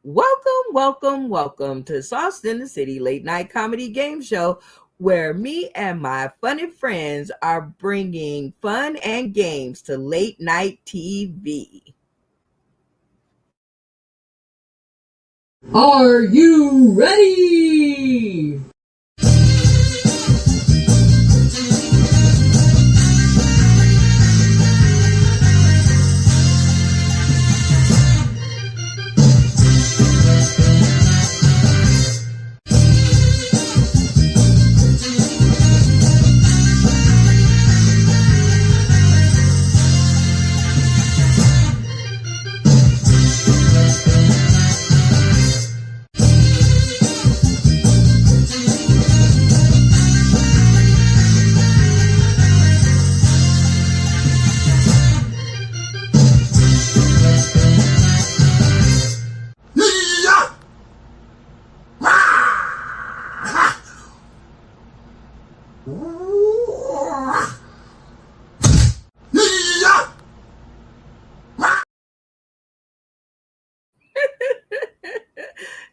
Welcome to Sauce in the City late night comedy game show where me and my funny friends are bringing fun and games to late night TV. Are you ready?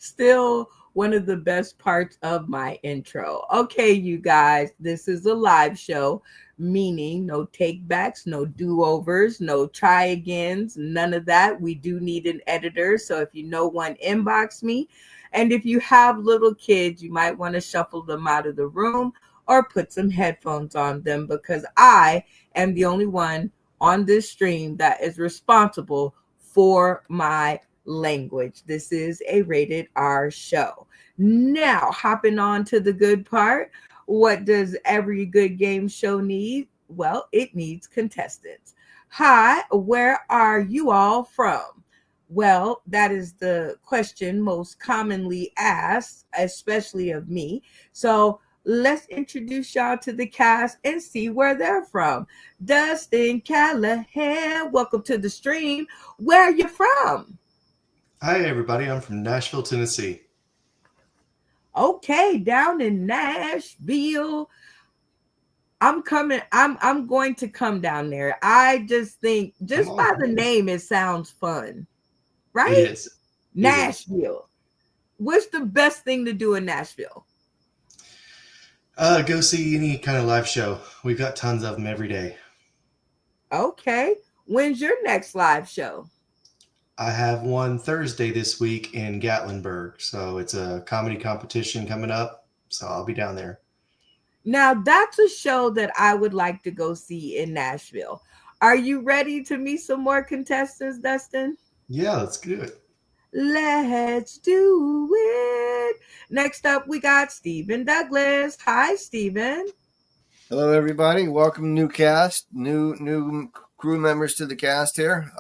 Still one of the best parts of my intro. Okay, you guys, this is a live show, meaning no takebacks, no do-overs, no try agains, none of that. We do need an editor, so if you know one, inbox me. And if you have little kids, you might want to shuffle them out of the room or put some headphones on them because I am the only one on this stream that is responsible for my language. This is a rated R show. Now, hopping on to the good part. What does every good game show need? Well, it needs contestants. Hi, where are you all from? Well, that is the question most commonly asked, especially of me. So let's introduce y'all to the cast and see where they're from. Dustin Callahan, welcome to the stream. Where are you from? Hi, everybody. I'm from Nashville, Tennessee. Okay, down in Nashville. I'm going to come down there. I just think Come just by on. the name it sounds fun. It Right? is. It is. Nashville. What's the best thing to do in Nashville? Go see any kind of live show. We've got tons of them every day. Okay. When's your next live show? I have one Thursday this week in Gatlinburg. So it's a comedy competition coming up. So I'll be down there. Now, that's a show that I would like to go see in Nashville. Are you ready to meet some more contestants, Dustin? Yeah, let's do it. Let's do it. Next up, we got Stephen Douglas. Hi, Stephen. Hello, everybody. Welcome, new cast, new crew members to the cast here.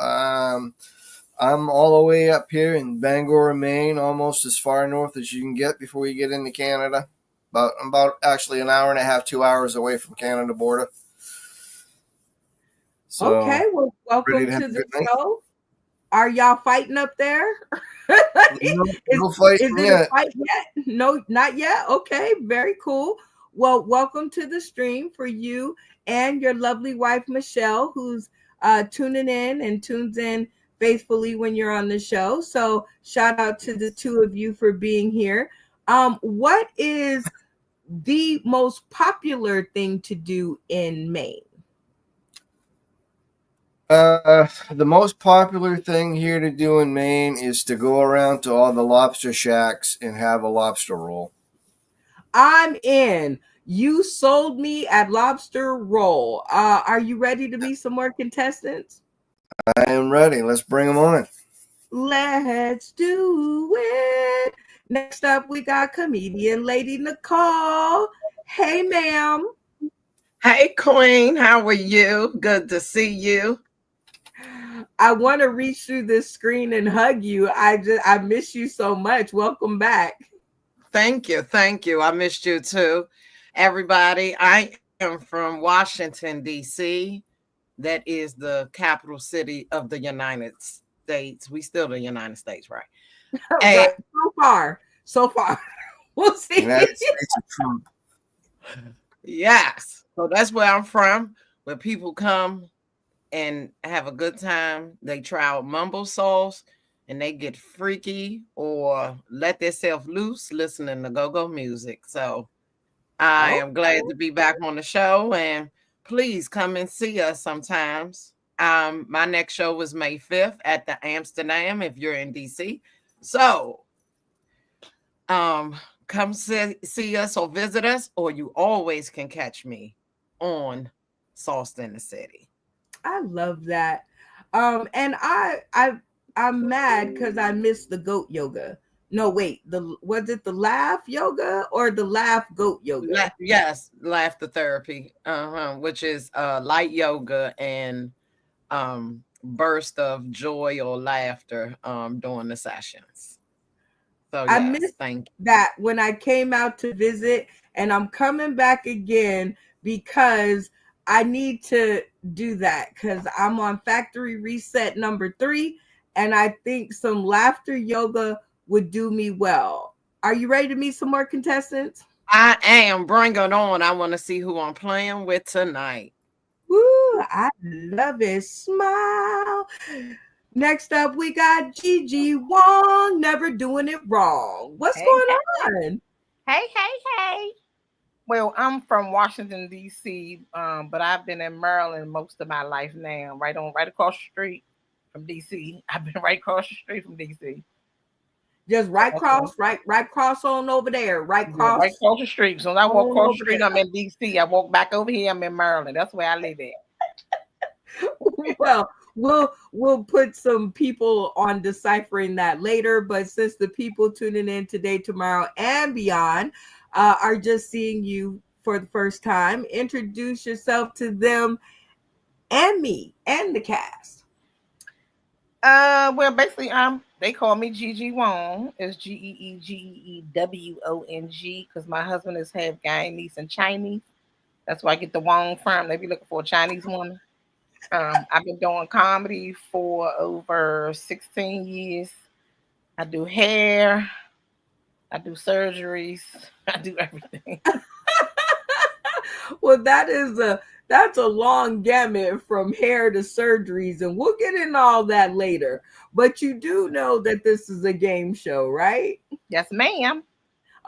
I'm all the way up here in Bangor, Maine, almost as far north as you can get before you get into Canada. About actually an hour and a half, 2 hours away from Canada border. So, okay, well, welcome to the show. Are y'all fighting up there? No fighting is it yet. a fight yet? No, not yet. Okay, very cool. Well, welcome to the stream for you and your lovely wife, Michelle, who's tuning in and tunes in faithfully when you're on the show. So shout out to the two of you for being here. What is the most popular thing to do in Maine? The most popular thing here to do in Maine is to go around to all the lobster shacks and have a lobster roll. I'm in. You sold me at lobster roll. Are you ready to meet some more contestants? I am ready. Let's bring them on. Let's do it. Next up, we got comedian Lady Nicole. Hey, ma'am. Hey, Queen. How are you? Good to see you. I want to reach through this screen and hug you. I miss you so much. Welcome back. Thank you. Thank you. I missed you too. Everybody, I am from Washington, D.C. That is the capital city of the United States. We still the United States, right? Right. So far. We'll see. United States of Trump. Yes. So that's where I'm from, where people come and have a good time. They try out mumble sauce and they get freaky or let themselves loose listening to go-go music. So I am glad to be back on the show, and please come and see us sometimes. My next show was May 5th at the Amsterdam if you're in DC. So come see us or visit us, or you always can catch me on Sauced in the City. I love that. And I'm mad because I missed the goat yoga. No, wait, was it the laugh yoga or the laugh goat yoga? Yes, laughter therapy, which is light yoga and burst of joy or laughter during the sessions. So yes, I missed that when I came out to visit, and I'm coming back again because I need to do that because I'm on factory reset number 3, and I think some laughter yoga would do me well. Are you ready to meet some more contestants? I am. Bring it on. I want to see who I'm playing with tonight. Woo, I love it. Smile. Next up, we got Gigi Wong, never doing it wrong. What's going on? Hey. Well, I'm from Washington, D.C., but I've been in Maryland most of my life now, right across the street from D.C. I've been right across the street from D.C. Just right cross on over there. Right across the street. So I walk across the street, I'm in D.C. I walk back over here, I'm in Maryland. That's where I live at. Well, we'll put some people on deciphering that later, but since the people tuning in today, tomorrow, and beyond are just seeing you for the first time, introduce yourself to them and me and the cast. Well, basically, they call me Gigi Wong. It's GeeGeeWong because my husband is half Guyanese and Chinese. That's where I get the Wong from. They be looking for a Chinese woman. I've been doing comedy for over 16 years. I do hair. I do surgeries. I do everything. Well, that's a long gamut from hair to surgeries, and we'll get into all that later. But you do know that this is a game show, right? Yes, ma'am.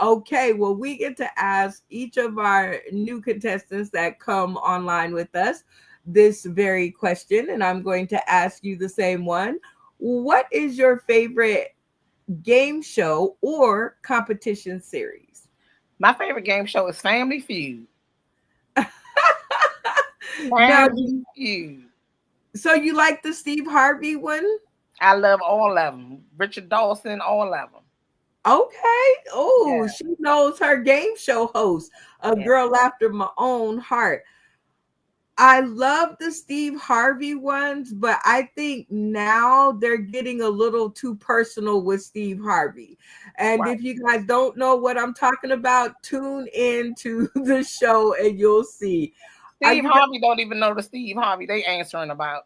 Okay, well, we get to ask each of our new contestants that come online with us this very question, and I'm going to ask you the same one. What is your favorite game show or competition series? My favorite game show is Family Feud. Family Feud. So you like the Steve Harvey one? I love all of them. Richard Dawson, all of them. Okay. Oh, yeah. She knows her game show host, a girl after my own heart. I love the Steve Harvey ones, but I think now they're getting a little too personal with Steve Harvey. And if you guys don't know what I'm talking about, tune into the show and you'll see. Steve Harvey don't even know the Steve Harvey they answering about.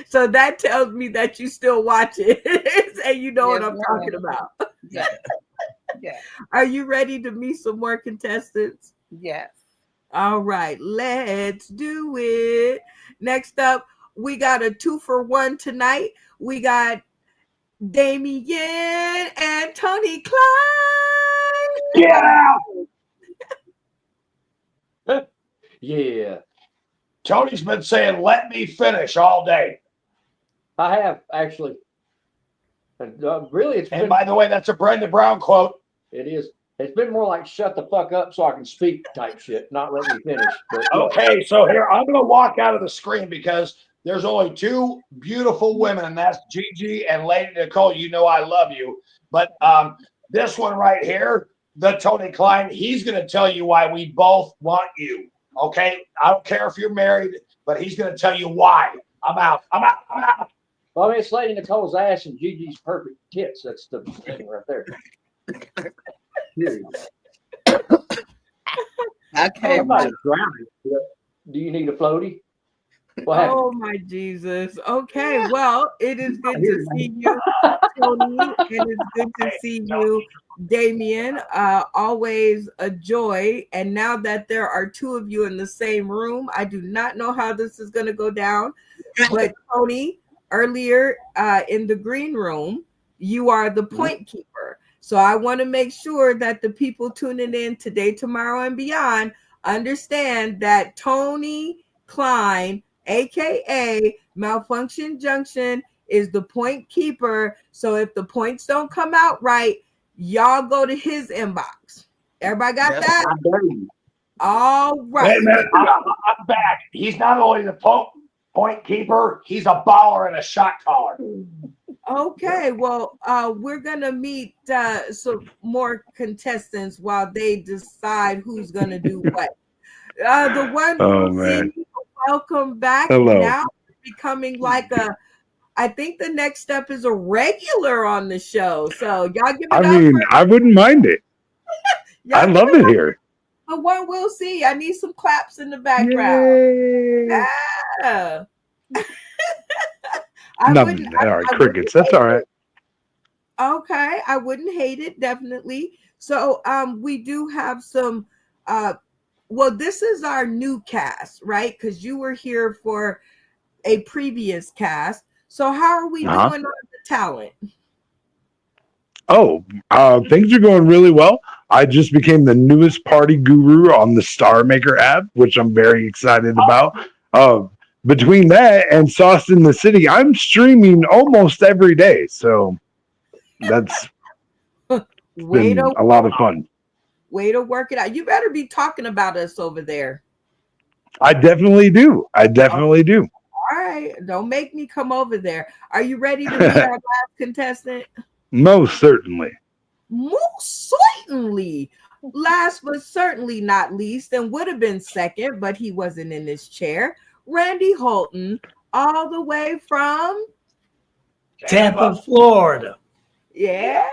So that tells me that you still watch it and you know what I'm talking about. Yeah. Are you ready to meet some more contestants? Yes. All right, let's do it. Next up, we got a 2-for-1 tonight. We got Damien and Tony Klein. Get out! Yeah. Tony's been saying, let me finish all day. I have, actually. Really, it's and by the way, that's a Brenda Brown quote. It is. It's been more like shut the fuck up so I can speak type shit, not let me finish. But, okay, so here, I'm going to walk out of the screen because there's only 2 beautiful women, and that's Gigi and Lady Nicole. You know I love you. But this one right here, the Tony Klein, he's going to tell you why we both want you. Okay? I don't care if you're married, but he's going to tell you why. I'm out. Well, I mean, it's Lady Nicole's ass and Gigi's perfect tits. That's the thing right there. Okay. Somebody's drowning. Do you need a floaty? Oh my Jesus. Okay, well, it is good to see you, Tony, and it's good to see you, Damien. Always a joy. And now that there are 2 of you in the same room, I do not know how this is going to go down. But Tony, earlier in the green room, you are the point keeper. So I want to make sure that the people tuning in today, tomorrow, and beyond understand that Tony Klein, aka Malfunction Junction, is the point keeper. So if the points don't come out right, y'all go to his inbox. Everybody got that? All right. Wait a minute. I'm back. He's not only the point keeper, he's a baller and a shot caller. Okay, well, we're gonna meet some more contestants while they decide who's gonna do what. The one welcome back. Hello. Now becoming like I think the next step is a regular on the show. So y'all give it up. I mean, I wouldn't mind it. I love it here. The one we'll see. I need some claps in the background. Yay. Yeah. Nothing. All right, crickets. That's all right. Okay, I wouldn't hate it, definitely. So we do have some well, this is our new cast, right? Because you were here for a previous cast. So how are we doing on the talent? Oh, things are going really well. I just became the newest party guru on the Star Maker app, which I'm very excited about. Between that and Sauce in the City, I'm streaming almost every day. So that's been a lot of fun. Way to work it out. You better be talking about us over there. I definitely do. I definitely do. All right. Don't make me come over there. Are you ready to be our last contestant? Most certainly. Most certainly. Last but certainly not least, and would have been second, but he wasn't in this chair. Randy Holton, all the way from Tampa, Florida. Yeah,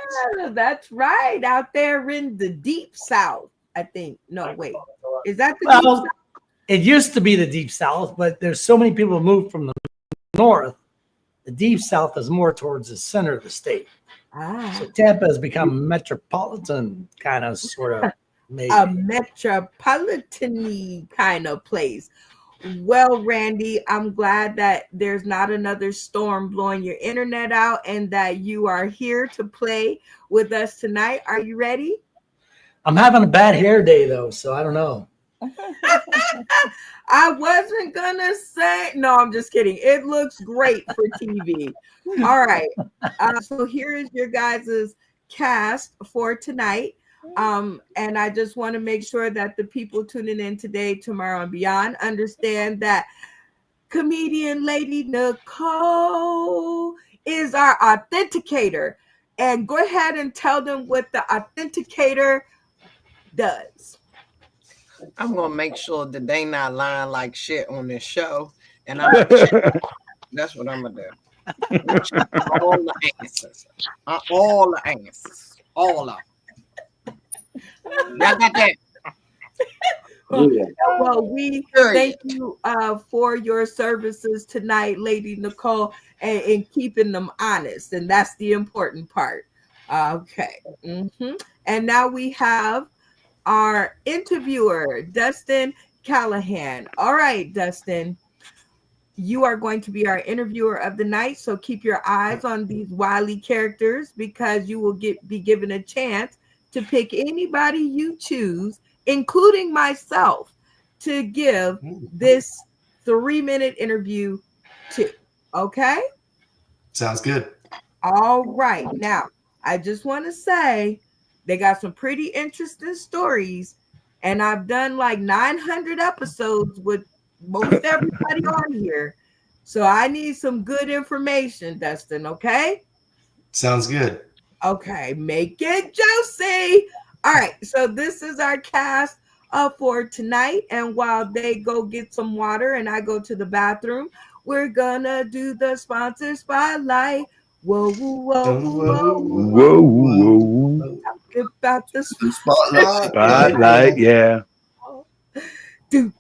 that's right. Out there in the deep south, I think. No, wait. Is that the deep south? It used to be the deep south, but there's so many people moved from the north. The deep south is more towards the center of the state. So Tampa has become metropolitan kind of sort of maybe. A metropolitan-y kind of place. Well, Randy, I'm glad that there's not another storm blowing your internet out and that you are here to play with us tonight. Are you ready? I'm having a bad hair day, though, so I don't know. I wasn't going to say. No, I'm just kidding. It looks great for TV. All right. So here is your guys' cast for tonight. And I just want to make sure that the people tuning in today, tomorrow, and beyond understand that comedian Lady Nicole is our authenticator. And go ahead and tell them what the authenticator does. I'm gonna make sure that they not lying like shit on this show, and I'm gonna check. That's what I'm gonna do. All the answers, all the answers, all of them. Y'all got that? Well, we thank you for your services tonight, Lady Nicole, and keeping them honest, and that's the important part. Okay. And now we have our interviewer, Dustin Callahan. All right, Dustin, you are going to be our interviewer of the night, so keep your eyes on these wily characters because you will be given a chance to pick anybody you choose, including myself, to give this 3-minute interview to. Okay? Sounds good. All right. Now, I just want to say they got some pretty interesting stories, and I've done like 900 episodes with most everybody on here. So I need some good information, Dustin, okay? Sounds good. Okay, make it juicy. All right, so this is our cast for tonight. And while they go get some water and I go to the bathroom, we're gonna do the sponsor spotlight. Whoa, whoa, whoa, whoa, whoa. Talk about the spotlight. Spotlight, yeah. Do.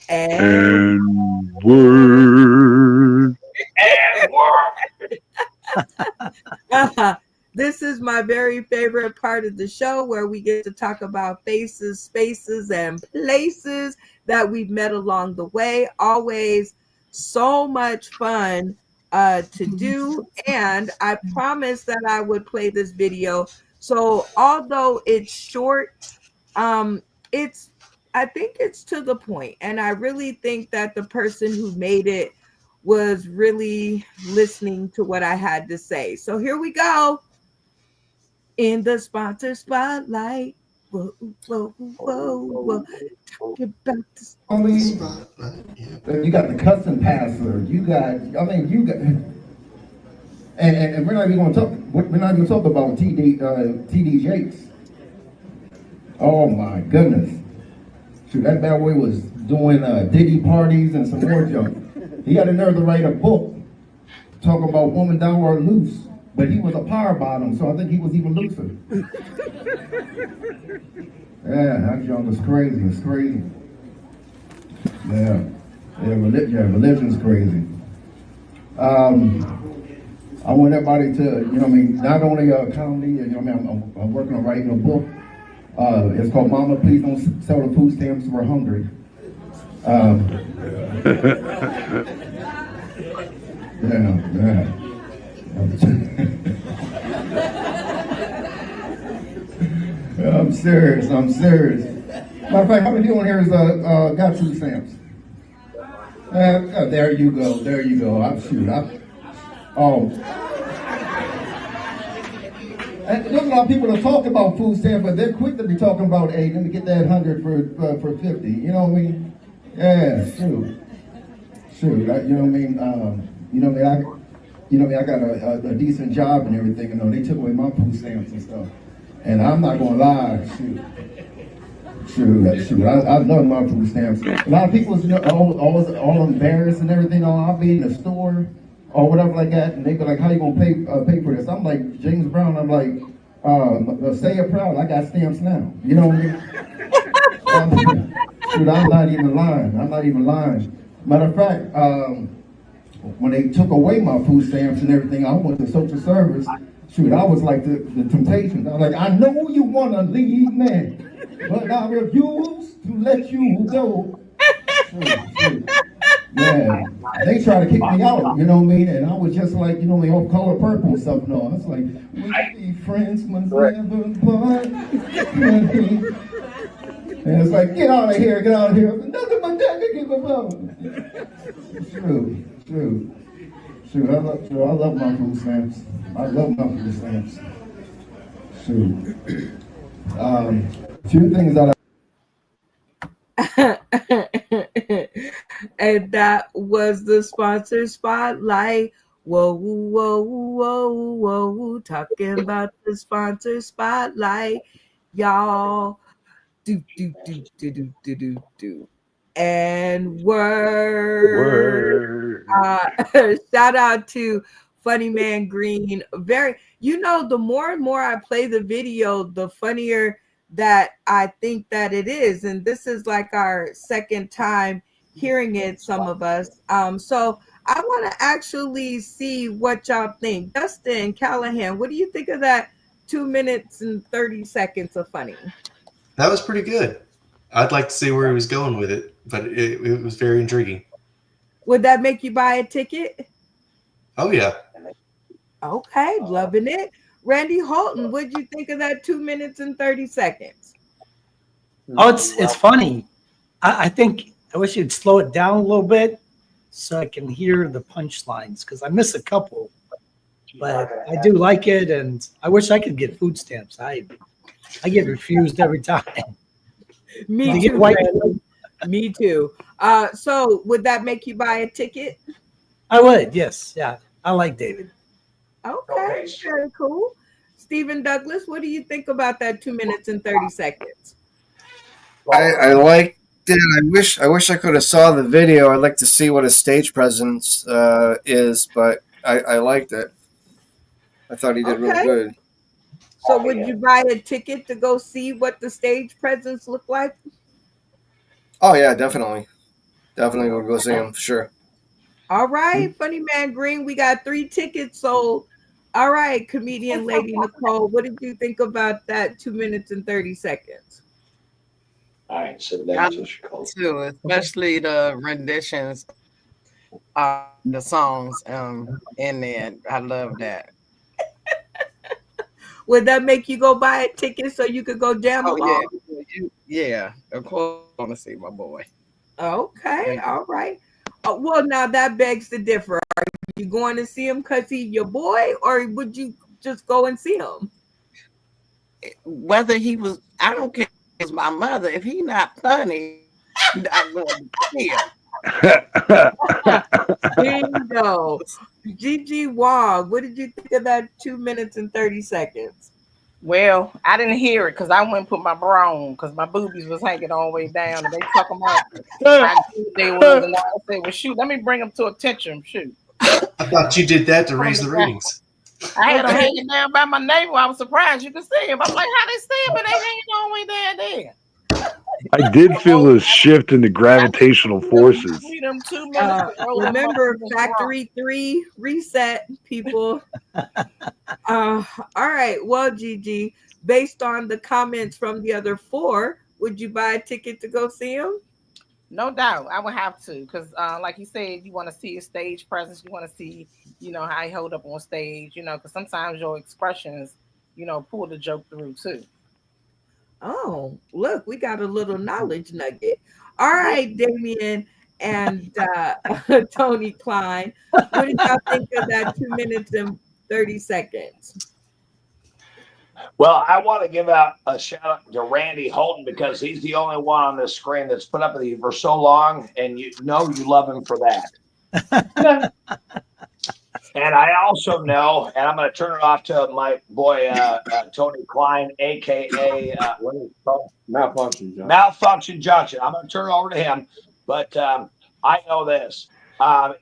And word. This is my very favorite part of the show where we get to talk about faces, spaces, and places that we've met along the way. Always so much fun to do, and I promised that I would play this video. So although it's short, it's I think it's to the point, and I really think that the person who made it was really listening to what I had to say. So here we go. In the sponsor spotlight. Whoa, whoa, whoa, whoa. Talk about this. You got the custom passer. You got, and we're not even going to talk. We're not even talk about TD Jakes. Oh my goodness! Shoot, that bad boy was doing Diddy parties and some more junk. He had the nerve to write a book talking about woman down or loose, but he was a power bottom, so I think he was even looser. Yeah, that junk was crazy. It's crazy. Yeah, religion's crazy. I want everybody to, not only comedy, I'm working on writing a book. It's called Mama, Please Don't Sell the Food Stamps, We're Hungry. I'm serious. Matter of fact, how many people in here has got food stamps? There you go. And there's a lot of people that talk about food stamps, but they're quick to be talking about, hey, let me get that 100 for 50. You know what I mean? Yeah, shoot. I got a decent job and everything. They took away my food stamps and stuff. And I'm not gonna lie, shoot. I love my food stamps. A lot of people all embarrassed and everything. I'll be in the store or whatever like that, and they be like, "How you gonna pay for this?" I'm like James Brown. I'm like, "Say it proud. I got stamps now." You know what I mean? Shoot, I'm not even lying. Matter of fact, when they took away my food stamps and everything, I went to social service. Shoot, I was like the Temptations. I was like, I know you want to leave me, but I refuse to let you go. Shoot. Yeah, they tried to kick me out, you know what I mean? And I was just like, all color purple and stuff. No, it's like, we be friends must never part. And it's like, get out of here. Nothing but that can give about. Shoot, I love my food stamps. I love my food stamps. Shoot. Few things that And that was the sponsor spotlight. Whoa, whoa, whoa, whoa. Talking about the sponsor spotlight. Y'all. Do. And word. Shout out to Funny Man Green. The more and more I play the video, the funnier that I think that it is. And this is like our second time hearing it, some of us. So I want to actually see what y'all think. Dustin Callahan, what do you think of that 2 minutes and 30 seconds of funny? That was pretty good. I'd like to see where he was going with it, but it was very intriguing. Would that make you buy a ticket? Oh, yeah. Okay, loving it. Randy Holton, what'd you think of that 2 minutes and 30 seconds? Oh, it's funny. I think I wish you'd slow it down a little bit so I can hear the punchlines, because I miss a couple. But I do like it, and I wish I could get food stamps. I get refused every time. Me too. Me too. So would that make you buy a ticket? I would, yes. Yeah. I like David. Okay, very cool. Stephen Douglas, what do you think about that 2 minutes and 30 seconds? I liked it. I wish I could have saw the video. I'd like to see what a stage presence is, but I liked it. I thought he did really good. So would you buy a ticket to go see what the stage presence looked like? Oh yeah, definitely. Definitely we'll go see him for sure. All right, Funny Man Green, we got 3 tickets sold. All right, comedian Lady Nicole, what did you think about that 2 minutes and 30 seconds? All right, so that's too, especially the renditions the songs in there. I love that. Would that make you go buy a ticket so you could go jam along? Yeah. Of course, I want to see my boy. Okay, all right. Well, now that begs to differ. Are you going to see him because he's your boy, or would you just go and see him? Whether he was, I don't care. It's my mother. If he's not funny, I'm not going to see him. Bingo. Gigi Wong, what did you think of that 2 minutes and 30 seconds? Well, I didn't hear it because I went and put my bra on because my boobies was hanging all the way down and they took them off. I knew they was, and I said, well, shoot, let me bring them to attention. Shoot. I thought you did that to raise the ratings. I had them hanging down by my navel. I was surprised you could see them. I'm like, how they see them, but they hanging all the way down there. I did feel a shift in the gravitational forces. Remember Factory 3 reset, people. All right. Well, Gigi, based on the comments from the other four, would you buy a ticket to go see him? No doubt. I would have to because, like you said, you want to see his stage presence. You want to see, how he hold up on stage, because sometimes your expressions, pull the joke through too. Oh, look, we got a little knowledge nugget. All right, Damien and Tony Klein, what did y'all think of that 2 minutes and 30 seconds? Well, I want to give out a shout out to Randy Holton because he's the only one on this screen that's put up with you for so long, and you love him for that. And I also know, and I'm going to turn it off to my boy Tony Klein, aka what is it called? Malfunction Junction. Malfunction Junction. I'm going to turn it over to him, but I know this.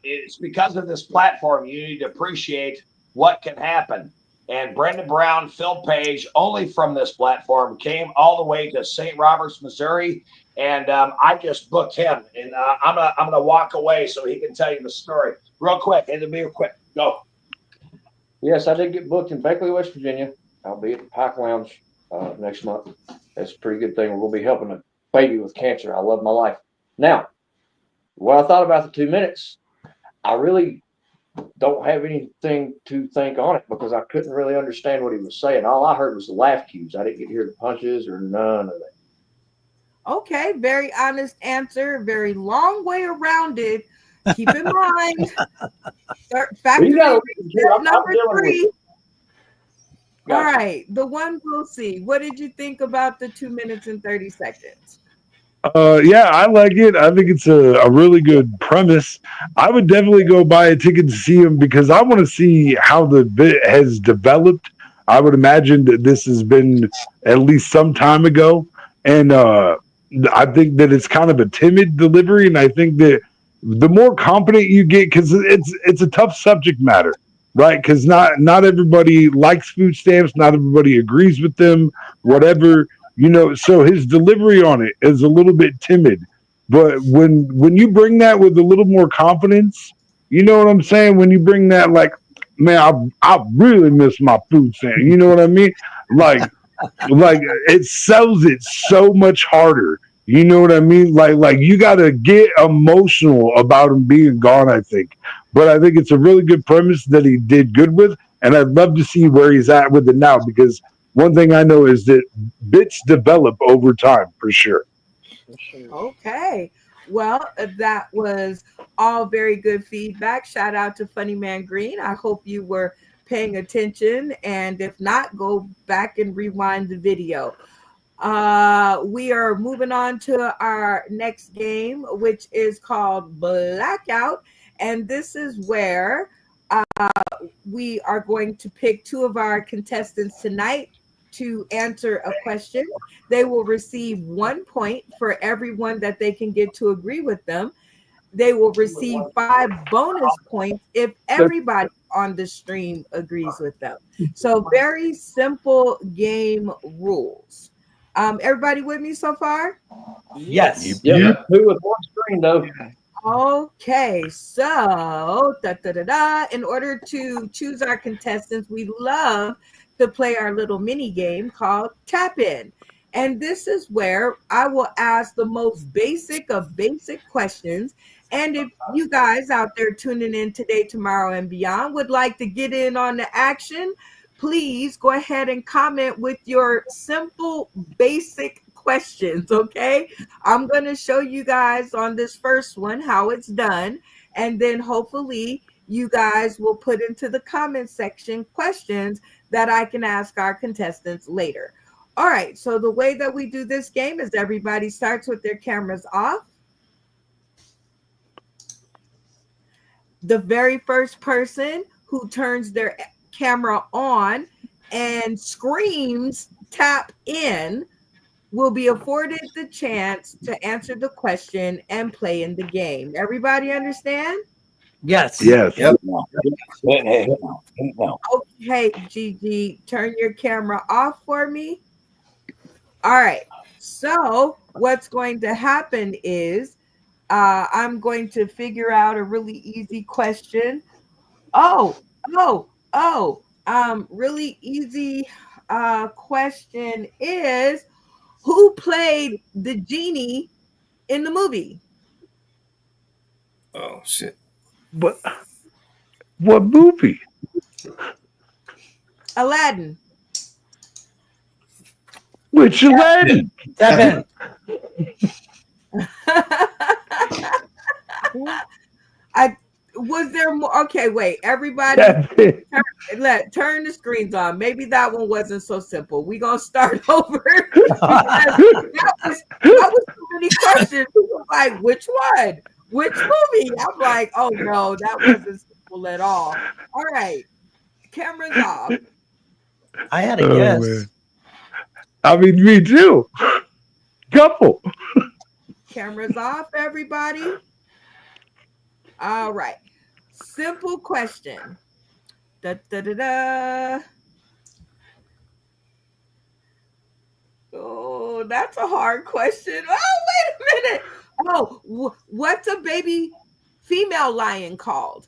It's because of this platform you need to appreciate what can happen. And Brendan Brown, Phil Page, only from this platform, came all the way to St. Roberts, Missouri, and I just booked him. And I'm gonna walk away so he can tell you the story real quick. It'll be real quick. Go. Yes, I did get booked in Beckley, West Virginia. I'll be at the Pike Lounge next month. That's a pretty good thing. We're going to be helping a baby with cancer. I love my life. Now, what I thought about the 2 minutes, I really don't have anything to think on it because I couldn't really understand what he was saying. All I heard was the laugh cues. I didn't get to hear the punches or none of that. Okay, very honest answer. Very long way around it. Keep in mind, Factory number 3. All right, the one we'll see. What did you think about the 2 minutes and 30 seconds? Yeah, I like it. I think it's a really good premise. I would definitely go buy a ticket to see him because I want to see how the bit has developed. I would imagine that this has been at least some time ago. And I think that it's kind of a timid delivery. And I think that the more confident you get, because it's a tough subject matter, right? Because not everybody likes food stamps. Not everybody agrees with them, whatever. So his delivery on it is a little bit timid, but when you bring that with a little more confidence, you know what I'm saying? When you bring that, like, man, I really miss my food stamp. You know what I mean? Like it sells it so much harder. You know what I mean? Like you got to get emotional about him being gone, I think. But I think it's a really good premise that he did good with, and I'd love to see where he's at with it now because one thing I know is that bits develop over time, for sure. Okay. Well, that was all very good feedback. Shout out to Funny Man Green. I hope you were paying attention. And if not, go back and rewind the video. We are moving on to our next game, which is called Blackout. And this is where we are going to pick two of our contestants tonight to answer a question. They will receive 1 point for everyone that they can get to agree with them. They will receive 5 bonus points if everybody on the stream agrees with them. So very simple game rules. Everybody with me so far? Yes. Yep. 2 with 1 screen though. Okay, so in order to choose our contestants, we love to play our little mini game called Tap In. And this is where I will ask the most basic of basic questions, And if you guys out there tuning in today, tomorrow, and beyond would like to get in on the action, please go ahead and comment with your simple, basic questions, okay? I'm going to show you guys on this first one how it's done, and then hopefully you guys will put into the comment section questions that I can ask our contestants later. All right, so the way that we do this game is everybody starts with their cameras off. The very first person who turns their camera on and screams "tap in" will be afforded the chance to answer the question and play in the game. Everybody understand? Yes. Yes. Yep. Okay, Gigi, turn your camera off for me. All right. So what's going to happen is I'm going to figure out a really easy question. Really easy question is, who played the genie in the movie? Oh shit! What movie? Aladdin. Which Aladdin? Tap Was there more? Okay, wait. Everybody, turn the screens on. Maybe that one wasn't so simple. We're gonna start over. that was too many questions. We were like, which one? Which movie? I'm like, oh no, that wasn't simple at all. All right, cameras off. I had a guess. Man. I mean, me too. Couple. Cameras off, everybody. All right. Simple question. Da, da, da, da. Oh, that's a hard question. Oh, wait a minute. Oh, what's a baby female lion called?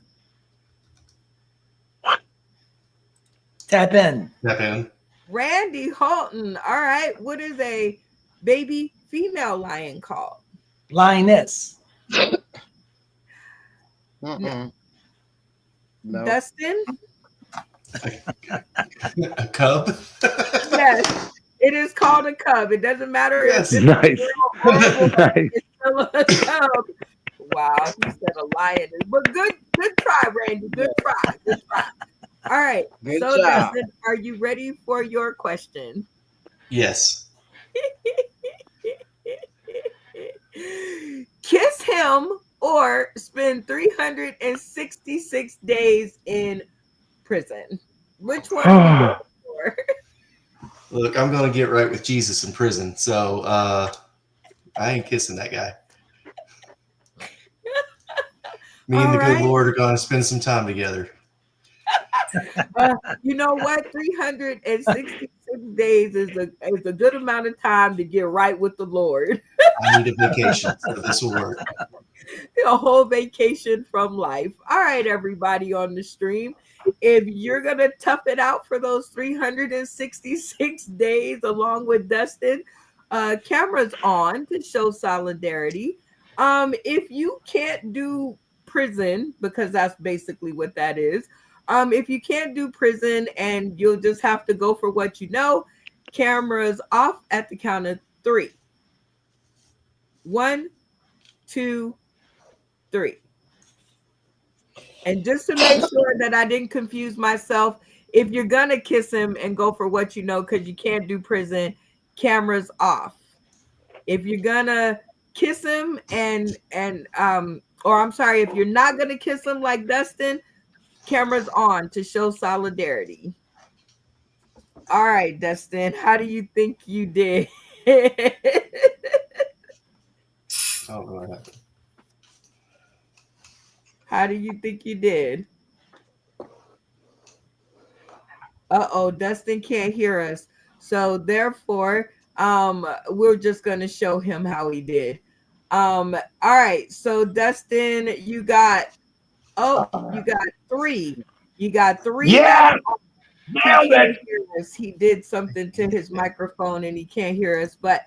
Tap in. Tap in. Randy Holton. All right. What is a baby female lion called? Lioness. No. Dustin? A cub. Yes, it is called a cub. It doesn't matter Yes. if it's Nice. a girl or a boy, Nice. it's still a cub. Wow, he said a lion. But good try, Randy. Good try. Good try. All right. Good so job. Dustin, are you ready for your question? Yes. Kiss him or spend 366 days in prison. Which one are you going for? Look, I'm gonna get right with Jesus in prison, so I ain't kissing that guy. Me and the good Lord are gonna spend some time together. You know what? 366 days is a good amount of time to get right with the Lord. I need a vacation, so this will work. A whole vacation from life. All right, everybody on the stream. If you're going to tough it out for those 366 days along with Dustin, cameras on to show solidarity. If you can't do prison, because that's basically what that is, if you can't do prison and you'll just have to go for what you know, cameras off at the count of 3. 1, 2, 3. And just to make sure that I didn't confuse myself, if you're gonna kiss him and go for what you know because you can't do prison, cameras off. If you're gonna kiss him or I'm sorry, if you're not gonna kiss him like Dustin, cameras on to show solidarity. All right, Dustin, how do you think you did? Oh, what happened? How do you think you did? Uh-oh, Dustin can't hear us. So therefore, we're just going to show him how he did. All right. So Dustin, you got 3. You got 3. Yeah. Nailed it. He did something to his microphone and he can't hear us. But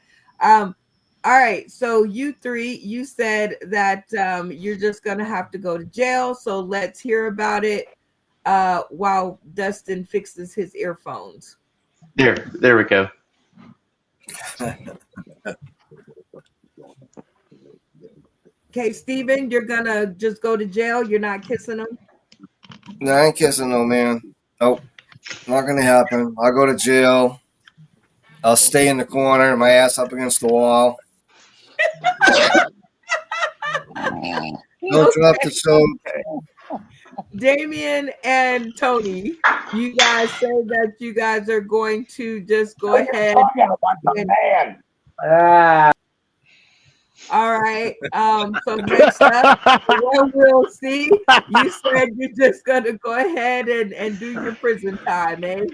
All right, so you three, you said that you're just gonna have to go to jail. So let's hear about it while Dustin fixes his earphones. There we go. Okay, Steven, you're gonna just go to jail. You're not kissing him. No, I ain't kissing no man. Nope, not gonna happen. I'll go to jail. I'll stay in the corner, my ass up against the wall. Don't drop the soap. Damien and Tony, you guys say that you guys are going to just go ahead. All right. So next up, what we'll see. You said you're just gonna go ahead and do your prison time, eh?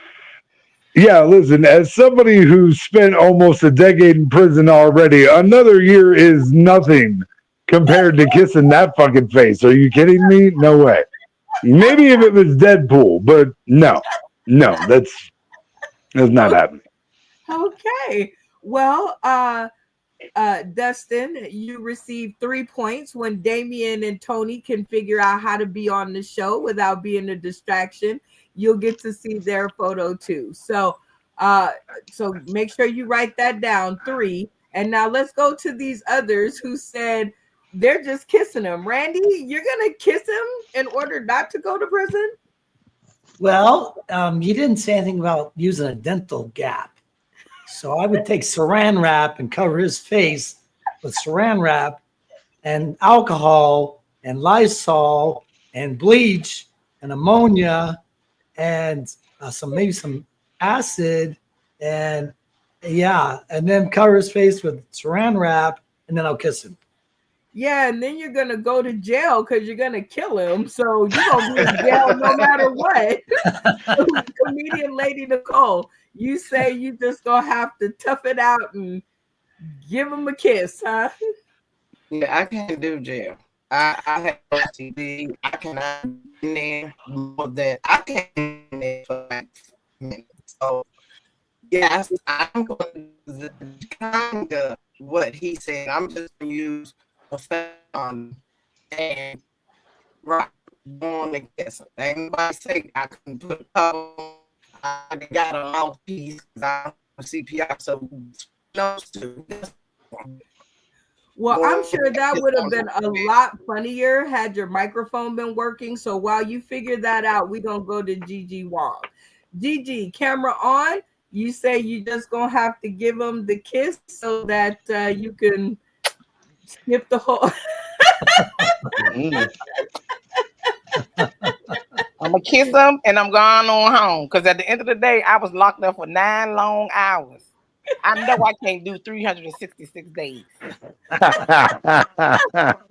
Yeah, listen, as somebody who's spent almost a decade in prison already, another year is nothing compared to kissing that fucking face. Are you kidding me? No way. Maybe if it was Deadpool, but no, that's not happening. Okay. Well, Dustin, you received 3 points when Damien and Tony can figure out how to be on the show without being a distraction. You'll get to see their photo too. So make sure you write that down, 3. And now let's go to these others who said they're just kissing him. Randy, you're gonna kiss him in order not to go to prison? Well, you didn't say anything about using a dental gap. So I would take saran wrap and cover his face with saran wrap and alcohol and Lysol and bleach and ammonia and maybe some acid and then cover his face with saran wrap and then I'll kiss him. Yeah, and then you're gonna go to jail because you're gonna kill him. So you're gonna be in jail no matter what. Comedian Lady Nicole, you say you just gonna have to tough it out and give him a kiss, huh? Yeah, I can't do jail. I have OCD. I cannot be in there more than I can't be in there for like minutes. So yes, I'm going to kind of what he said. I'm just going to use a fan and right on the kiss. Anybody say I can put a cover. I got a mouthpiece because I'm CPR, so those two. Well, I'm sure that would have been a lot funnier had your microphone been working. So while you figure that out, we're going to go to Gigi Wong. Gigi, camera on. You say you just going to have to give him the kiss so that you can skip the whole... I'm going to kiss him and I'm going on home. Because at the end of the day, I was locked up for 9 long hours. I know I can't do 366 days.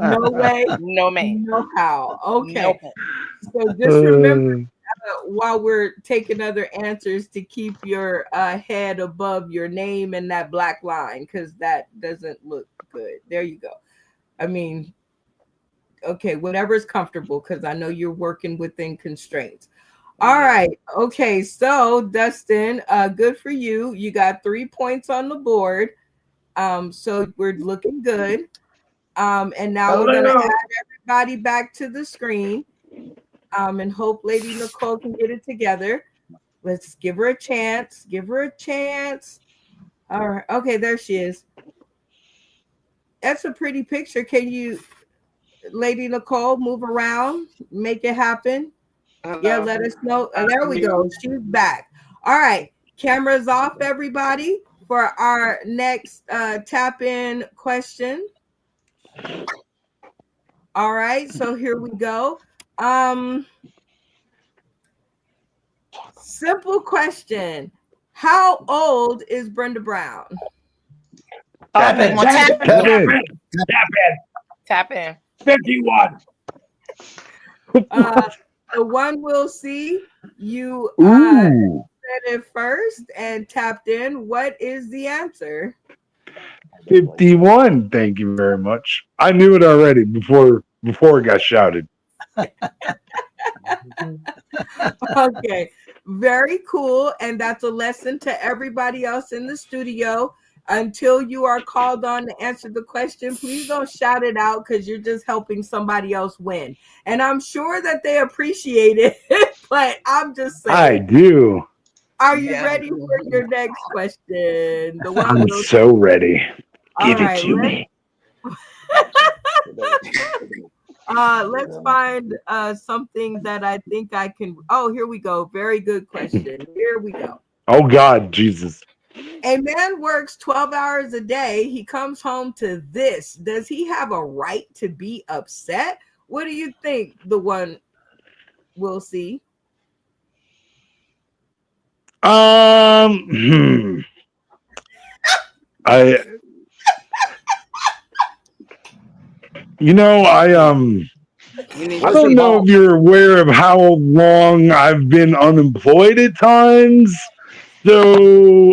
No way. No man. No how. Okay. No. So just remember while we're taking other answers to keep your head above your name and that black line because that doesn't look good. There you go. I mean, okay, whatever's comfortable because I know you're working within constraints. All right. Okay. So Dustin, good for you. You got 3 points on the board. So we're looking good. And now we're gonna add everybody back to the screen. And hope Lady Nicole can get it together. Let's give her a chance. Give her a chance. All right. Okay, there she is. That's a pretty picture. Can you, Lady Nicole, move around, make it happen? Yeah, let us know. There we go. She's back. All right. Cameras off, everybody, for our next tap-in question. All right. So here we go. Simple question. How old is Brenda Brown? Tap in. Tap in. 51. The one we'll see. You said it first and tapped in. What is the answer? 51. Thank you very much. I knew it already before it got shouted. Okay, very cool. And that's a lesson to everybody else in the studio. until you are called on to answer the question, please don't shout it out because you're just helping somebody else win. And I'm sure that they appreciate it, but I'm just saying. I do. Are you ready for your next question? The one I'm so ready. Give it to me. Let's find something that I think I can. Oh, here we go. Very good question. Here we go. Oh, God, Jesus. A man works 12 hours a day. He comes home to this. Does he have a right to be upset? What do you think? The one we'll see. I don't know if you're aware of how long I've been unemployed at times. So,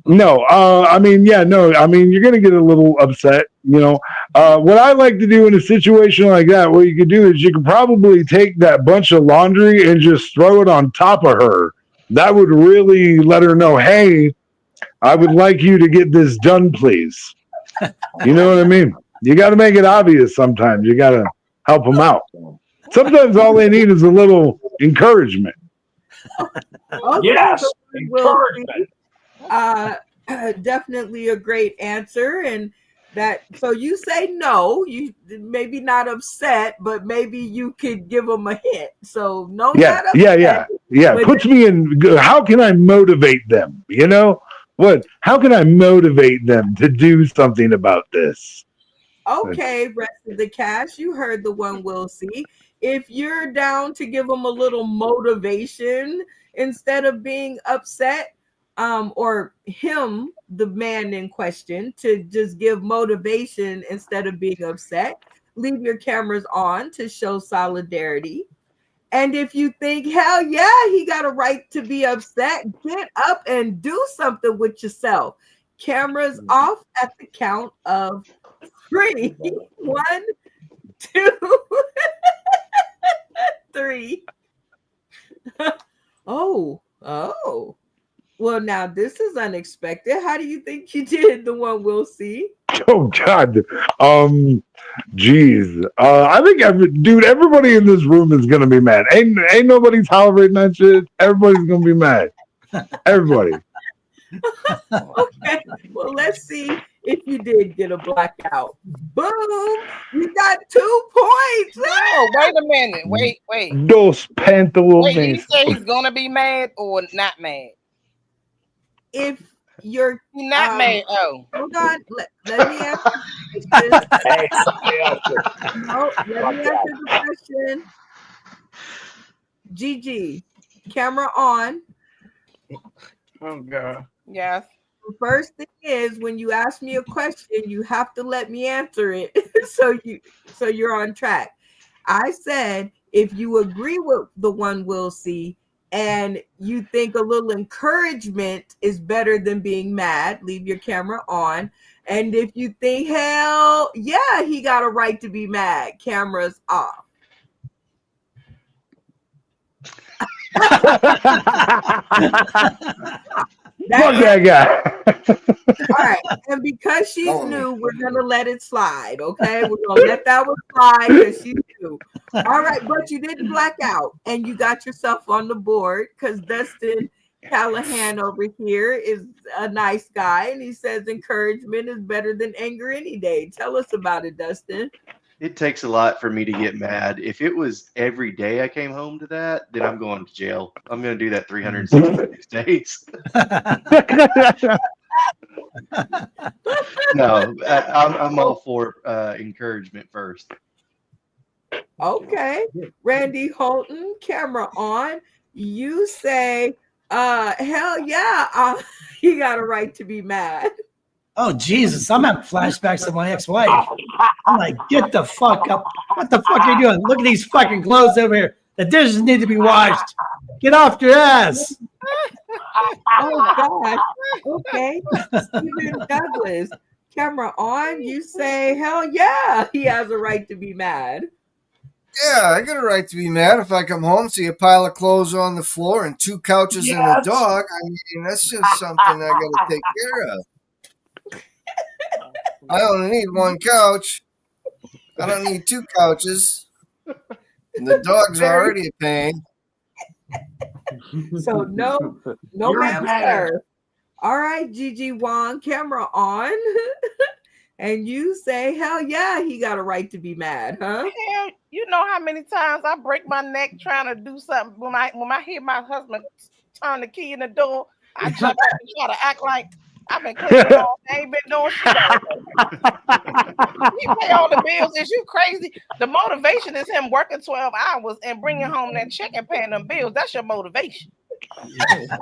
no, I mean, you're going to get a little upset, what I like to do in a situation like that, what you could do is you could probably take that bunch of laundry and just throw it on top of her. That would really let her know, hey, I would like you to get this done, please. You know what I mean? You got to make it obvious sometimes. You got to help them out. Sometimes all they need is a little encouragement. Okay, Yes, encouragement. Definitely a great answer. And so you say no, you maybe not upset, but maybe you could give them a hint. So no, not upset. Yeah. Puts me in. How can I motivate them? How can I motivate them to do something about this? Okay, rest of the cash. You heard the one we'll see. If you're down to give them a little motivation instead of being upset, or him, the man in question, to just give motivation instead of being upset, leave your cameras on to show solidarity. And if you think, hell yeah, he got a right to be upset, get up and do something with yourself. Cameras off at the count of 3. 1, 2, 3. Oh. Well, now this is unexpected. How do you think you did? The one we'll see. Oh God. Geez. I think everybody in this room is gonna be mad. Ain't nobody tolerating that shit. Everybody's gonna be mad. Everybody. Okay. Well, let's see if you did get a blackout. Boom! You got 2 points. No, wait a minute. Wait. Dos pantos. Wait, you say he's gonna be mad or not mad? If you're not mad, hold on. Let me answer the question. Let me answer the question. Gigi, camera on. Oh God. Yes. The first thing is, when you ask me a question, you have to let me answer it so you're on track. I said, if you agree with the one we'll see and you think a little encouragement is better than being mad, leave your camera on. And if you think, hell yeah, he got a right to be mad, cameras off. Fuck that guy. All right, and because she's new, we're gonna let it slide. Okay, we're gonna let that one slide because she's new. All right, but you didn't black out, and you got yourself on the board because Dustin Callahan over here is a nice guy, and he says encouragement is better than anger any day. Tell us about it, Dustin. It takes a lot for me to get mad. If it was every day I came home to that, then I'm going to jail. I'm going to do that 366 days. No, I'm all for encouragement first. Okay, Randy Holton, camera on. You say, hell yeah, you got a right to be mad. Oh, Jesus. I'm having flashbacks of my ex-wife. I'm like, get the fuck up. What the fuck are you doing? Look at these fucking clothes over here. The dishes need to be washed. Get off your ass. Oh, God. Okay. Stephen Douglas, camera on. You say, hell yeah, he has a right to be mad. Yeah, I got a right to be mad if I come home, see a pile of clothes on the floor and 2 couches and a dog. I mean, that's just something I got to take care of. I only need 1 couch. I don't need 2 couches. And the dog's already a pain. So no ma'am, sir. All right, Gigi Wong, camera on. And you say, hell yeah, he got a right to be mad, huh? Hell, you know how many times I break my neck trying to do something when I hear my husband turn the key in the door, I jump up and try to act like I've been cleaning all day, ain't been doing shit all day. You pay all the bills. Is you crazy? The motivation is him working 12 hours and bringing home that check and paying them bills. That's your motivation. Yeah.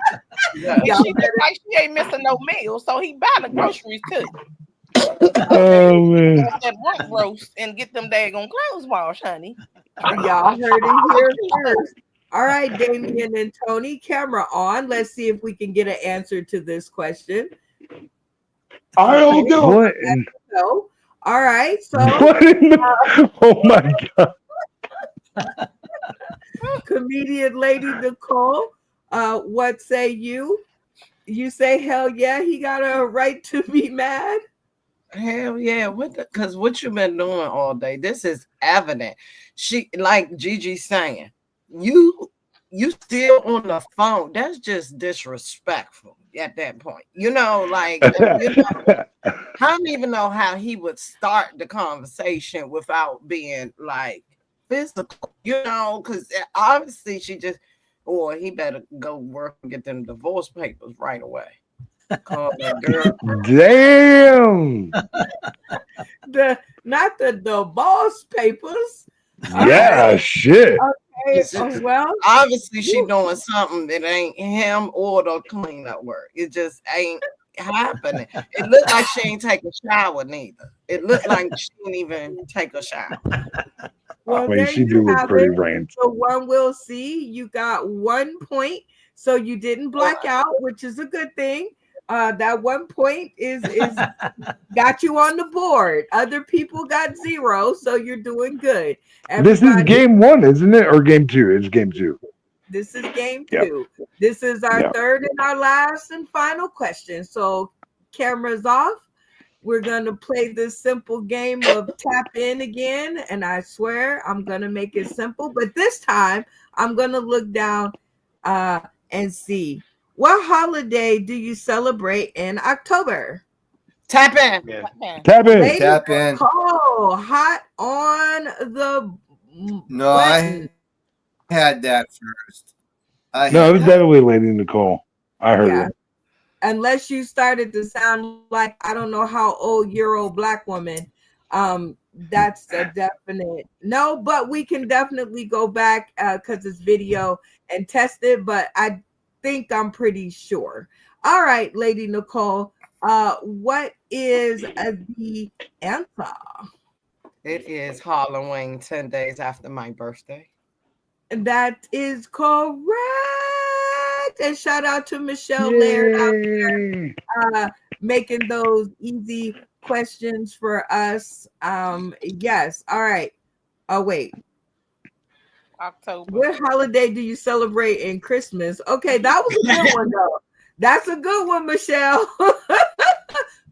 And she look like she ain't missing no meals, so he buy the groceries too. Oh man! That rump roast and get them daggone clothes washed, honey. Y'all heard it here first. All right, Damien and Tony, camera on. Let's see if we can get an answer to this question. I don't know. What? So, all right. So, oh my god! Comedian Lady Nicole, what say you? You say hell yeah, he got a right to be mad. Hell yeah, because what you've been doing all day, this is evident. She, like Gigi saying, you still on the phone. That's just disrespectful at that point. You know, like you know, I don't even know how he would start the conversation without being like physical, you know, because obviously she just, or he better go work and get them divorce papers right away. Call that girl. Damn. Not the divorce papers. Yeah, shit. Okay, well, obviously she doing something that ain't him or the cleanup work. It just ain't happening. It looked like she ain't take a shower neither. It looked like she didn't even take a shower. Well, I mean, she do look pretty rancid. So one will see. You got 1 point, so you didn't black out, which is a good thing. That 1 point is got you on the board. Other people got 0, so you're doing good. This is game 1, isn't it, or game 2? It's game 2. This is game 2. Yep. This is our third and our last and final question. So, cameras off. We're going to play this simple game of tap in again. And I swear I'm going to make it simple. But this time, I'm going to look down and see. What holiday do you celebrate in October? Tap in. Yeah. Tap in. Tap in. Oh, hot on the No, button. I had that first. It was definitely Lady Nicole. I heard it. Unless you started to sound like, I don't know how old your old black woman. That's a definite no, but we can definitely go back because it's video and test it. But I think I'm pretty sure. All right, Lady Nicole, what is the answer? It is Halloween, 10 days after my birthday. That is correct. And shout out to Michelle Laird out there making those easy questions for us. Yes. All right. Oh, wait. October. What holiday do you celebrate in Christmas? Okay, that was a good one, though. That's a good one, Michelle.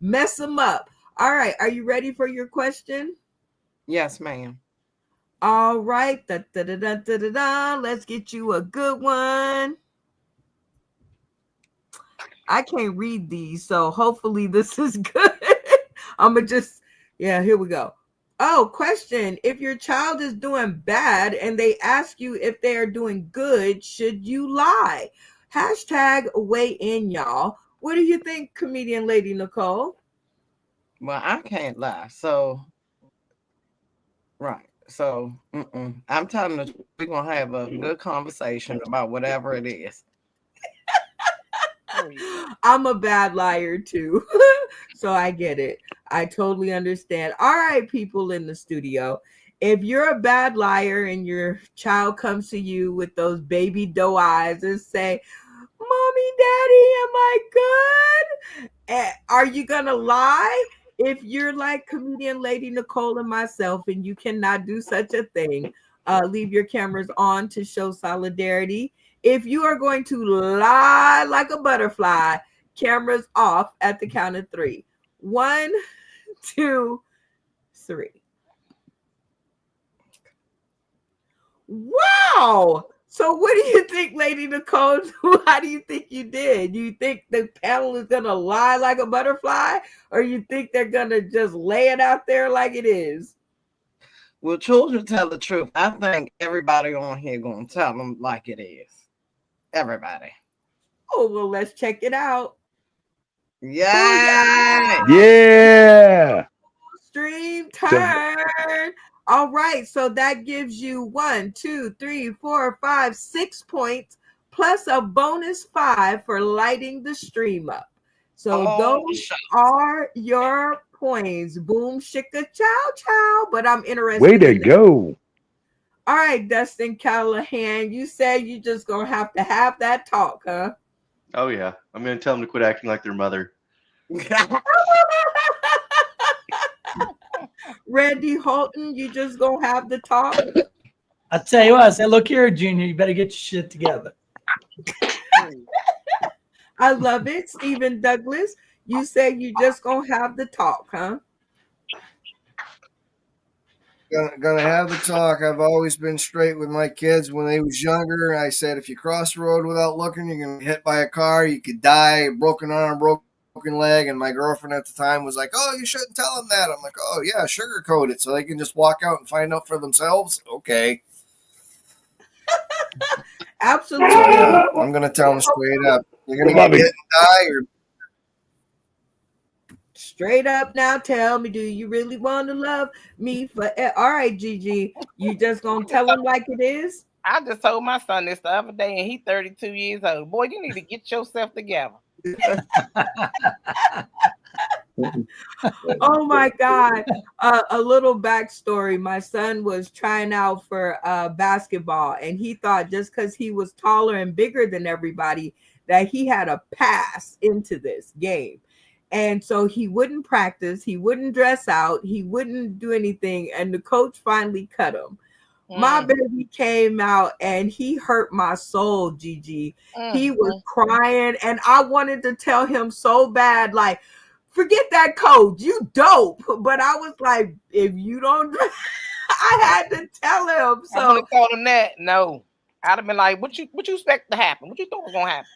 Mess them up. All right. Are you ready for your question? Yes, ma'am. All right. Let's get you a good one. I can't read these, so hopefully this is good. I'm going to just, here we go. Oh, question. If your child is doing bad and they ask you if they are doing good, should you lie? Hashtag weigh in, y'all. What do you think, comedian Lady Nicole? Well, I can't lie. So, right. So, I'm telling you, we're going to have a good conversation about whatever it is. I'm a bad liar too. So I get it. I totally understand. All right, people in the studio. If you're a bad liar and your child comes to you with those baby doe eyes and say, Mommy, Daddy, am I good? Are you going to lie? If you're like comedian Lady Nicole and myself and you cannot do such a thing, leave your cameras on to show solidarity. If you are going to lie like a butterfly, cameras off at the count of 3. 1, 2, 3. Wow. So what do you think, Lady Nicole? How do you think you did? You think the panel is going to lie like a butterfly, or you think they're going to just lay it out there like it is? Well, children tell the truth. I think everybody on here going to tell them like it is. Everybody. Oh, well, let's check it out. Yay! Yeah. Stream turn. All right, so that gives you 1, 2, 3, 4, 5, 6 points plus a bonus 5 for lighting the stream up. So those are your points. Boom, shika, chow, chow. But I'm interested. Way to go. All right, Dustin Callahan, you said you just gonna have to have that talk, huh? Oh yeah, I'm gonna tell them to quit acting like their mother. Randy Holton, you just gonna have the talk? I tell you what, I said, look here, Junior, you better get your shit together. I love it. Stephen Douglas, you say you just gonna have the talk, huh? Gonna have the talk. I've always been straight with my kids when they was younger. I said, if you cross the road without looking, you're gonna be hit by a car. You could die, broken arm, broken leg. And my girlfriend at the time was like, "Oh, you shouldn't tell them that." I'm like, "Oh yeah, sugarcoat it so they can just walk out and find out for themselves." Okay. Absolutely. So, yeah, I'm gonna tell them straight up. You're gonna get hit and die, or straight up now, tell me, do you really want to love me for? All right, Gigi, you just gonna tell him like it is? I just told my son this the other day, and he's 32 years old. Boy, you need to get yourself together. Oh my God. A little backstory. My son was trying out for basketball, and he thought just because he was taller and bigger than everybody that he had a pass into this game. And so he wouldn't practice, he wouldn't dress out, he wouldn't do anything. And the coach finally cut him. My baby came out and he hurt my soul, Gigi. He was crying, and I wanted to tell him so bad, like, forget that coach, you dope. But I was like, if you don't, I had to tell him. So I would have told him that. No, I'd have been like, what you expect to happen? What you thought was gonna happen?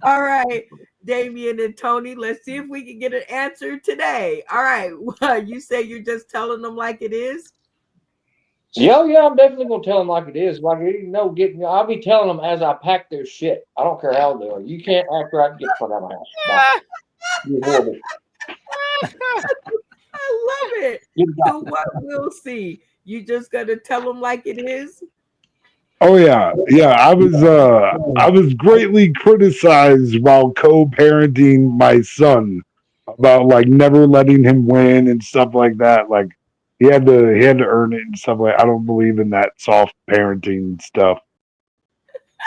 All right, Damien and Tony, let's see if we can get an answer today. All right, you say you're just telling them like it is? Yeah, I'm definitely gonna tell them like it is. Like, I'll be telling them as I pack their shit. I don't care how they are. You can't act right and get the fuck out of my house. Bye. You're horrible. I love it. So what we'll see. You just gotta tell them like it is. Oh yeah. I was greatly criticized while co-parenting my son about like never letting him win and stuff like that. Like he had to earn it and stuff like. I don't believe in that soft parenting stuff.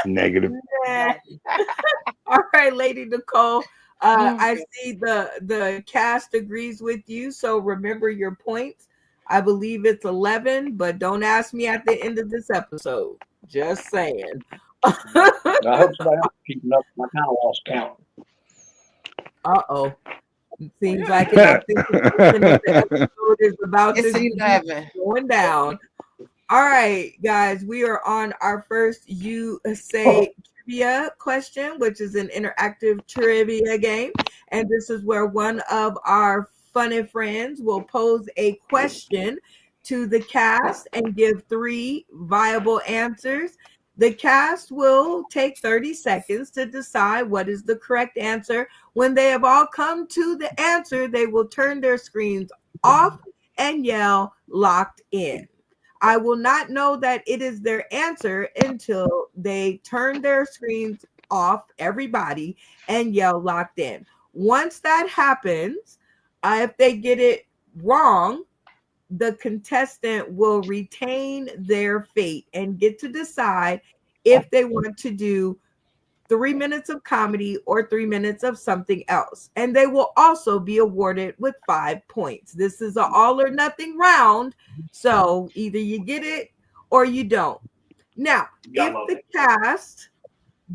Negative. All right, Lady Nicole. I see the cast agrees with you. So remember your points. I believe it's 11, but don't ask me at the end of this episode. Just saying. I hope somebody else is keeping up. I kind of lost count. Uh-oh. It seems like the episode is about to be going down. All right, guys, we are on our first USA trivia question, which is an interactive trivia game. And this is where one of our funny friends will pose a question to the cast and give 3 viable answers. The cast will take 30 seconds to decide what is the correct answer. When they have all come to the answer, they will turn their screens off and yell "locked in." I will not know that it is their answer until they turn their screens off, everybody, and yell "locked in." Once that happens, if they get it wrong, the contestant will retain their fate and get to decide if they want to do 3 minutes of comedy, or 3 minutes of something else. And they will also be awarded with 5 points. This is an all or nothing round. So either you get it or you don't. Now, if the cast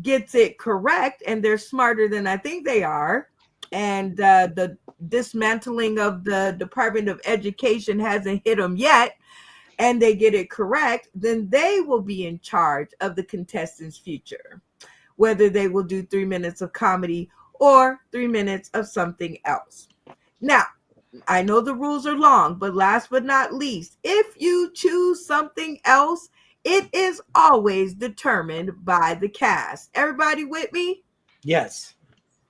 gets it correct and they're smarter than I think they are, and the dismantling of the Department of Education hasn't hit them yet, and they get it correct, then they will be in charge of the contestants' future, whether they will do 3 minutes of comedy or 3 minutes of something else. Now, I know the rules are long, but last but not least, if you choose something else, it is always determined by the cast. Everybody with me? Yes.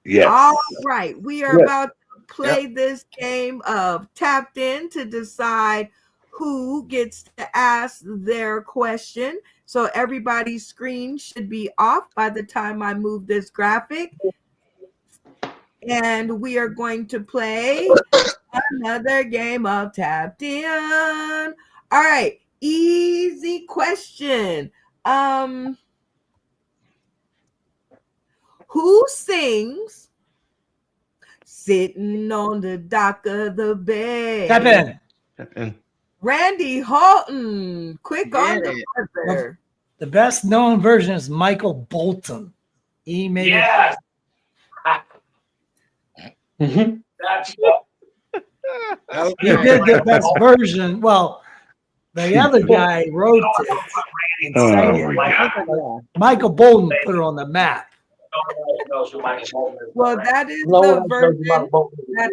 Yes. All right. We are Yes. about to play this game of Tapped In to decide who gets to ask their question. So everybody's screen should be off by the time I move this graphic. And we are going to play another game of Tapped In. All right. Easy question. Who sings Sitting on the Dock of the Bay? Tap in. Step in. Randy Holton. Quick on Get the it. buzzer. The best known version is Michael Bolton. He made Yes. He That's did the best version. Well, the other guy wrote it and Oh, sang my it. Michael Bolton put it on the map. Well, that is No the one knows version about both. that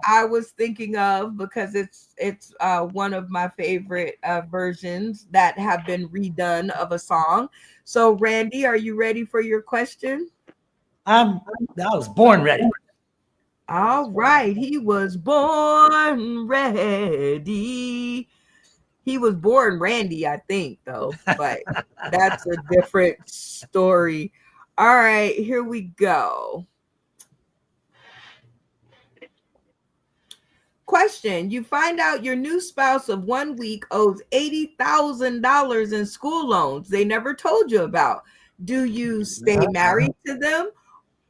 I was thinking of, because it's one of my favorite versions that have been redone of a song. So, Randy, are you ready for your question? I was born ready. All right. He was born ready. He was born Randy, I think, though, but that's a different story. All right, here we go. Question. You find out your new spouse of 1 week owes $80,000 in school loans they never told you about. Do you stay married to them,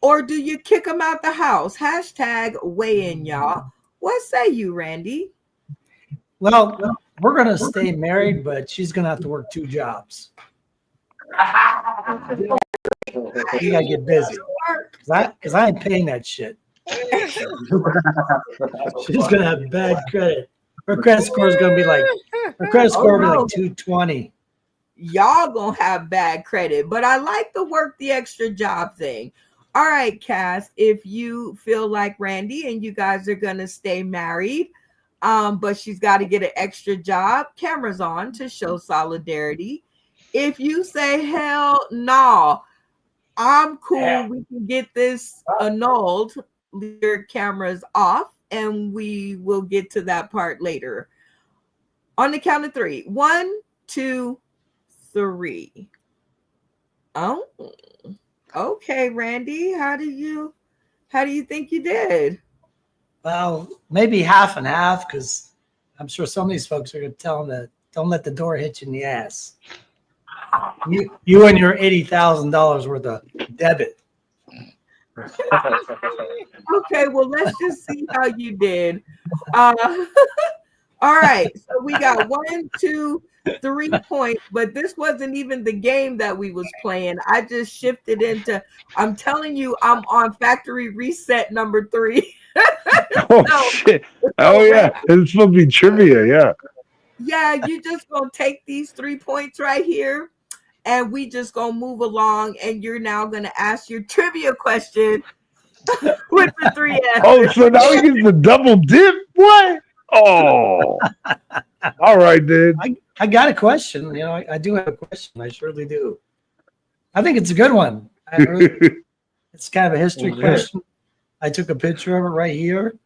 or do you kick them out the house? Hashtag weigh in, y'all. What say you, Randy? Well, we're going to stay married, but she's going to have to work 2 jobs. You got to get busy. Because I ain't paying that shit. She's going to have bad credit. Her credit score is going to be like, will be like 220. Y'all gonna have bad credit, but I like the work the extra job thing. All right, Cass, if you feel like Randy and you guys are gonna stay married, but she's got to get an extra job, cameras on to show solidarity. If you say, hell no, I'm cool, we can get this annulled, leave your cameras off, and we will get to that part later. On the count of 3. 1, 2, 3. Oh, okay, Randy. How do you think you did? Well, maybe half and half, because I'm sure some of these folks are going to tell them that don't let the door hit you in the ass. You and your $80,000 worth of debit. Okay, well, let's just see how you did. All right, so we got 1, 2, 3 points, but this wasn't even the game that we was playing. I just shifted into, I'm telling you, I'm on factory reset number 3. Oh, shit. Oh, yeah. It's supposed to be trivia. Yeah. Yeah, you just gonna take these 3 points right here, and we just gonna move along, and you're now gonna ask your trivia question with the 3 answers. Oh, so now he gets the double dip? What? Oh. All right, dude. I got a question. You know, I do have a question. I surely do. I think it's a good one. It's kind of a history question. I took a picture of it right here.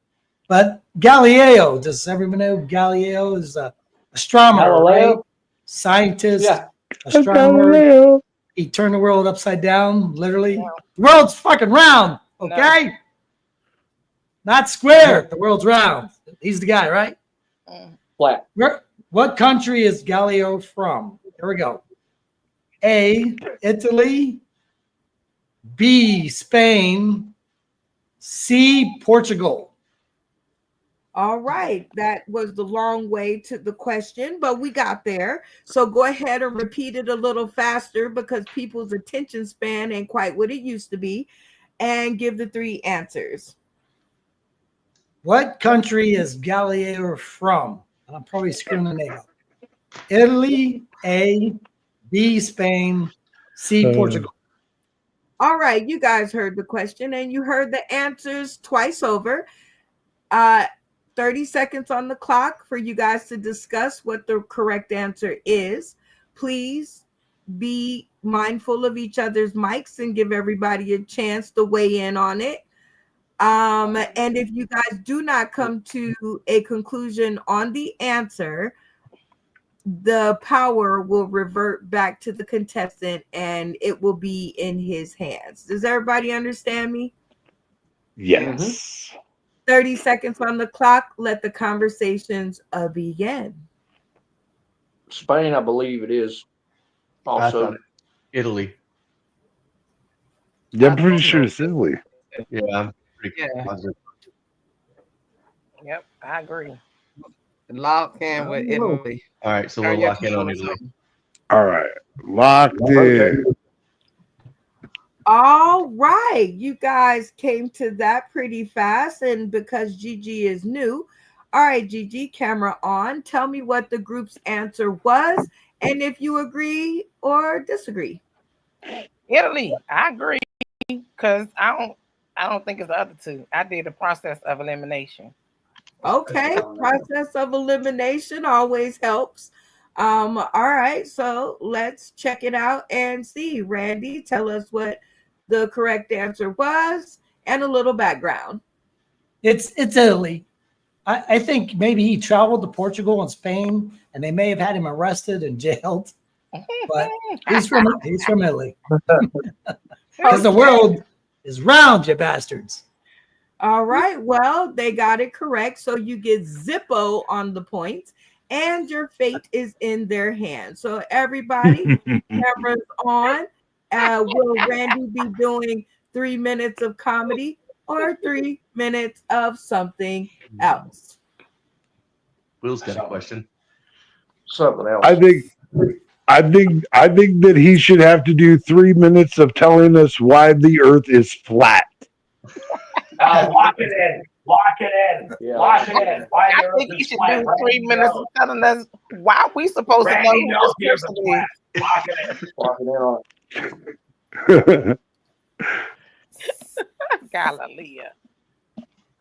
But Galileo, does everyone know Galileo is an astronomer, right? Scientist, astronomer. Galileo. He turned the world upside down, literally. The world's fucking round, okay? Not square. The world's round. He's the guy, right? Flat. What country is Galileo from? Here we go. A, Italy. B, Spain, C, Portugal. All right, that was the long way to the question, but we got there. So go ahead and repeat it a little faster because people's attention span ain't quite what it used to be, and give the 3 answers. What country is Galileo from? And I'm probably screwing the name up. Italy, A, B, Spain, C, Portugal. All right, you guys heard the question and you heard the answers twice over. 30 seconds on the clock for you guys to discuss what the correct answer is. Please be mindful of each other's mics and give everybody a chance to weigh in on it. And if you guys do not come to a conclusion on the answer, the power will revert back to the contestant and it will be in his hands. Does everybody understand me? Yes. 30 seconds on the clock. Let the conversations begin. Spain, I believe it is. I Also, thought Italy. Yeah, I'm pretty sure it's Italy. Yeah, I'm pretty positive. Yep, I agree. Lock in with Italy. All right, so we'll lock in on Italy. All right. Locked in. All right, you guys came to that pretty fast, and because Gigi is new, all right, Gigi, camera on. Tell me what the group's answer was, and if you agree or disagree. Italy, I agree, because I don't think it's the other 2. I did a process of elimination. Okay, process of elimination always helps. All right, so let's check it out and see. Randy, tell us what the correct answer was and a little background. It's Italy. I think maybe he traveled to Portugal and Spain, and they may have had him arrested and jailed. But he's from Italy. Because the world is round, you bastards. All right, well, they got it correct. So you get Zippo on the points, and your fate is in their hands. So everybody, cameras on. Will Randy be doing 3 minutes of comedy or 3 minutes of something else? Will's got a question. Something else. I think that he should have to do 3 minutes of telling us why the Earth is flat. Lock it in. Lock it in. Yeah. Lock it in. Why I the think Earth you is should flat. do Randy 3 minutes knows. of telling us why we supposed Randy to know knows who the this Earth is person is. flat. Lock it in. Lock it in on it. Galileo.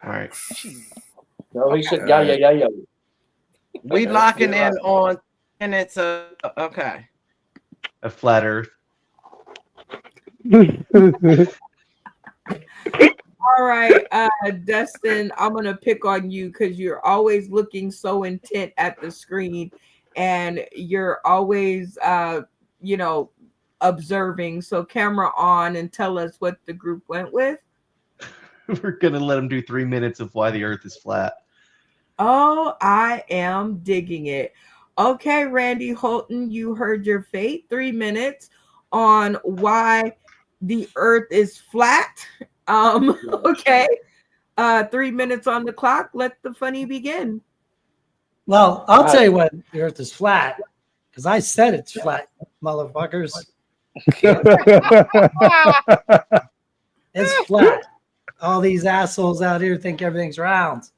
All right. No, he said, yeah. We locking in on minutes of okay. A flat Earth. All right, Dustin, I'm going to pick on you because you're always looking so intent at the screen and you're always, observing. So camera on and tell us what the group went with. We're going to let him do 3 minutes of why the Earth is flat. Oh, I am digging it. Okay, Randy Holton, you heard your fate. 3 minutes on why the Earth is flat. Okay. 3 minutes on the clock. Let the funny begin. Well, I'll tell you what, the Earth is flat, because I said it's flat, motherfuckers. It's flat. All these assholes out here think everything's round.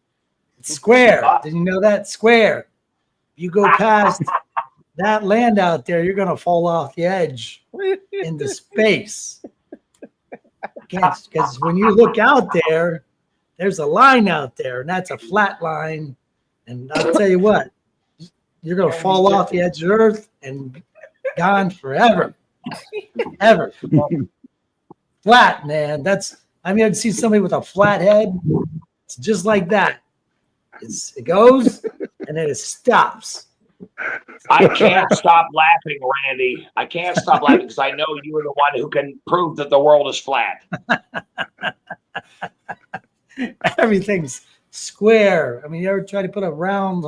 It's square. Did you know that? Square. You go past that land out there, you're going to fall off the edge into space. Because when you look out there, there's a line out there, and that's a flat line. And I'll tell you what, you're going to fall off the edge of Earth and gone forever. Ever. Flat, man. I've seen somebody with a flat head. It's just like that. It goes, and then it stops. I can't stop laughing, Randy. I can't stop laughing because I know you are the one who can prove that the world is flat. Everything's square. You ever try to put a round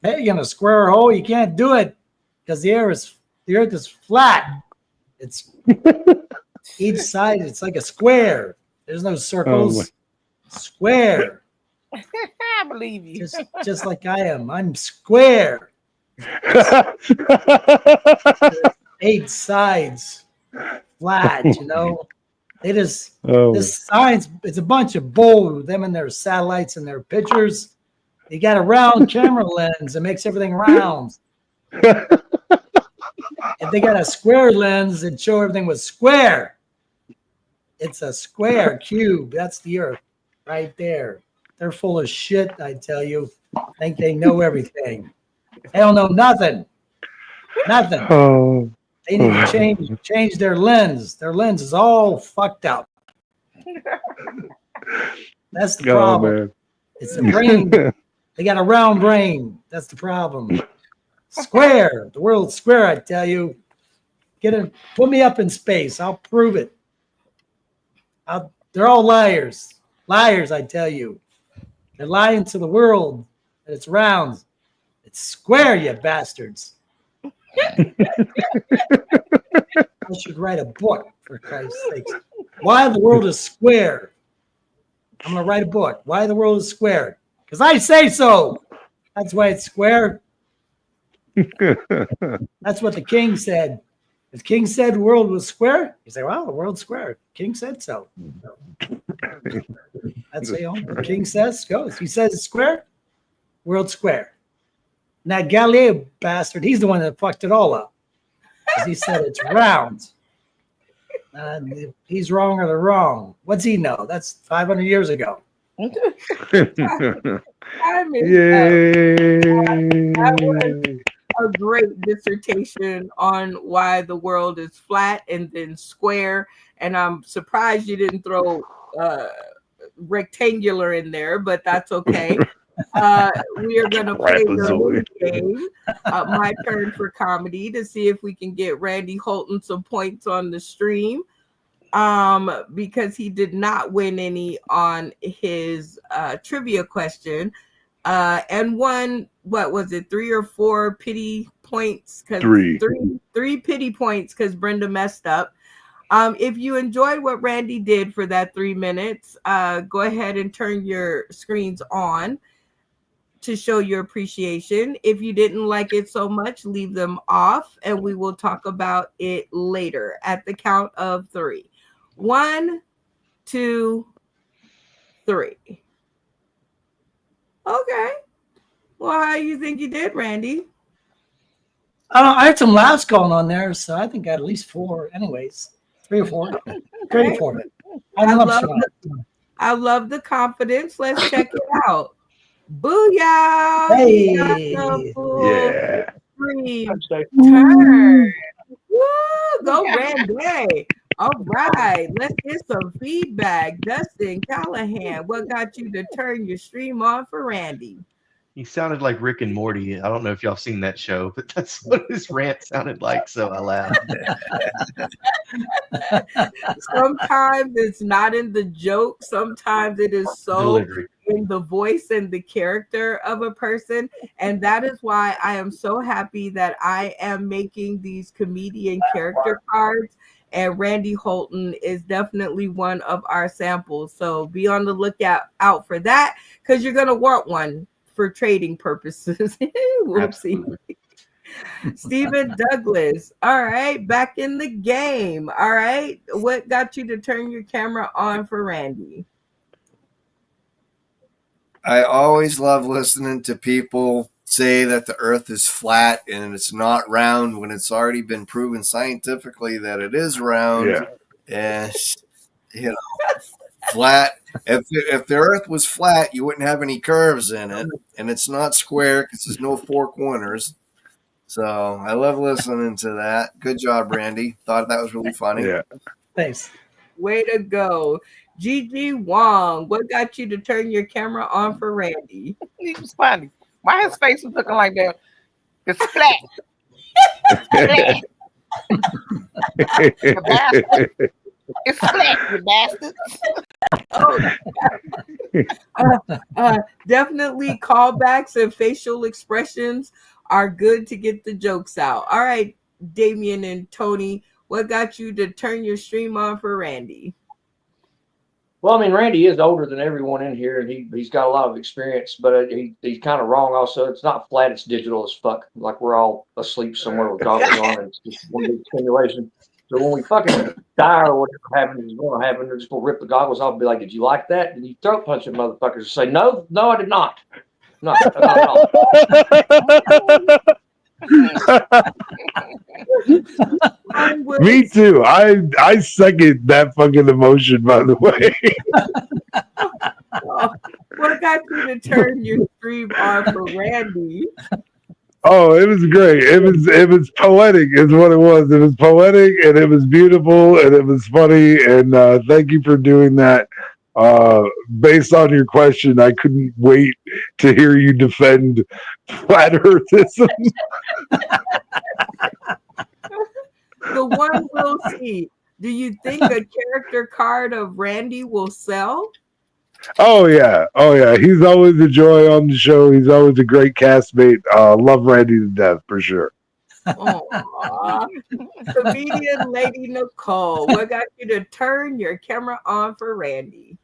peg in a square hole? You can't do it because the Earth is flat. It's Each side, it's like a square. There's no circles. Square. I believe you. Just like I am. I'm square. 8 sides. Flat, you know. They just this science, it's a bunch of bull, them and their satellites and their pictures. You got a round camera lens that makes everything round. If they got a square lens, it'd show everything was square. It's a square cube. That's the Earth right there. They're full of shit, I tell you. Think they know everything. They don't know nothing. Nothing. They need to change their lens. Their lens is all fucked up. That's the problem. Man. It's the brain. They got a round brain. That's the problem. Square. The world's square, I tell you. Put me up in space. I'll prove it. They're all liars. Liars, I tell you. They're lying to the world that it's round. It's square, you bastards. I should write a book, for Christ's sake. Why the world is square. I'm going to write a book. Why the world is square. Because I say so. That's why it's square. That's what the king said. If the king said the world was square, you say, well, the world's square. King said so. That's the king says goes. He says it's square, world's square. And that Galileo bastard, he's the one that fucked it all up. Because he said it's round. If he's wrong or they're wrong. What's he know? That's 500 years ago. I mean, that was a great dissertation on why the world is flat and then square. And I'm surprised you didn't throw rectangular in there, but that's okay. We are going to play the game. My turn for comedy to see if we can get Randy Holton some points on the stream. Because he did not win any on his trivia question. And won, what was it, 3 or 4 pity points? Three pity points because Brenda messed up. If you enjoyed what Randy did for that 3 minutes, go ahead and turn your screens on to show your appreciation. If you didn't like it so much, leave them off and we will talk about it later at the count of 3. 1, 2, 3. Okay. Well, how do you think you did, Randy? I had some laughs going on there, so I think I had at least 4 anyways. 3 or 4. 3 or 4. I love the confidence. Let's check it out. Booyah! Hey! Yeah. Turn. Woo! Go Randy. All right, let's get some feedback. Dustin Callahan, what got you to turn your stream on for Randy? He sounded like Rick and Morty. I don't know if y'all seen that show, but that's what his rant sounded like, so I laughed. Sometimes it's not in the joke. Sometimes it is so Delivery. In the voice and the character of a person. And that is why I am so happy that I am making these comedian character cards. And Randy Holton is definitely one of our samples. So be on the lookout out for that because you're going to want one for trading purposes. Whoopsie. Stephen Douglas. All right. Back in the game. All right. What got you to turn your camera on for Randy? I always love listening to people say that the earth is flat and it's not round when it's already been proven scientifically that it is round. Yeah. And flat. If the earth was flat, you wouldn't have any curves in it, and it's not square because there's no 4 corners. So I love listening to that. Good job, Randy. Thought that was really funny. Yeah. Thanks. Way to go. Gigi Wong, what got you to turn your camera on for Randy? He was funny. Why his face was looking like that? It's flat. You bastard. It's flat, you bastard. Definitely callbacks and facial expressions are good to get the jokes out. All right, Damien and Tony, what got you to turn your stream on for Randy? Well, I mean, Randy is older than everyone in here, and he's got a lot of experience, but he's kind of wrong also. It's not flat, it's digital as fuck. Like we're all asleep somewhere with goggles on, and it's just one big simulation. So when we fucking die or whatever happens is going to happen, they're just going to rip the goggles off and be like, did you like that? Did you throat punch them motherfuckers and say, no, I did not. No, not at all. Me too. I second that fucking emotion, by the way. What got you to turn your stream on for Randy? Oh, it was great. It was poetic is what it was. It was poetic and it was beautiful and it was funny. And thank you for doing that. Based on your question, I couldn't wait to hear you defend flat earthism. The one we'll see. Do you think a character card of Randy will sell? Oh yeah. He's always a joy on the show. He's always a great castmate. Love Randy to death for sure. Comedian Lady Nicole, what got you to turn your camera on for Randy?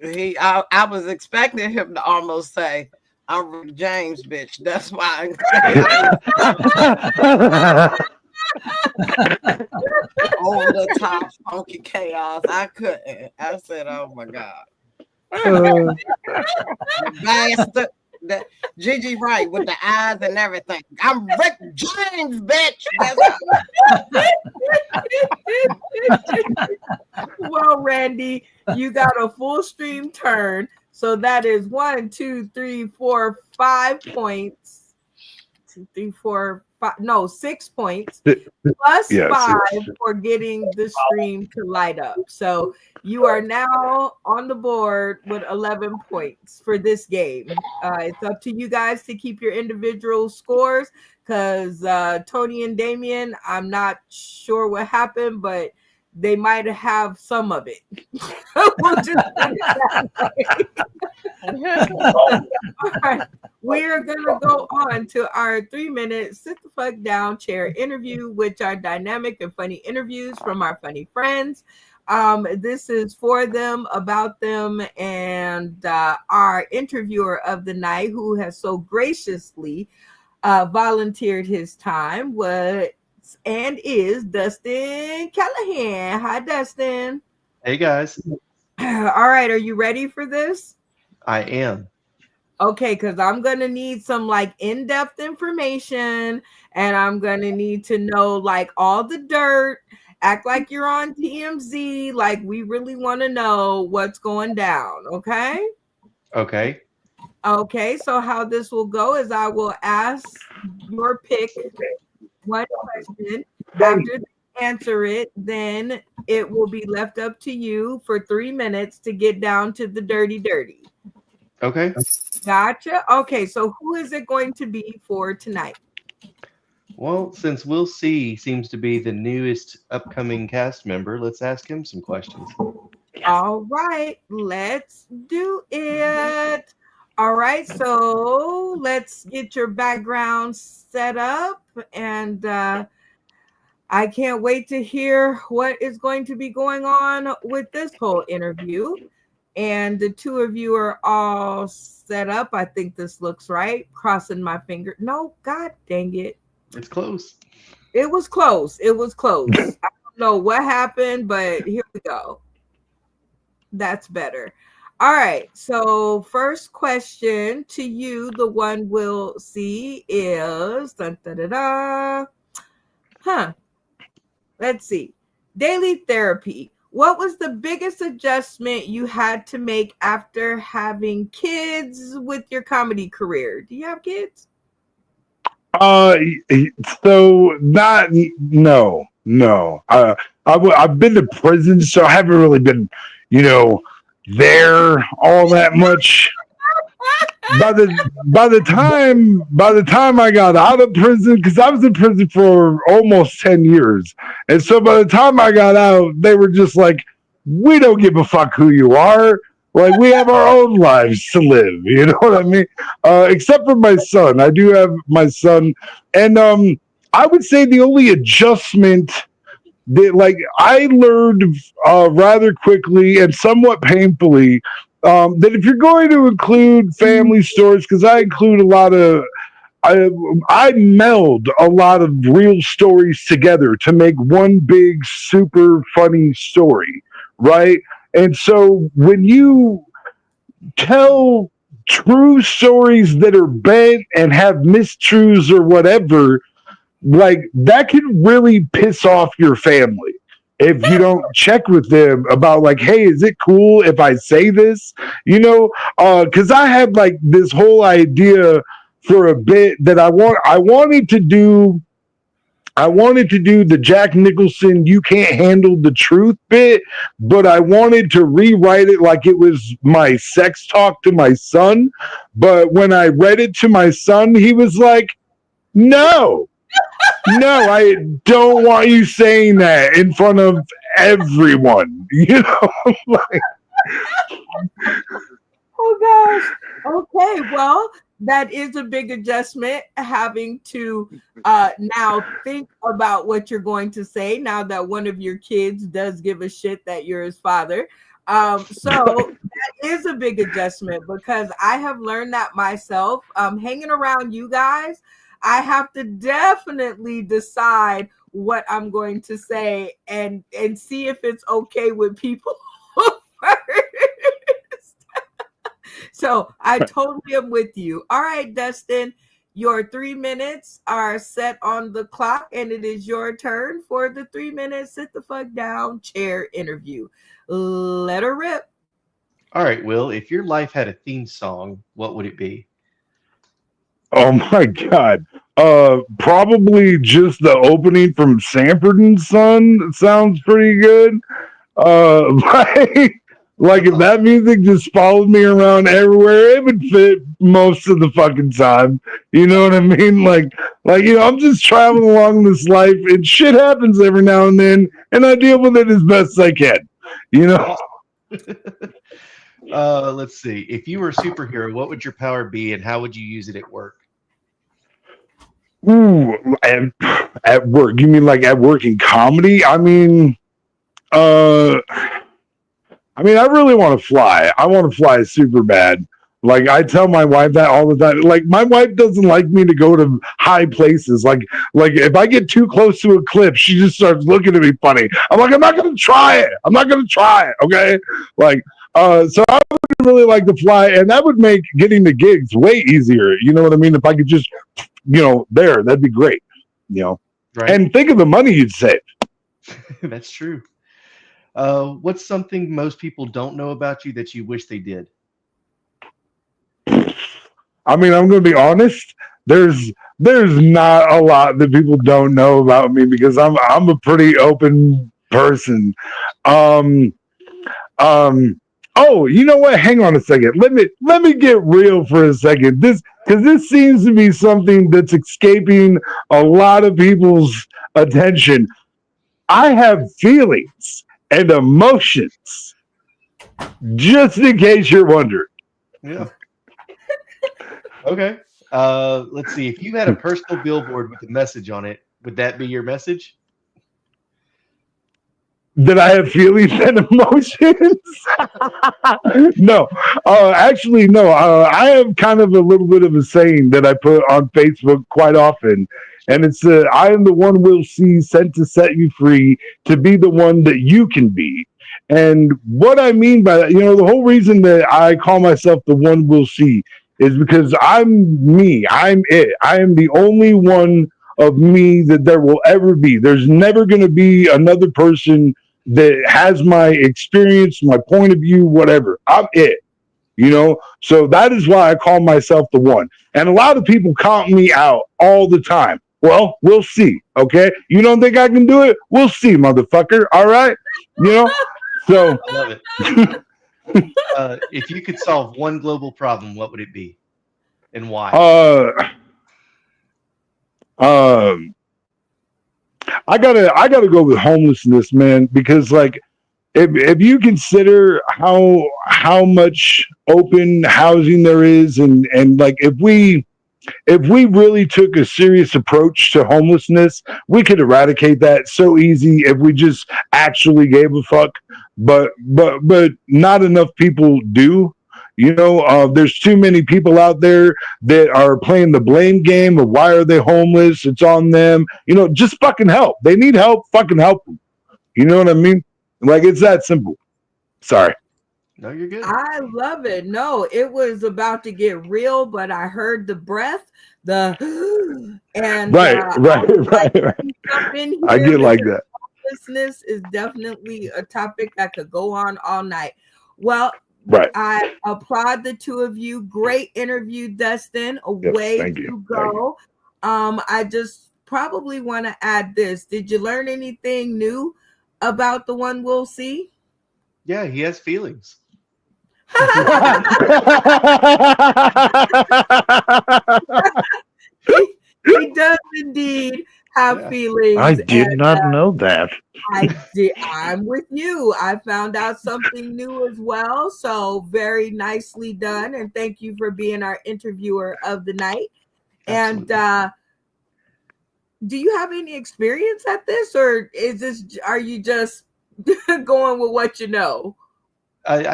I was expecting him to almost say, "I'm Rick James, bitch." That's why. Over the top funky chaos. I couldn't. I said, "Oh my god." Bastard. That Gigi right with the eyes and everything. I'm Rick James, bitch. Well, Randy, you got a full stream turn. So that is 1, 2, 3, 4, 5 points. 2, 3, 4, 5. No, 6 points. Plus 5 for getting the stream to light up. So you are now on the board with 11 points for this game. It's up to you guys to keep your individual scores because Tony and Damien, I'm not sure what happened, but they might have some of it. We'll just put it that way. All right. We're going to go on to our 3-minute sit the fuck down chair interview, which are dynamic and funny interviews from our funny friends. This is for them, about them, and our interviewer of the night, who has so graciously volunteered his time, and is Dustin Callahan. Hi, Dustin. Hey, guys. All right. Are you ready for this? I am. Okay, because I'm going to need some like in-depth information, and I'm going to need to know like all the dirt. Act like you're on TMZ. Like we really want to know what's going down. Okay? Okay. Okay, so how this will go is I will ask your pick one question. After they answer it, then it will be left up to you for 3 minutes to get down to the dirty. Okay. Gotcha. Okay, so who is it going to be for tonight? Well, since Will C seems to be the newest upcoming cast member, let's ask him some questions. All right, let's do it. All right, so let's get your background set up, and I can't wait to hear what is going to be going on with this whole interview. And the two of you are all set up. I think this looks right. Crossing my finger. No, God dang it. It's close. It was close. I don't know what happened, but here we go. That's better. All right. So first question to you, the one we'll see is, let's see. Daily therapy. What was the biggest adjustment you had to make after having kids with your comedy career? Do you have kids? So no. I've been to prison, so I haven't really been, there all that much. By the time I got out of prison, because I was in prison for almost 10 years, and so by the time I got out, they were just like, "We don't give a fuck who you are. Like, we have our own lives to live." You know what I mean? Except for my son. I do have my son, and I would say the only adjustment that, like, I learned rather quickly and somewhat painfully that if you're going to include family stories, because I include a lot of, I meld a lot of real stories together to make one big, super funny story, right? And so when you tell true stories that are bent and have mistruths or whatever, like, that can really piss off your family if you don't check with them about, like, hey, is it cool if I say this? You know, because I had like this whole idea for a bit that I wanted to do the Jack Nicholson "you can't handle the truth" bit, but I wanted to rewrite it like it was my sex talk to my son. But when I read it to my son, he was like, no, I don't want you saying that in front of everyone. You know, like, oh gosh. Okay, well, that is a big adjustment, having to now think about what you're going to say now that one of your kids does give a shit that you're his father. So that is a big adjustment, because I have learned that myself. Hanging around you guys, I have to definitely decide what I'm going to say and see if it's okay with people first. So I totally am with you. All right, Dustin, your 3 minutes are set on the clock, and it is your turn for the 3 minutes sit the fuck down chair interview. Let her rip. All right, Will, if your life had a theme song, what would it be? oh my God. Probably just the opening from Sanford and Son sounds pretty good. Like if that music just followed me around everywhere, it would fit most of the fucking time. You know what I mean? Like, you know, I'm just traveling along this life, and shit happens every now and then, and I deal with it as best I can. You know? Let's see. If you were a superhero, what would your power be, and how would you use it at work? Ooh, at work. You mean like at work in comedy? I mean, I really want to fly. I want to fly super bad. Like, I tell my wife that all the time. Like, my wife doesn't like me to go to high places. Like if I get too close to a cliff, she just starts looking at me funny. I'm like, I'm not going to try it. Okay. Like, so I would really like to fly, and that would make getting the gigs way easier. You know what I mean? If I could just, that'd be great. You know, right. And think of the money you'd save. That's true. What's something most people don't know about you that you wish they did? I mean, I'm going to be honest. There's not a lot that people don't know about me, because I'm a pretty open person. Oh, you know what? Hang on a second. Let me get real for a second. Because this seems to be something that's escaping a lot of people's attention. I have feelings and emotions, just in case you're wondering. Yeah. Okay. Let's see. If you had a personal billboard with a message on it, would that be your message? That I have feelings and emotions? No. Actually, no. I have kind of a little bit of a saying that I put on Facebook quite often. And it's, I am the one we'll see sent to set you free to be the one that you can be. And what I mean by that, the whole reason that I call myself the one we'll see is because I'm me. I'm it. I am the only one of me that there will ever be. There's never going to be another person that has my experience, my point of view, whatever. I'm it. So that is why I call myself the one. And a lot of people count me out all the time. Well, we'll see. Okay. You don't think I can do it? We'll see, motherfucker. All right. So I love it. If you could solve one global problem, what would it be, and why? I gotta go with homelessness, man, because like if you consider how much open housing there is, and like if we if we really took a serious approach to homelessness, we could eradicate that so easy if we just actually gave a fuck. But not enough people do. There's too many people out there that are playing the blame game of why are they homeless? It's on them. Just fucking help. They need help. Fucking help them. You know what I mean? Like, it's that simple. Sorry. No, you're good. I love it. No, it was about to get real, but I heard the breath, and Right. I get like that. Homelessness is definitely a topic that could go on all night. Well, right. I applaud the two of you. Great interview, Dustin. Away thank you you. go. I just probably want to add this. Did you learn anything new about the one we'll see? Yeah, he has feelings. He does indeed have feelings. I did not know that. I'm with you. I found out something new as well. So very nicely done. And thank you for being our interviewer of the night. Absolutely. And do you have any experience at this, or are you just going with what you know? I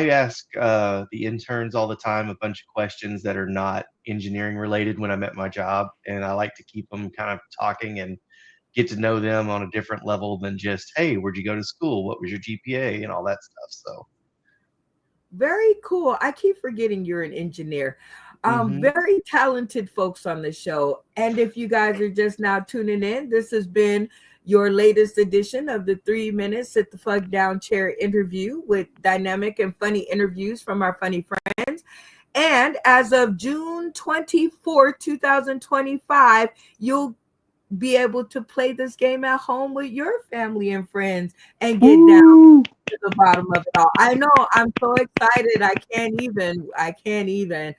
ask the interns all the time a bunch of questions that are not engineering related when I'm at my job, and I like to keep them kind of talking and get to know them on a different level than just, hey, where'd you go to school? What was your GPA? And all that stuff. So very cool. I keep forgetting you're an engineer. Very talented folks on the show. And if you guys are just now tuning in, this has been your latest edition of the 3 minutes Sit the Fuck Down Chair interview with dynamic and funny interviews from our funny friends. And as of June 24, 2025, you'll be able to play this game at home with your family and friends and get down to the bottom of it all. I know, I'm so excited. I can't even.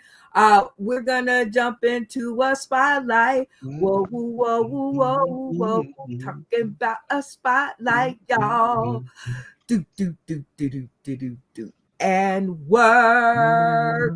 We're gonna jump into a spotlight. Whoa, whoa, whoa, whoa, whoa. Talking about a spotlight, y'all. Do do do do do do do do. And work.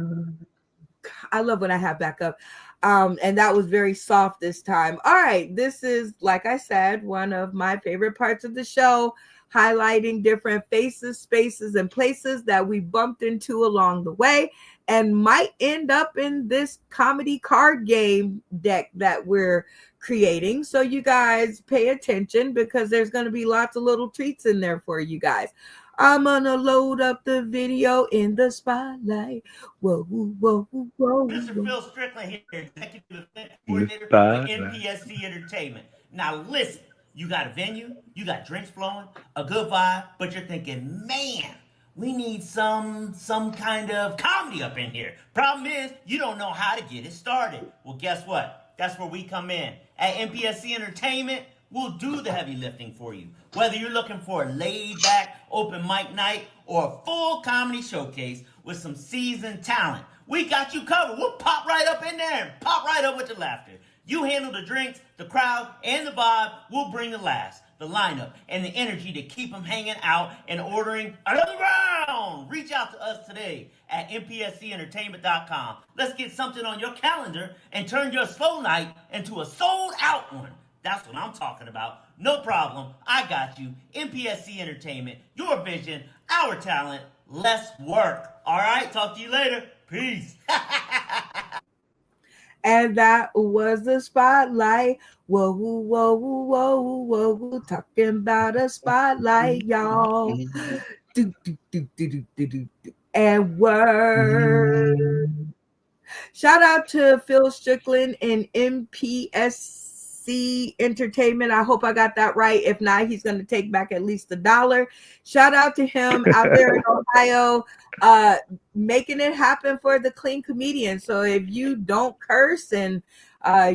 I love when I have backup. And that was very soft this time. All right, this is, like I said, one of my favorite parts of the show, highlighting different faces, spaces, and places that we bumped into along the way and might end up in this comedy card game deck that we're creating. So you guys pay attention, because there's going to be lots of little treats in there for you guys. I'm gonna load up the video in the spotlight. Whoa, whoa, whoa, whoa. Mr. Phil Strickland here, Executive Event Coordinator for MPSC Entertainment. Now listen, you got a venue, you got drinks flowing, a good vibe, but you're thinking, man, we need some kind of comedy up in here. Problem is, you don't know how to get it started. Well, guess what? That's where we come in. At MPSC Entertainment, we'll do the heavy lifting for you. Whether you're looking for a laid-back open mic night or a full comedy showcase with some seasoned talent, we got you covered. We'll pop right up in there and pop right up with the laughter. You handle the drinks, the crowd, and the vibe. We'll bring the laughs, the lineup, and the energy to keep them hanging out and ordering another round. Reach out to us today at mpscentertainment.com. Let's get something on your calendar and turn your slow night into a sold-out one. That's what I'm talking about. No problem. I got you. MPSC Entertainment. Your vision, our talent. Let's work. All right. Talk to you later. Peace. And that was the spotlight. Whoa, whoa, whoa, whoa, whoa. Talking about a spotlight, y'all. Do, do, do, do, do, do, do, do. And word. Shout out to Phil Strickland and MPSC Entertainment. I hope I got that right. If not, he's going to take back at least $1. Shout out to him out there in Ohio, making it happen for the clean comedian. So if you don't curse and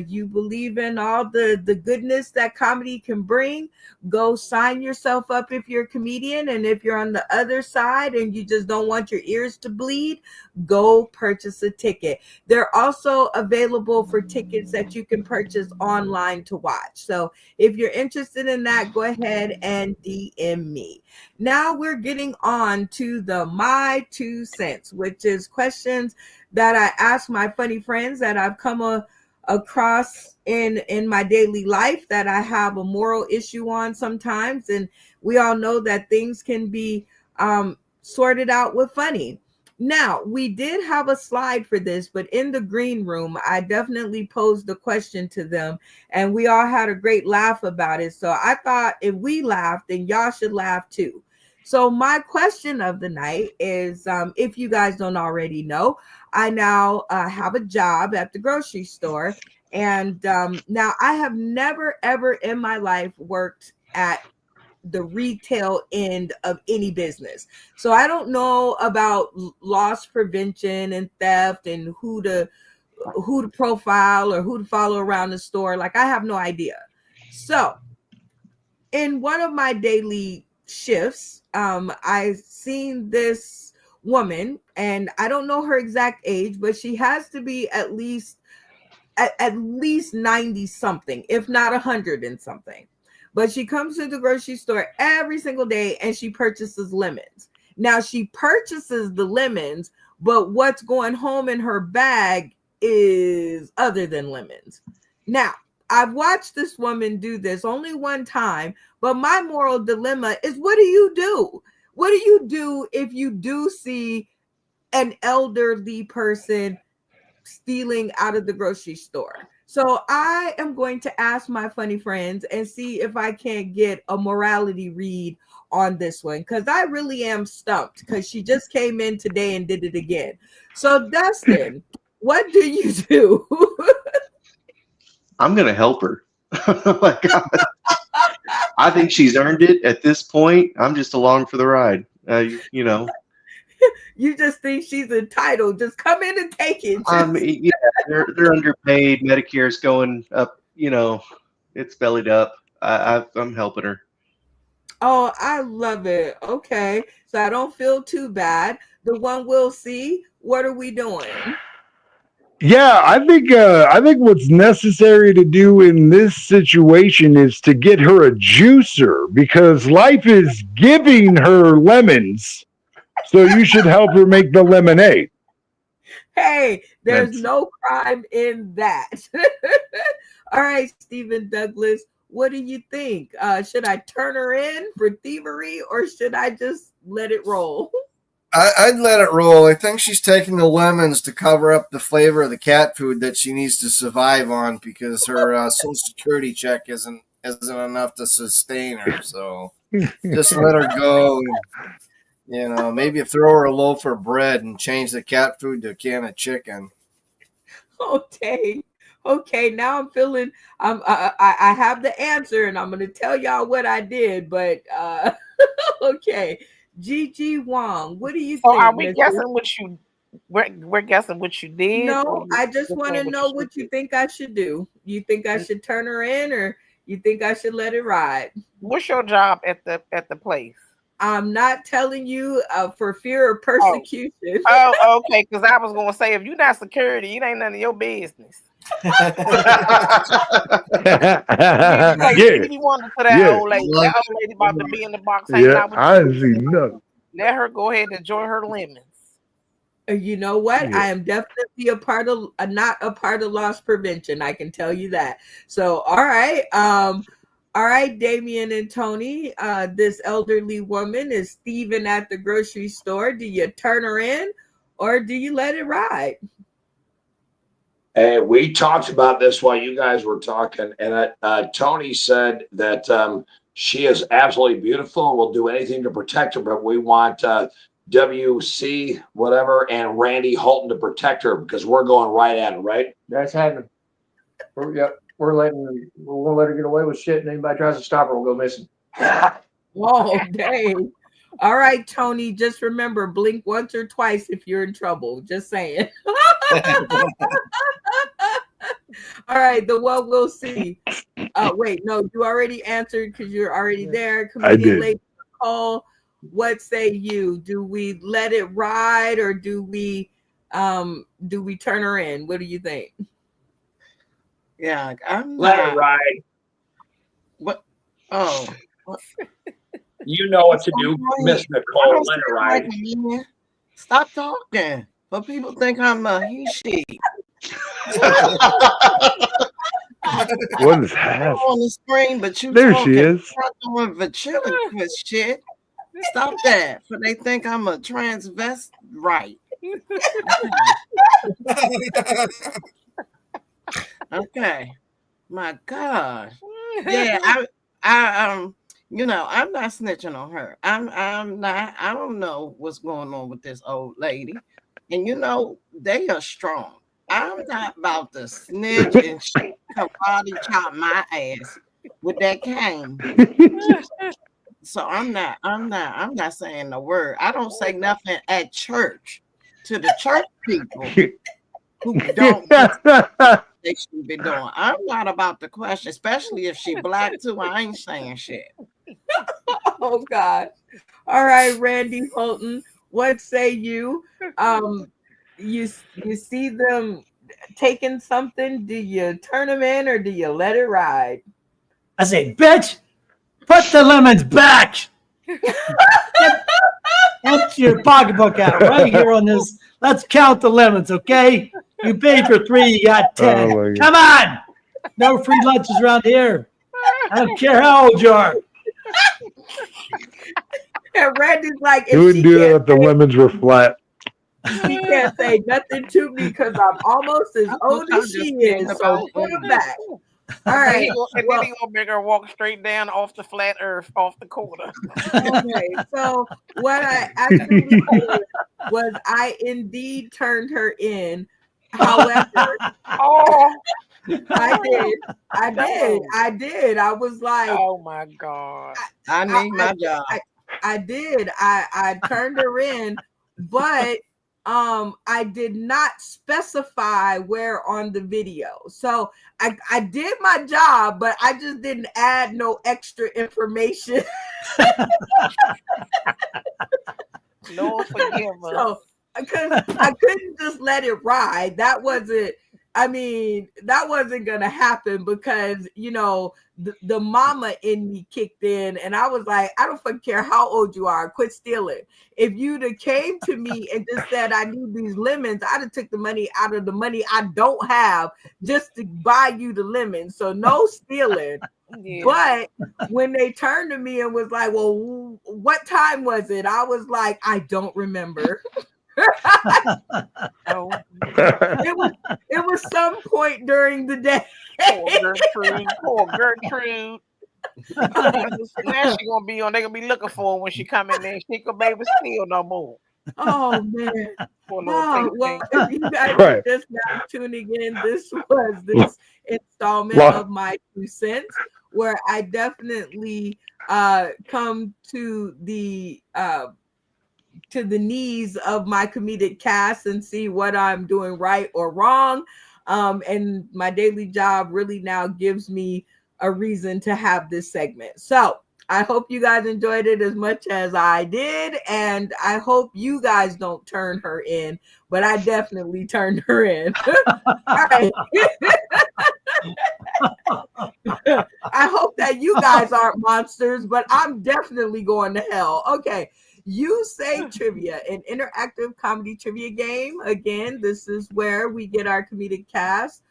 you believe in all the goodness that comedy can bring, go sign yourself up if you're a comedian. And if you're on the other side and you just don't want your ears to bleed, go purchase a ticket. They're also available for tickets that you can purchase online to watch. So if you're interested in that, go ahead and DM me. Now we're getting on to the My 2 cents, which is questions that I ask my funny friends that I've come across in my daily life that I have a moral issue on sometimes. And we all know that things can be sorted out with funny. Now, we did have a slide for this, but in the green room, I definitely posed the question to them, and we all had a great laugh about it. So I thought if we laughed, then y'all should laugh too. So my question of the night is, if you guys don't already know, I now have a job at the grocery store. And now I have never, ever in my life worked at the retail end of any business. So I don't know about loss prevention and theft and who to profile or who to follow around the store. Like, I have no idea. So in one of my daily shifts, I seen this woman, and I don't know her exact age, but she has to be at least 90 something, if not 100 and something. But she comes to the grocery store every single day and she purchases lemons. Now, she purchases the lemons, but what's going home in her bag is other than lemons. Now, I've watched this woman do this only one time, but my moral dilemma is, what do you do? What do you do if you do see an elderly person stealing out of the grocery store? So I am going to ask my funny friends and see if I can't get a morality read on this one, because I really am stumped, because she just came in today and did it again. So Dustin, what do you do? I'm gonna help her. Like, I think she's earned it at this point. I'm just along for the ride. You know. You just think she's entitled. Just come in and take it. Yeah, they're underpaid. Medicare's going up. You know, it's bellied up. I'm helping her. Oh, I love it. Okay, so I don't feel too bad. The one we'll see. What are we doing? Yeah, I think what's necessary to do in this situation is to get her a juicer, because life is giving her lemons. So you should help her make the lemonade. Hey, there's no crime in that. All right, Stephen Douglas, what do you think? Should I turn her in for thievery, or should I just let it roll? I'd let it roll. I think she's taking the lemons to cover up the flavor of the cat food that she needs to survive on, because her Social Security check isn't enough to sustain her. So just let her go. You know, maybe throw her a loaf of bread and change the cat food to a can of chicken. Okay. Now I'm feeling. I have the answer, and I'm going to tell y'all what I did. But okay, Gigi Wong, what do you think? Are we guessing what you? We're guessing what you did. No, I just want to know what you think I should do. You think I should turn her in, or you think I should let it ride? What's your job at the place? I'm not telling you for fear of persecution. Oh, okay. Because I was going to say, if you're not security, it ain't none of your business. Yeah. You wanted for that old lady. That old lady about to be in the box. Yeah, I didn't see nothing. Let her go ahead and enjoy her lemons. You know what? Yeah. I am definitely not a part of loss prevention. I can tell you that. So, all right. All right, Damien and Tony, this elderly woman is thieving at the grocery store. Do you turn her in, or do you let it ride? Hey, we talked about this while you guys were talking, and Tony said that she is absolutely beautiful and will do anything to protect her, but we want WC, whatever, and Randy Holton to protect her, because we're going right at it, right? That's happening. We're gonna let her get away with shit, and anybody tries to stop her will go missing. Oh, dang. All right, Tony, just remember, blink once or twice if you're in trouble. Just saying. All right, the one we'll see. Wait, no, you already answered because you're already there. Comedian Lady Nicole, what say you? Do we let it ride, or do we turn her in? What do you think? Yeah, let it ride. What? Oh, you know what to do, Miss Nicole. Let it ride. Stop talking. but people think I'm a he, she. What is happening? On the screen, but you There talking. she is. I'm not doing ventriloquist shit. Stop that. For they think I'm a transvestite. Okay. My God. Yeah, I you know, I'm not snitching on her. I'm not. I don't know what's going on with this old lady. And you know, they are strong. I'm not about to snitch and karate chop my ass with that cane. So I'm not saying a word. I don't say nothing at church to the church people who don't they should be doing. I'm not about to question, especially if she black too. I ain't saying shit. Oh God. All right, Randy Holton, what say you? You see them taking something, do you turn them in or do you let it ride? I say, bitch, put the lemons back. Empty your pocketbook out right here on this. Let's count the lemons, okay? You paid for 3, you got 10. Oh, come on. No free lunches around here. I don't care how old you are. And Randy's like, He wouldn't do that if the lemons were flat. She can't say nothing to me because I'm almost as old as she is. So put her back. All right. And then he gonna make her walk straight down off the flat earth, off the corner. Okay, so what I actually did was I indeed turned her in. However, I did. I was like, oh my God. I need my job. I did. I turned her in, but I did not specify where on the video. So I did my job, but I just didn't add no extra information. Lord forgive us. So I couldn't just let it ride. That wasn't gonna happen because you know the mama in me kicked in and I was like, I don't fucking care how old you are, quit stealing. If you'd have came to me and just said I need these lemons, I'd have took the money out of the money I don't have just to buy you the lemons. So no stealing. Yeah. But when they turned to me and was like, well, what time was it? I was like, I don't remember. Oh. It was some point during the day. Poor Gertrude. Now she gonna be on. They gonna be looking for her when she come in there. She ain't gonna be able to steal no more. Oh man! Wow. Well, if you guys are just now tuning in, this was this installment of my 2 cents, where I definitely come to the knees of my comedic cast and see what I'm doing right or wrong. And my daily job really now gives me a reason to have this segment. So I hope you guys enjoyed it as much as I did. And I hope you guys don't turn her in, but I definitely turned her in. All right. I hope that you guys aren't monsters, but I'm definitely going to hell. Okay. You Say Trivia, an interactive comedy trivia game. Again, this is where we get our comedic cast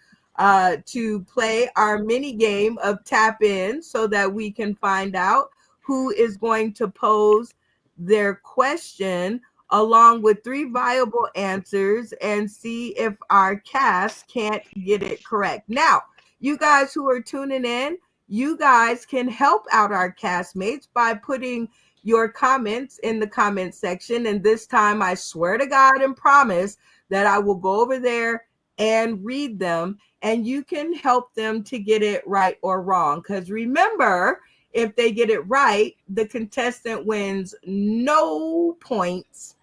to play our mini game of Tap In so that we can find out who is going to pose their question along with 3 viable answers and see if our cast can't get it correct. Now, you guys who are tuning in, you guys can help out our castmates by putting your comments in the comment section. And this time, I swear to God and promise that I will go over there and read them. And you can help them to get it right or wrong. Because remember, if they get it right, the contestant wins no points.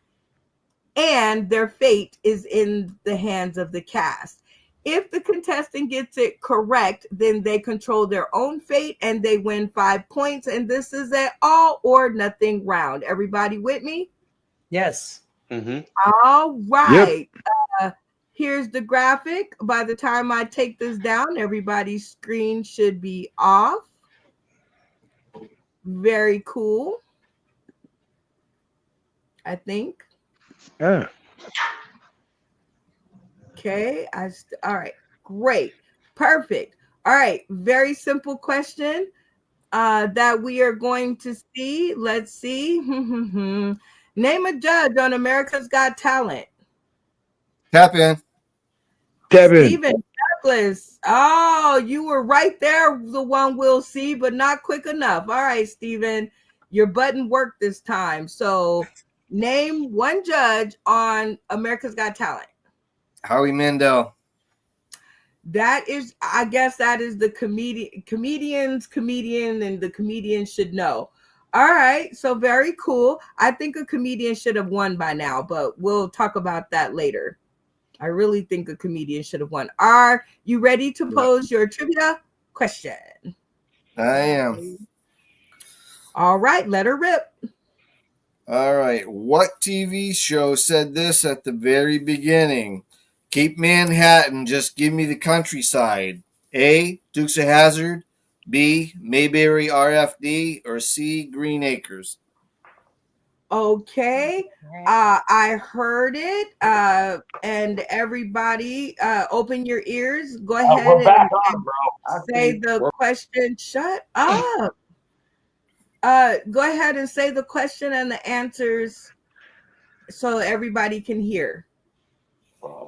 And their fate is in the hands of the cast. If the contestant gets it correct, then they control their own fate and they win 5 points. And this is an all or nothing round. Everybody with me? Yes. Mm-hmm. All right. Yep. Here's the graphic. By the time I take this down, everybody's screen should be off. Very cool. I think. Yeah. Okay. All right. Great. Perfect. All right. Very simple question that we are going to see. Let's see. Name a judge on America's Got Talent. Tap in. Stephen Douglas. Oh, you were right there. The one we'll see, but not quick enough. All right, Stephen, your button worked this time. So name one judge on America's Got Talent. Howie Mandel. That is, I guess that is the comedian, and the comedian should know. All right, so very cool. I think a comedian should have won by now, but we'll talk about that later. I really think a comedian should have won. Are you ready to pose your trivia question? I am. All right, let her rip. All right. What TV show said this at the very beginning? Keep Manhattan, just give me the countryside. A, Dukes of Hazzard. B, Mayberry RFD. Or C, Green Acres. Okay. I heard it. And everybody, open your ears. Go ahead We're back and on, bro. say the question. Shut up. Go ahead and say the question and the answers so everybody can hear.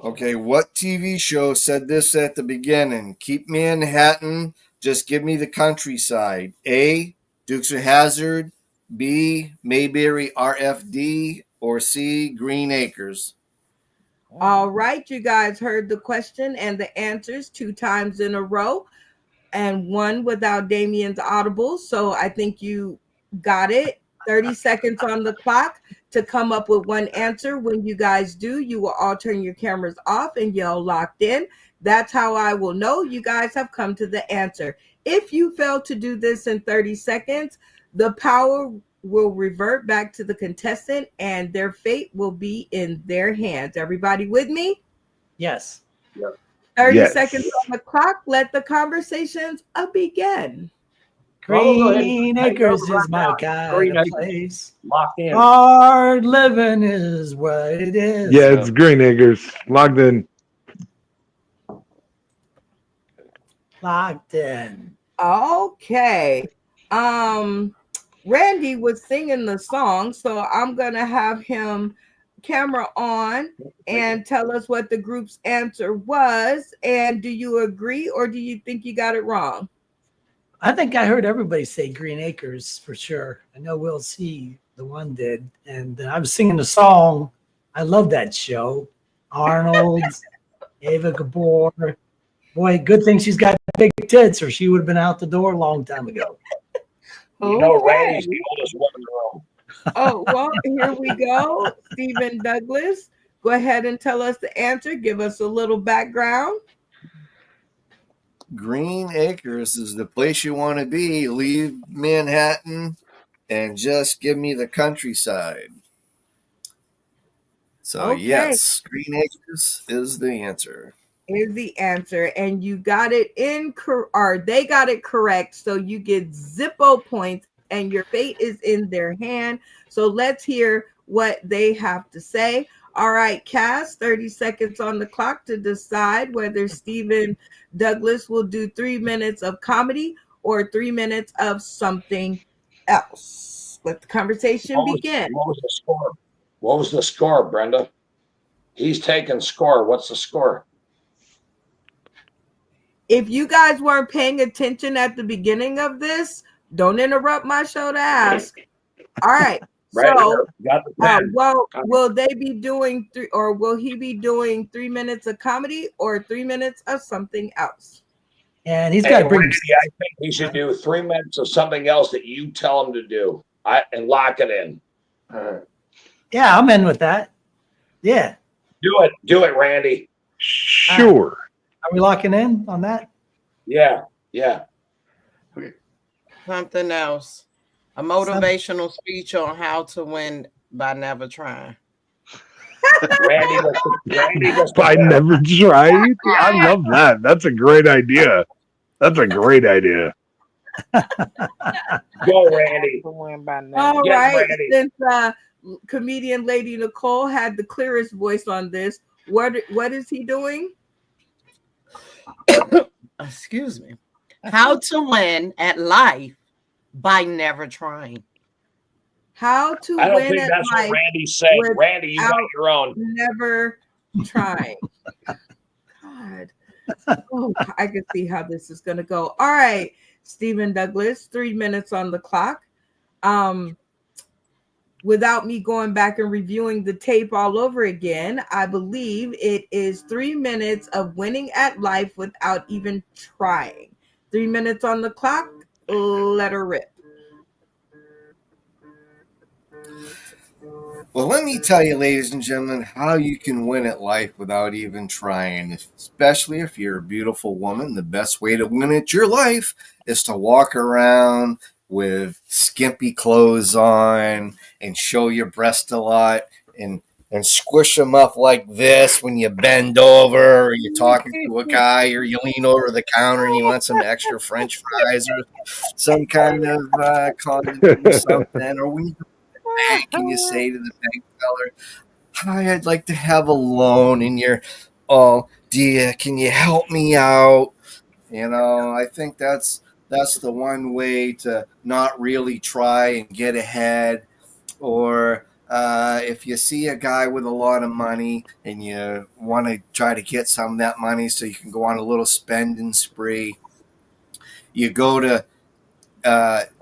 Okay, what TV show said this at the beginning? Keep Manhattan, just give me the countryside. A, Dukes of Hazzard. B, Mayberry RFD. Or C, Green Acres. All right, you guys heard the question and the answers 2 times in a row, and one without Damien's audible. So I think you got it. 30 seconds on the clock to come up with one answer. When you guys do, you will all turn your cameras off and yell locked in. That's how I will know you guys have come to the answer. If you fail to do this in 30 seconds, the power will revert back to the contestant and their fate will be in their hands. Everybody with me? Yes. 30 seconds on the clock. Let the conversations begin. Green Acres is my kind of place. Locked in. Hard living is what it is. Yeah, it's Green Acres. Logged in. Locked in. Okay. Randy was singing the song, so I'm gonna have him camera on and tell us what the group's answer was. And do you agree or do you think you got it wrong? I think I heard everybody say Green Acres for sure. I know Will C, the one did. And I was singing the song. I love that show. Arnold, Ava Gabor. Boy, good thing she's got big tits or she would have been out the door a long time ago. You know, Randy's the oldest one in the room. Oh, well, here we go. Stephen Douglas, go ahead and tell us the answer. Give us a little background. Green Acres is the place you want to be. Leave Manhattan and just give me the countryside. So, Okay. yes, Green Acres is the answer. Is the answer, and you got it or they got it correct, so you get Zippo points and your fate is in their hand. So let's hear what they have to say. All right, Cass, 30 seconds on the clock to decide whether Stephen Douglas will do 3 minutes of comedy or 3 minutes of something else. Let the conversation begin. What was the score? What was the score, Brenda? He's taking score. What's the score? If you guys weren't paying attention at the beginning of this, don't interrupt my show to ask. All right. Right So, got the pen. will they be doing will he be doing 3 minutes of comedy or 3 minutes of something else? And he's got to bring. Randy, I think he should do 3 minutes of something else that you tell him to do. And lock it in. Yeah, I'm in with that. Yeah. Do it, Randy. Sure. Are we locking in on that? Yeah. Something else. A motivational speech on how to win by never trying. Randy I never tried. I love that. That's a great idea. Go, Randy. All right. Since comedian Lady Nicole had the clearest voice on this, What is he doing? Excuse me. How to win at life by never trying. How to I don't win think at that's what life Randy's saying. Randy, you got without your own. never trying. God. Oh, I can see how this is going to go. All right, Stephen Douglas, 3 minutes on the clock. Without me going back and reviewing the tape all over again, I believe it is 3 minutes of winning at life without even trying. 3 minutes on the clock. Let her rip. Well, let me tell you, ladies and gentlemen, how you can win at life without even trying. Especially if you're a beautiful woman, the best way to win at your life is to walk around with skimpy clothes on and show your breast a lot and squish them up like this when you bend over or you're talking to a guy or you lean over the counter and you want some extra French fries or some kind of condiment or something, or when you bank and you say to the bank teller, "Hi, I'd like to have a loan," and you're, "Oh, dear, can you help me out?" I think that's the one way to not really try and get ahead. Or if you see a guy with a lot of money and you want to try to get some of that money so you can go on a little spending spree, you go to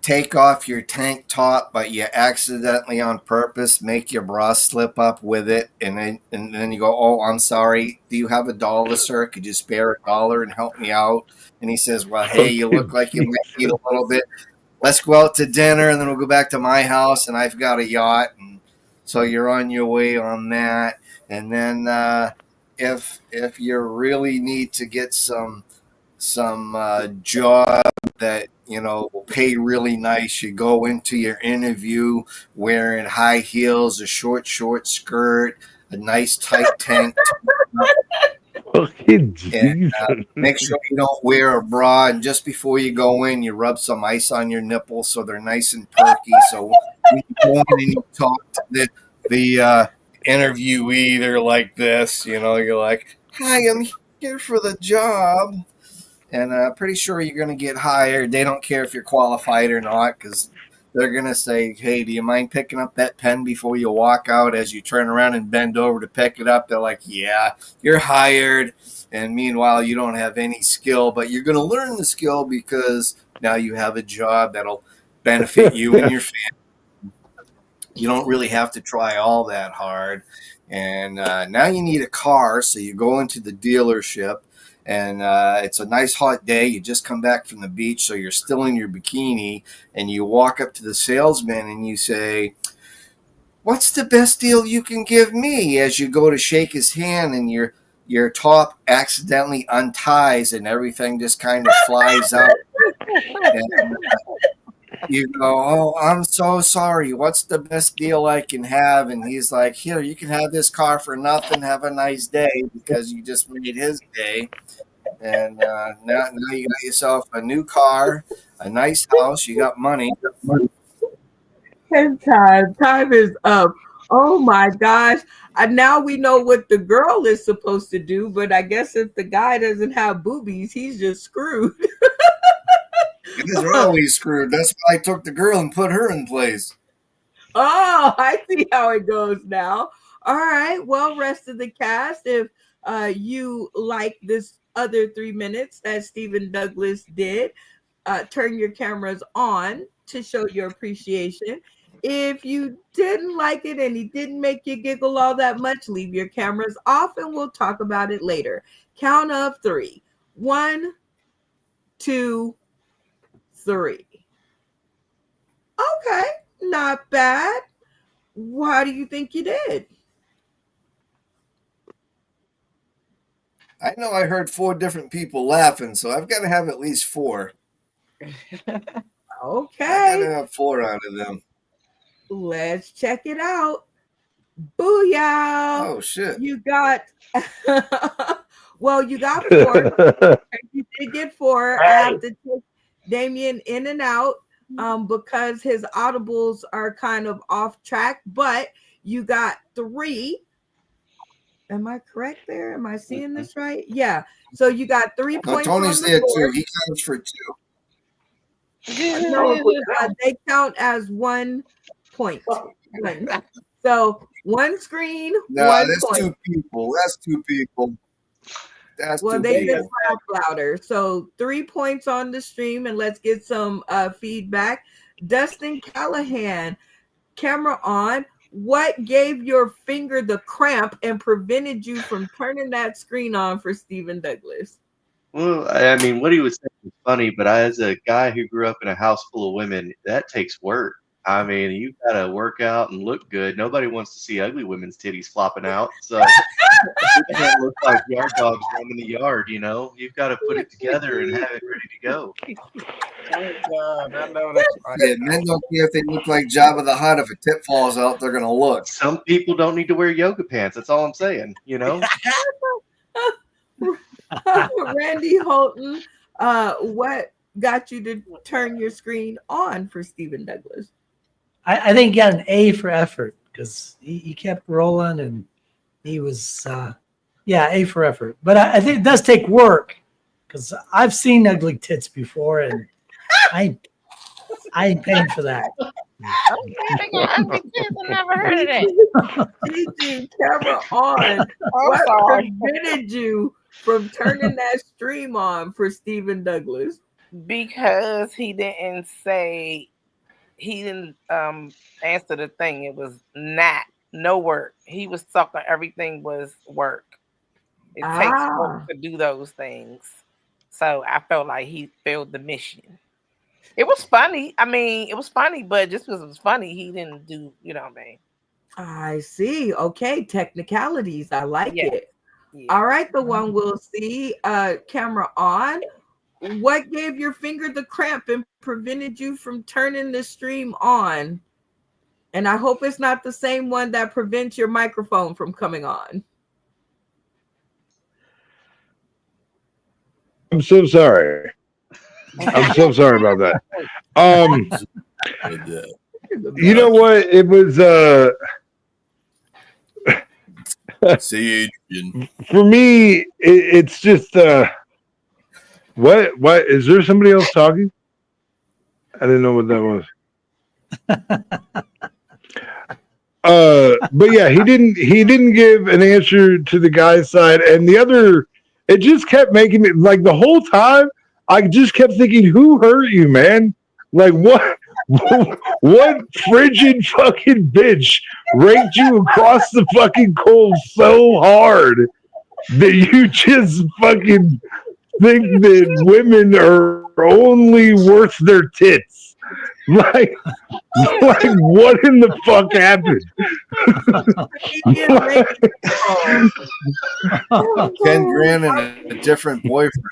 take off your tank top, but you accidentally on purpose make your bra slip up with it, and then you go, "Oh, I'm sorry. Do you have $1, sir? Could you spare $1 and help me out?" And he says, "Well, hey, you look like you might need a little bit. Let's go out to dinner, and then we'll go back to my house, and I've got a yacht." And so you're on your way on that. And then if you really need to get some job that will pay really nice, you go into your interview wearing high heels, a short skirt, a nice tight tank top, and make sure you don't wear a bra, and just before you go in you rub some ice on your nipples so they're nice and perky, so when you go in and you talk to the interviewee, they're like this, you're like, "Hi, I'm here for the job." And I'm pretty sure you're going to get hired. They don't care if you're qualified or not, because they're going to say, "Hey, do you mind picking up that pen before you walk out?" As you turn around and bend over to pick it up, they're like, "Yeah, you're hired." And meanwhile, you don't have any skill, but you're going to learn the skill because now you have a job that'll benefit you and your family. You don't really have to try all that hard. And now you need a car, so you go into the dealership. And it's a nice hot day. You just come back from the beach, so you're still in your bikini. And you walk up to the salesman and you say, "What's the best deal you can give me?" As you go to shake his hand, and your top accidentally unties and everything just kind of flies out. And you go, "Oh, I'm so sorry. What's the best deal I can have?" And he's like, "Here, you can have this car for nothing. Have a nice day," because you just made his day. And now you got yourself a new car, a nice house. You got money. And time is up. Oh my gosh. Now we know what the girl is supposed to do, but I guess if the guy doesn't have boobies, he's just screwed. Because we're always screwed. That's why I took the girl and put her in place. Oh, I see how it goes now. All right. Well, rest of the cast, if you like this other 3 minutes that Stephen Douglas did, turn your cameras on to show your appreciation. If you didn't like it and he didn't make you giggle all that much, leave your cameras off and we'll talk about it later. Count of 3. 1, 2, 3. Okay, not bad. Why do you think you did? I know I heard 4 different people laughing, so I've got to have at least 4. Okay. I got to have 4 out of them. Let's check it out. Booyah! Oh, shit. You got, well, you got 4. You did get 4. I have to take Damien in and out because his audibles are kind of off track, but you got 3. Am I correct there? Am I seeing this right? Yeah. So you got 3 No, points. Tony's on the there board. too. He counts for 2. No, they count as 1 point. So one screen, No, 1 that's point. 2 people. That's 2 people. That's Well, 2 they people. just laugh louder. So 3 points on the stream, and let's get some feedback. Dustin Callahan, camera on. What gave your finger the cramp and prevented you from turning that screen on for Stephen Douglas? Well, I mean, what he was saying was funny, but as a guy who grew up in a house full of women, that takes work. I mean, you gotta work out and look good. Nobody wants to see ugly women's titties flopping out. So it can't look like yard dogs roaming the yard, you know? You've got to put it together and have it ready to go. Oh God, I know that's right. Yeah, men don't care if they look like Jabba the Hutt. If a tip falls out, they're gonna look. Some people don't need to wear yoga pants. That's all I'm saying, you know? Randy Holton, what got you to turn your screen on for Stephen Douglas? I think he got an A for effort because he kept rolling and he was, A for effort. But I think it does take work because I've seen ugly tits before and I ain't paying for that. They got ugly tits. I never heard of that. Gigi, camera on. What prevented you from turning that stream on for Stephen Douglas? Because he didn't answer the thing. It was no work. He was talking everything was work. It takes work to do those things. So I felt like he failed the mission. It was funny. I mean, it was funny, but just because it was funny, he didn't do, you know what I mean? I see. Okay, technicalities. I like it. Yeah. All right, the one we'll see. Camera on. What gave your finger the cramp and prevented you from turning the stream on? And I hope it's not the same one that prevents your microphone from coming on. I'm so sorry. I'm so sorry about that. You know what? It was See, for me, it's just what is there somebody else talking? I didn't know what that was. But yeah, he didn't give an answer to the guy's side, and the other, it just kept making me like the whole time I just kept thinking, who hurt you, man? Like what frigid fucking bitch raked you across the fucking coals so hard that you just fucking think that women are only worth their tits? Like what in the fuck happened? $10,000 and a different boyfriend.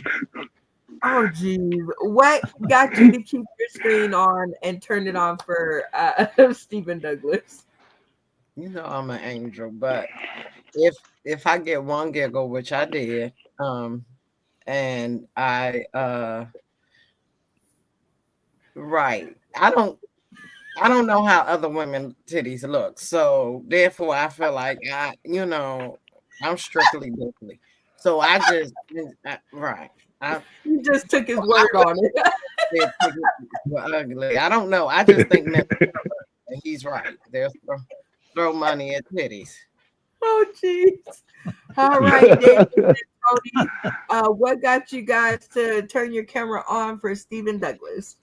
Oh, geez. What got you to keep your screen on and turn it on for Stephen Douglas? You know I'm an angel, but if I get one giggle, which I did, and I right, I don't know how other women titties look, so therefore I feel like I'm strictly Disney. So I just right. You just took his word on it. Ugly. I don't know. I just think that he's right. They'll throw money at titties. Oh, jeez. All right, David and Tony. What got you guys to turn your camera on for Stephen Douglas?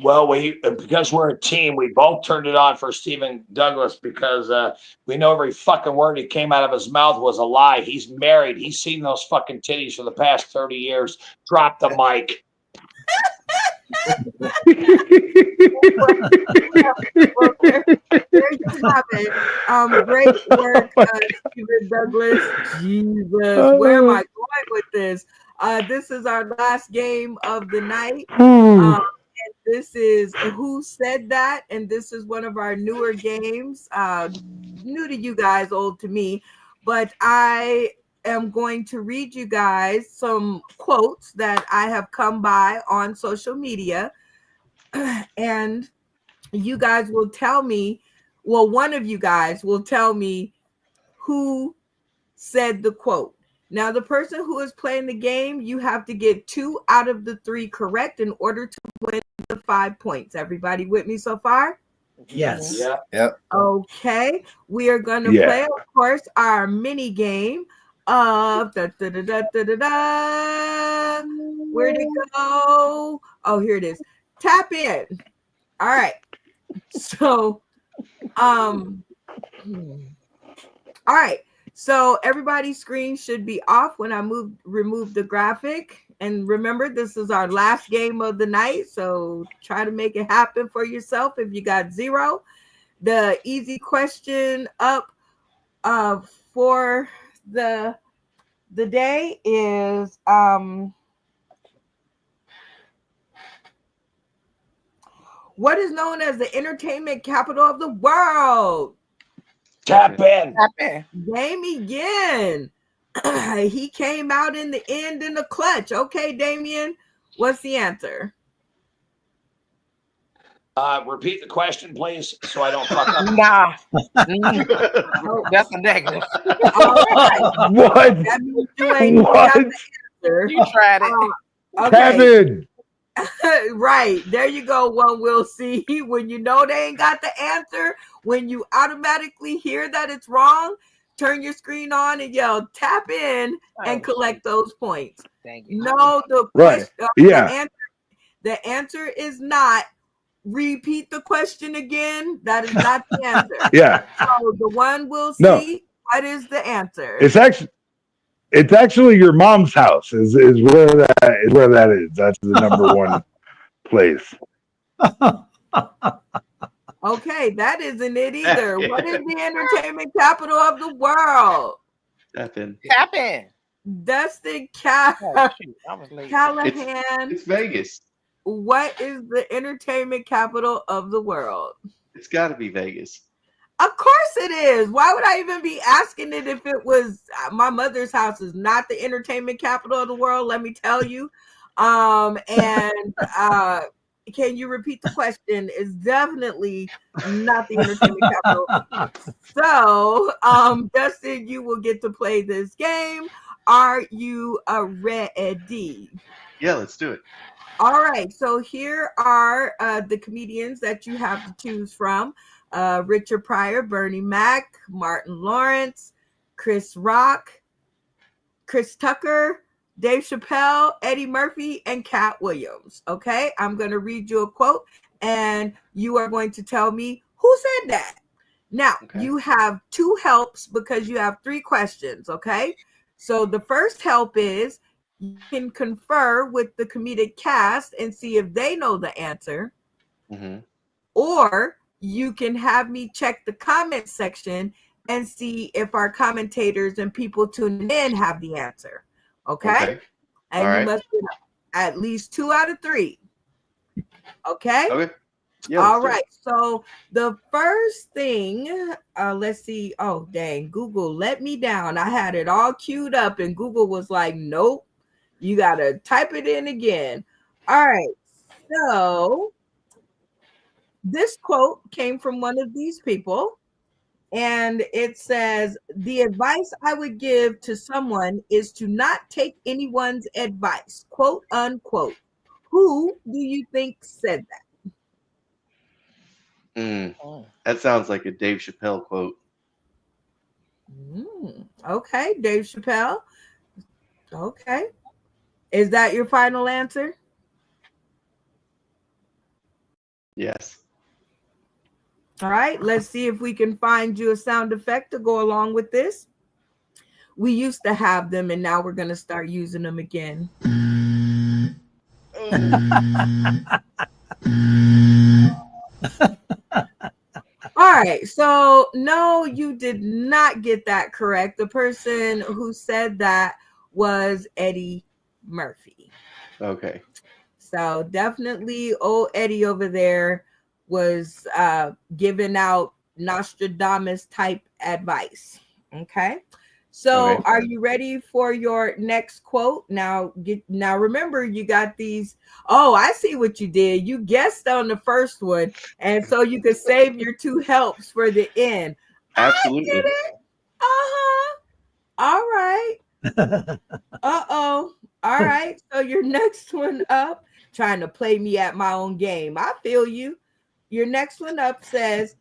Well, because we're a team, we both turned it on for Stephen Douglas because we know every fucking word that came out of his mouth was a lie. He's married. He's seen those fucking titties for the past 30 years. Drop the mic. There you have it. Great work, Stephen Douglas. Jesus, where am I going with this? This is our last game of the night. And this is Who Said That? And this is one of our newer games. New to you guys, old to me. But I am going to read you guys some quotes that I have come by on social media. And you guys will tell me, well, one of you guys will tell me who said the quote. Now, the person who is playing the game, you have to get 2 out of the 3 correct in order to win the 5 points. Everybody with me so far? Yes. Yeah. Yep. Okay. We are going to play, of course, our mini game of where'd it go? Oh, here it is. Tap in. All right. So, all right. So everybody's screen should be off when I remove the graphic. And remember, this is our last game of the night. So try to make it happen for yourself if you got 0. The easy question up for the day is what is known as the entertainment capital of the world? Tap in. Damien. He came out in the end in the clutch. Okay, Damien, what's the answer? Repeat the question, please, so I don't fuck up. Nah. That's a negative. What? That means you ain't got the answer. You tried it. Okay. Kevin. Right. There you go. One will see. When you know they ain't got the answer, when you automatically hear that it's wrong, turn your screen on and yell tap in and collect those points. Thank you. No, Right. Yeah. The answer is not repeat the question again. That is not the answer. Yeah. So the one will see. No. What is the answer? It's actually your mom's house is where that is. That's the number 1 place. Okay, that isn't it either. What is the entertainment capital of the world? Tap in. Tap in. Dustin I was late. Callahan. It's Vegas. What is the entertainment capital of the world? It's got to be Vegas. Of course it is. Why would I even be asking it if it was my mother's house is not the entertainment capital of the world, let me tell you. Can you repeat the question? It's definitely not the entertainment capital. So, Dustin, you will get to play this game. Are you ready? Yeah, let's do it. All right. So here are the comedians that you have to choose from. Richard Pryor, Bernie Mac, Martin Lawrence, Chris Rock, Chris Tucker, Dave Chappelle, Eddie Murphy, and Cat Williams. Okay, I'm going to read you a quote, and you are going to tell me who said that. Now, you have 2 helps because you have 3 questions. Okay, so the first help is you can confer with the comedic cast and see if they know the answer, or you can have me check the comment section and see if our commentators and people tuning in have the answer. Okay. And All you right. must get at least 2 out of 3. Okay. Okay. Yeah, All right. So the first thing, let's see. Oh, dang. Google let me down. I had it all queued up and Google was like, nope, you got to type it in again. All right. So this quote came from one of these people. And it says, the advice I would give to someone is to not take anyone's advice, quote unquote. Who do you think said that? That sounds like a Dave Chappelle quote. Okay, Dave Chappelle. Okay. Is that your final answer? Yes. All right, let's see if we can find you a sound effect to go along with this. We used to have them, and now we're going to start using them again. All right, so no, you did not get that correct. The person who said that was Eddie Murphy. Okay. So definitely old Eddie over there was giving out Nostradamus type advice. Okay. So are you ready for your next quote? Now remember, you got these. Oh, I see what you did. You guessed on the first one, and so you could save your 2 helps for the end. Absolutely. I did it. All right. Uh-oh. All right. So your next one up, trying to play me at my own game. I feel you. Your next one up says,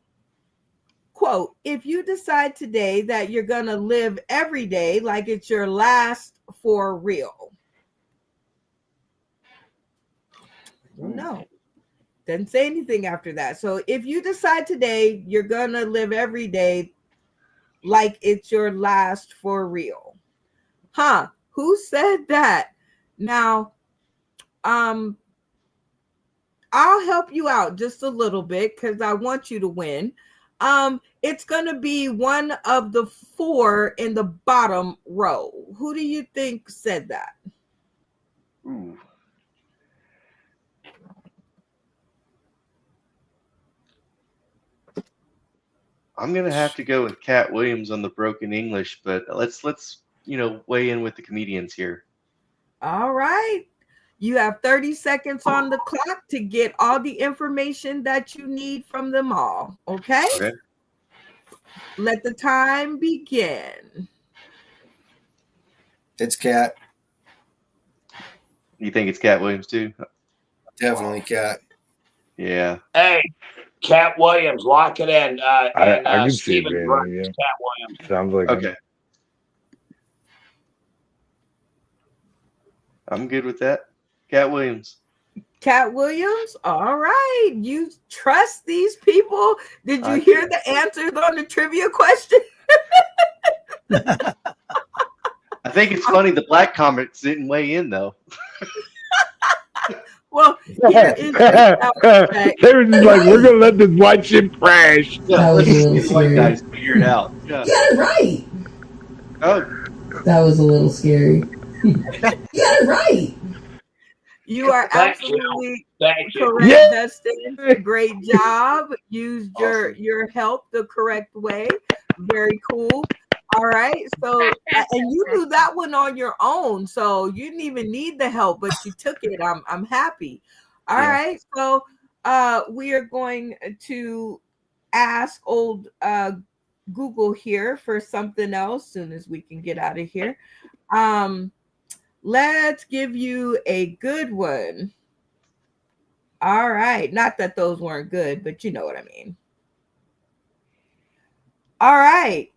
quote, if you decide today that you're going to live every day like it's your last for real. No. Doesn't say anything after that. So if you decide today you're going to live every day like it's your last for real. Huh? Who said that? Now, I'll help you out just a little bit because I want you to win. It's going to be one of the 4 in the bottom row. Who do you think said that? Ooh. I'm gonna have to go with Cat Williams on the broken English, but let's weigh in with the comedians here. All right. You have 30 seconds on the clock to get all the information that you need from them all. Okay? Let the time begin. It's Cat. You think it's Cat Williams too? Definitely Cat. Yeah. Hey, Cat Williams, lock it in. I can see it Stephen being, Burns, yeah. Cat Williams. Sounds like Okay. I'm good with that. Cat Williams. Cat Williams? All right. You trust these people? Did you hear the answers on the trivia question? I think it's funny the black comments didn't weigh in though. Well, here is the they were just like, we're gonna let this white ship crash. Yeah, That was let's a little just get white scary. guys figure it out. Yeah. You got it right. Oh, That was a little scary. You got it right. You are Thank you. absolutely Thank you. correct, Yeah. Dustin. Great job. Used your help the correct way. Very cool. All right. So, and you do that one on your own, so you didn't even need the help, but you took it. I'm happy. All right. So, we are going to ask old Google here for something else soon as we can get out of here. Let's give you a good one. All right. Not that those weren't good, but you know what I mean. All right.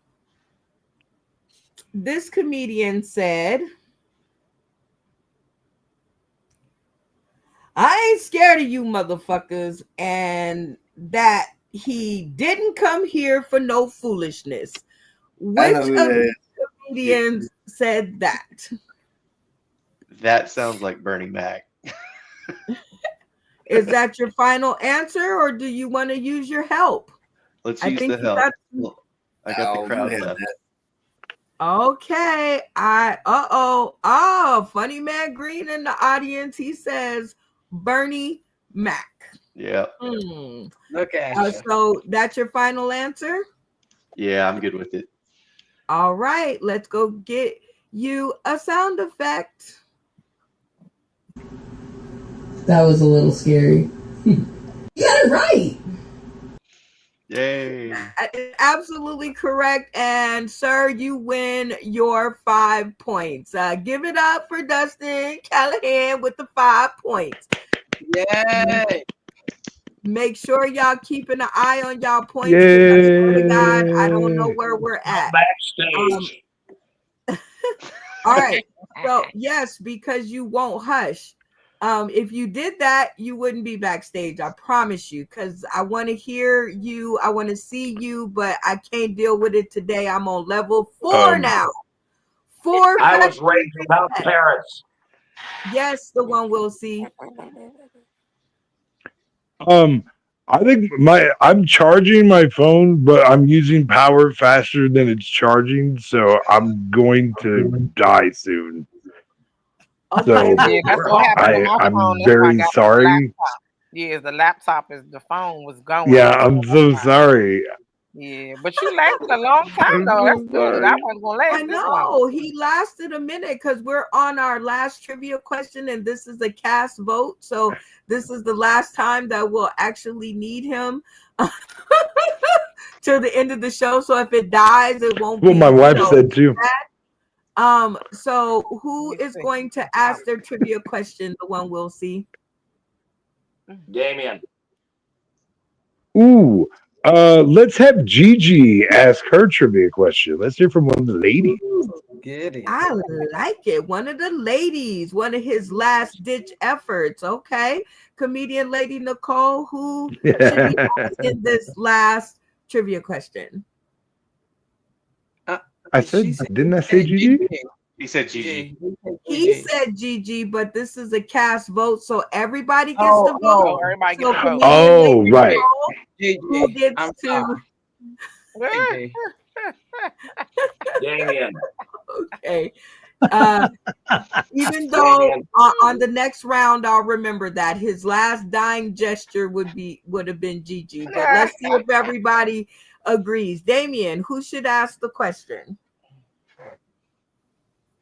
This comedian said, I ain't scared of you motherfuckers, and that he didn't come here for no foolishness. Which of the comedians said that? that sounds like Bernie Mac. Is that your final answer, or do you want to use your help? Let's I use think the you help. got- I got the crowd left. Okay. Funny Man Green in the audience. He says Bernie Mac. Yeah. Look at you. So that's your final answer? Yeah, I'm good with it. All right. Let's go get you a sound effect. That was a little scary. You got it right. Yay. Absolutely correct. And sir, you win your 5 points. Give it up for Dustin Callahan with the 5 points. Yay. Make sure y'all keeping an eye on y'all points. Because I swear to God, I don't know where we're at. Backstage. All right. So yes, because you won't hush. If you did that, you wouldn't be backstage. I promise you, because I want to hear you. I want to see you, but I can't deal with it today. I'm on level 4 now. 4. I was raised without parents. Yes, the one we'll see. I think I'm charging my phone, but I'm using power faster than it's charging, so I'm going to die soon. So Yeah, that's what happened to my I'm phone. That's why I very got sorry. the laptop. Yeah, the phone was going. Yeah, I'm so sorry. Yeah, but you lasted a long time though. That's good. I wasn't gonna last I this long. know he lasted a minute because we're on our last trivia question, and this is a cast vote. So this is the last time that we'll actually need him till the end of the show. So if it dies, it won't. Well, be, my wife you know, said too. bad. So who is going to ask their trivia question? The one we'll see. Damien. Ooh, let's have Gigi ask her trivia question. Let's hear from one of the ladies. I like it. One of the ladies, one of his last ditch efforts. Okay. Comedian Lady Nicole, who should be asking this last trivia question? Didn't I say Gigi? He said Gigi. He said Gigi, but this is a cast vote, so everybody gets to vote. Everybody So gets to vote. Oh, right. Who gets to? Damien. Okay. Even though on the next round, I'll remember that his last dying gesture would have been Gigi. But let's see if everybody agrees. Damien, who should ask the question?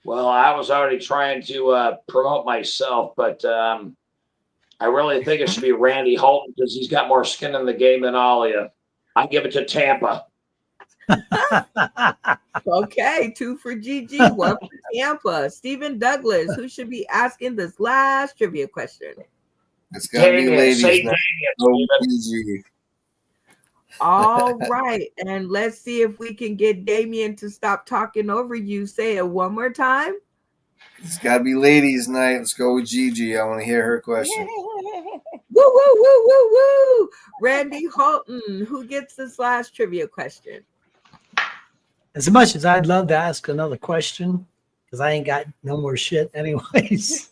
Well, I was already trying to promote myself, but I really think it should be Randy Holton because he's got more skin in the game than all of you. I give it to Tampa. Okay, 2 for Gigi, 1 for Tampa. Stephen Douglas, who should be asking this last trivia question? It's got to be ladies. Say now. Damien. All right, and let's see if we can get Damien to stop talking over you. Say it one more time. It's got to be ladies' night. Let's go with Gigi. I want to hear her question. Woo, woo, woo, woo, woo. Randy Holton, who gets this last trivia question? As much as I'd love to ask another question, because I ain't got no more shit anyways,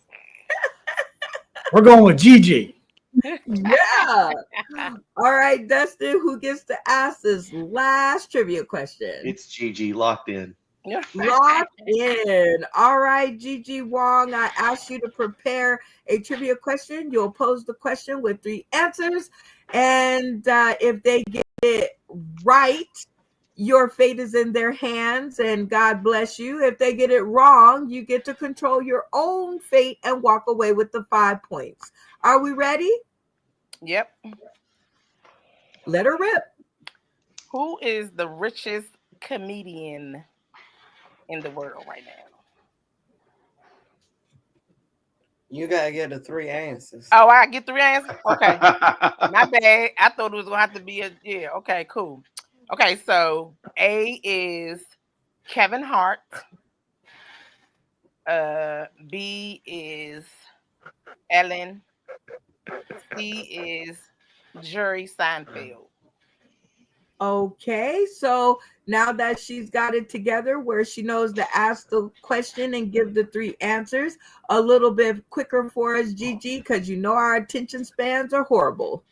we're going with Gigi. Yeah. All right, Dustin, who gets to ask this last trivia question? It's Gigi, locked in. Locked in. All right, Gigi Wong, I asked you to prepare a trivia question. You'll pose the question with 3 answers. And if they get it right, your fate is in their hands and God bless you. If they get it wrong, you get to control your own fate and walk away with the 5 points. Are we ready? Yep. Let her rip. Who is the richest comedian in the world right now? You gotta get the 3 answers. Oh, I get 3 answers? Okay. My bad. I thought it was gonna have to be okay, cool. Okay, so A is Kevin Hart. B is Ellen. C is Jerry Seinfeld. Okay, so now that she's got it together where she knows to ask the question and give the 3 answers a little bit quicker for us, Gigi, because you know our attention spans are horrible.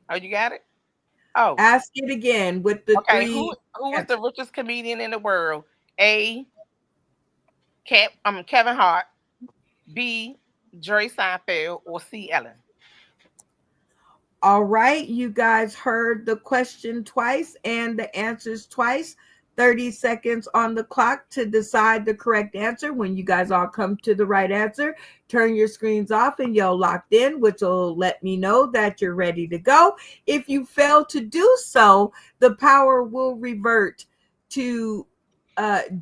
Oh, you got it? Oh. Ask it again with the 3. Who is the richest comedian in the world? A, Kevin Hart. B, Jerry Seinfeld. Or C, Ellen. All right, you guys heard the question twice and the answers twice. 30 seconds on the clock to decide the correct answer. When you guys all come to the right answer, turn your screens off and yell locked in, which will let me know that you're ready to go. If you fail to do so, the power will revert to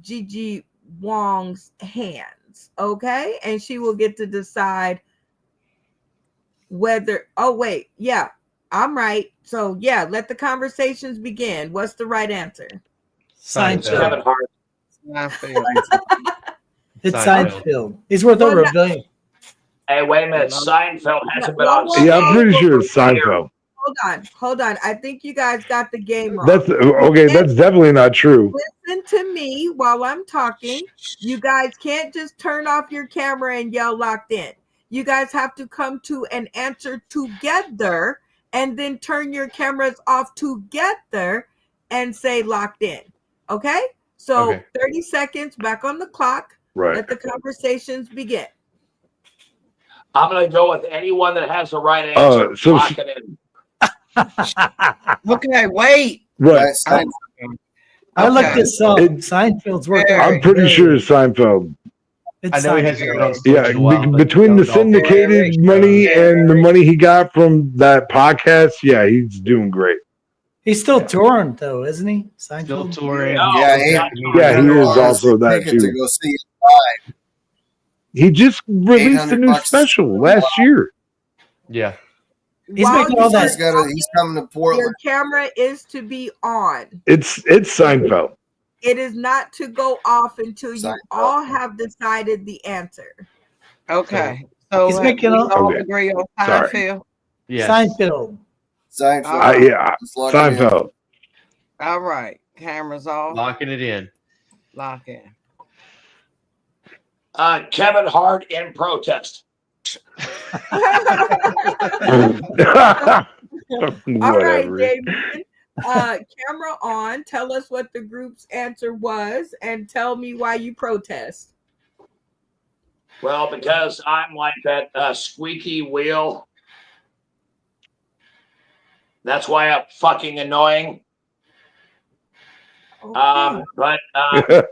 Gigi Wong's hands, okay? And she will get to decide whether, I'm right. So yeah, let the conversations begin. What's the right answer? Seinfeld. It's Seinfeld. Seinfeld. He's worth over $1 billion. Hey, wait a minute. Seinfeld hasn't been on. Yeah, I'm pretty sure it's Seinfeld. Hold on. I think you guys got the game wrong. That's okay. That's definitely not true. Listen to me while I'm talking. You guys can't just turn off your camera and yell locked in. You guys have to come to an answer together and then turn your cameras off together and say locked in. Okay? So 30 seconds back on the clock. Right. Let the conversations begin. I'm going to go with anyone that has the right answer. So Lock it in. Okay, wait. Right. I looked this up. Seinfeld's worth over I'm pretty sure it's Seinfeld. I know he hasn't been on stage Yeah, in a while, but between the that was all syndicated money and the money he got from that podcast, yeah, he's doing great. He's still touring though, isn't he? Still Seinfeld? touring. Yeah, he is also that ticket to too. go see it live. He just released a new $800 special last year. Yeah. He's While making all you are that. He's coming to your Portland. camera is to be on. It's Seinfeld. It is not to go off until you Seinfeld. all have decided the answer. Okay. So He's we making all. Okay. agree on Sorry. Seinfeld. Yes. Seinfeld. Seinfeld. Yeah, Just lock it in. Seinfeld. All right. Cameras off. Locking it in. Lock in. Kevin Hart in protest. All right, Whatever. Damien. Camera on. Tell us what the group's answer was and tell me why you protest. Well, because I'm like that squeaky wheel. That's why I'm fucking annoying. Okay. But there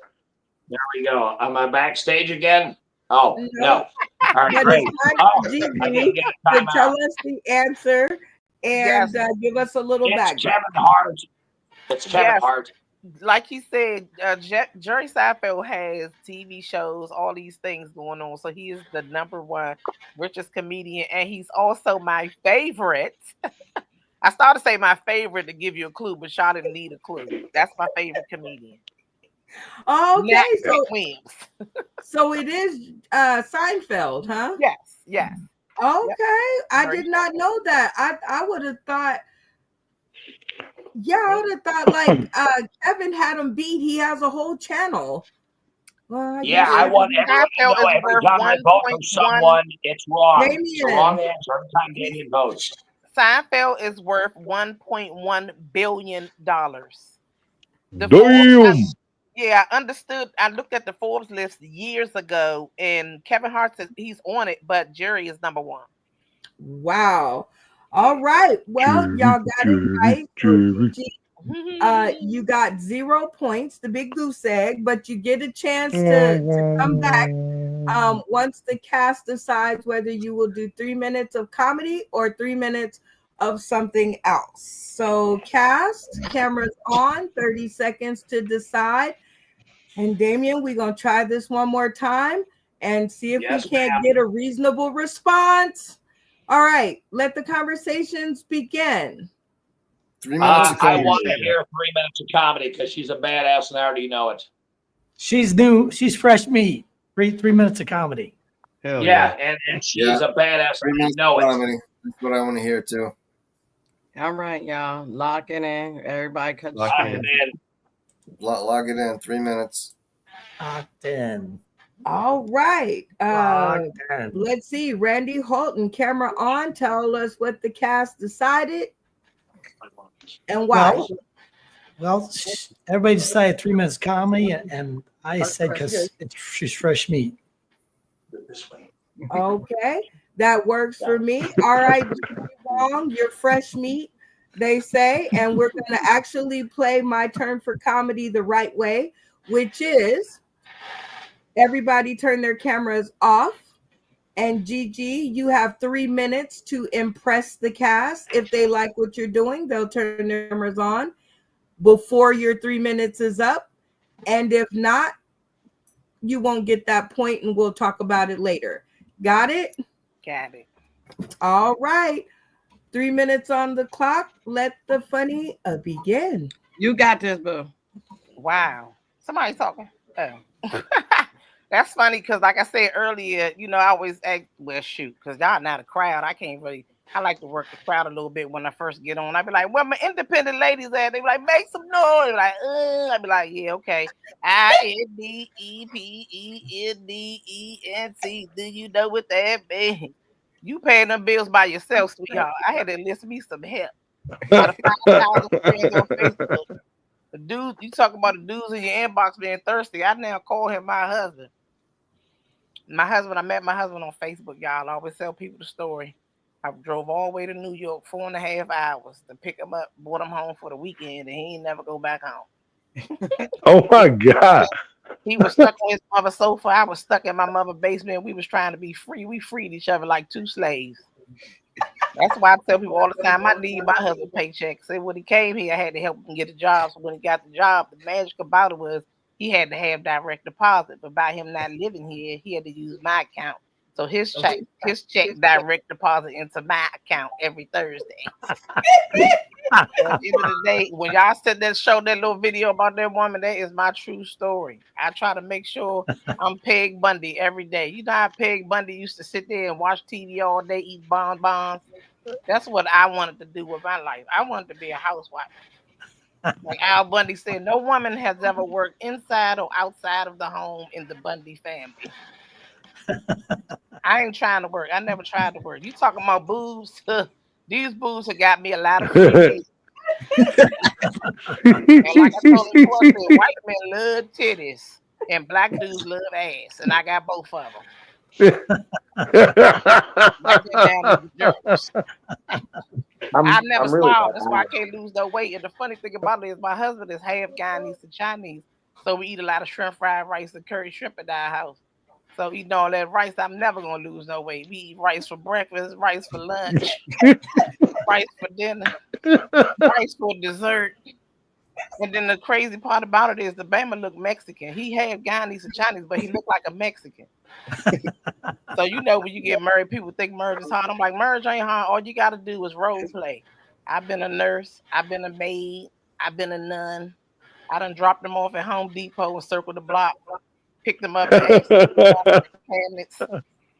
we go. Am I backstage again? Oh, no. All right, But great. it's time Oh, for I didn't Gigi get a to timeout. tell us the answer and Yes. give us a little It's background. Kevin Hart. It's Kevin Yes. Hart. Like he said, Jerry Seinfeld has TV shows, all these things going on. So he is the #1 richest comedian, and he's also my favorite. I started to say my favorite to give you a clue, but y'all didn't need a clue. That's my favorite comedian. Okay, Matt so Williams. so it is Seinfeld, huh? Yes, yes. Okay, I Very did not know that. I would have thought. Yeah, I would have thought like Kevin had him beat. He has a whole channel. Well, I Yeah, guess I it want is. everyone to know Seinfeld is every worth time I vote for 1.1 someone, it's wrong. It's the Damien. wrong answer every time Damien votes. Seinfeld is worth $1.1 billion. The Damn. Yeah, I understood. I looked at the Forbes list years ago, and Kevin Hart says he's on it, but Jerry is #1. Wow. All right. Well, y'all got it right. So, Gigi, you got 0 points, the big goose egg, but you get a chance to come back once the cast decides whether you will do 3 minutes of comedy or 3 minutes of something else. So cast, cameras on, 30 seconds to decide. And Damien, we're going to try this one more time and see if Yes, we can't ma'am. get a reasonable response. All right, let the conversations begin. 3 minutes of I comedy. want to hear 3 minutes of comedy because she's a badass and I already know it. She's new. She's fresh meat. 3 minutes of comedy. Hell Yeah, and she's Yeah. a badass 3 and I minutes know of it. comedy. That's what I want to hear too. All right, y'all. Lock it in. Everybody cut the Lock it screen. in. And Log it in. 3 minutes. Locked in. All right. Locked in. Let's see. Randy Holton, camera on. Tell us what the cast decided and why. Well, everybody decided 3 minutes comedy, and I said because she's fresh meat. Okay, that works for me. All right, Wong, you're fresh meat, they say, and we're going to actually play my turn for comedy the right way, which is everybody turn their cameras off. And Gigi, you have 3 minutes to impress the cast. If they like what you're doing, they'll turn their cameras on before your 3 minutes is up. And if not, you won't get that point, and we'll talk about it later. Got it? Got it. All right. 3 minutes on the clock. Let the funny begin. You got this, boo. Wow. Somebody talking. Oh. That's funny because, like I said earlier, I always act, well, shoot, because y'all not a crowd. I like to work the crowd a little bit when I first get on. I'd be like, where my independent ladies at? They be like, make some noise. They be like, I'd be like, yeah, okay. INDEPENDENT. Do you know what that means? You paying them bills by yourself, sweetheart. I had to enlist me some help. Out of 5,000 friends on Facebook. The dude, you talking about the dudes in your inbox being thirsty. I now call him my husband. I met my husband on Facebook, y'all. I always tell people the story. I drove all the way to New York, 4.5 hours to pick him up, brought him home for the weekend, and he ain't never go back home. Oh my God. He was stuck on his mother's sofa. I was stuck in my mother's basement. We was trying to be free. We freed each other like two slaves. That's why I tell people all the time I need my husband paycheck. Say when he came here, I had to help him get a job. So when he got the job, the magic about it was he had to have direct deposit. But by him not living here, he had to use my account. So his check direct deposit into my account every Thursday. At the end of the day, when y'all said that, show that little video about that woman, that is my true story. I try to make sure I'm Peg Bundy every day. You know how Peg Bundy used to sit there and watch TV all day, eat bonbons? That's what I wanted to do with my life. I wanted to be a housewife. Like Al Bundy said, no woman has ever worked inside or outside of the home in the Bundy family. I ain't trying to work. I never tried to work. You talking about boobs? These boobs have got me a lot of free. And like I told you before, white men love titties and black dudes love ass, and I got both of them. I never smiled. That's why I can't lose no weight. And the funny thing about it is my husband is half Guyanese and Chinese, so we eat a lot of shrimp fried rice and curry shrimp at our house. So eating all that rice, I'm never gonna lose no weight. We eat rice for breakfast, rice for lunch, rice for dinner, rice for dessert. And then the crazy part about it is the Bama look Mexican. He had Guyanese and Chinese, but he looked like a Mexican. So you know when you get married, people think marriage is hard. I'm like, marriage ain't hard. All you gotta do is role play. I've been a nurse, I've been a maid, I've been a nun. I done dropped them off at Home Depot and circled the block. Picked them up and asked them cabinets.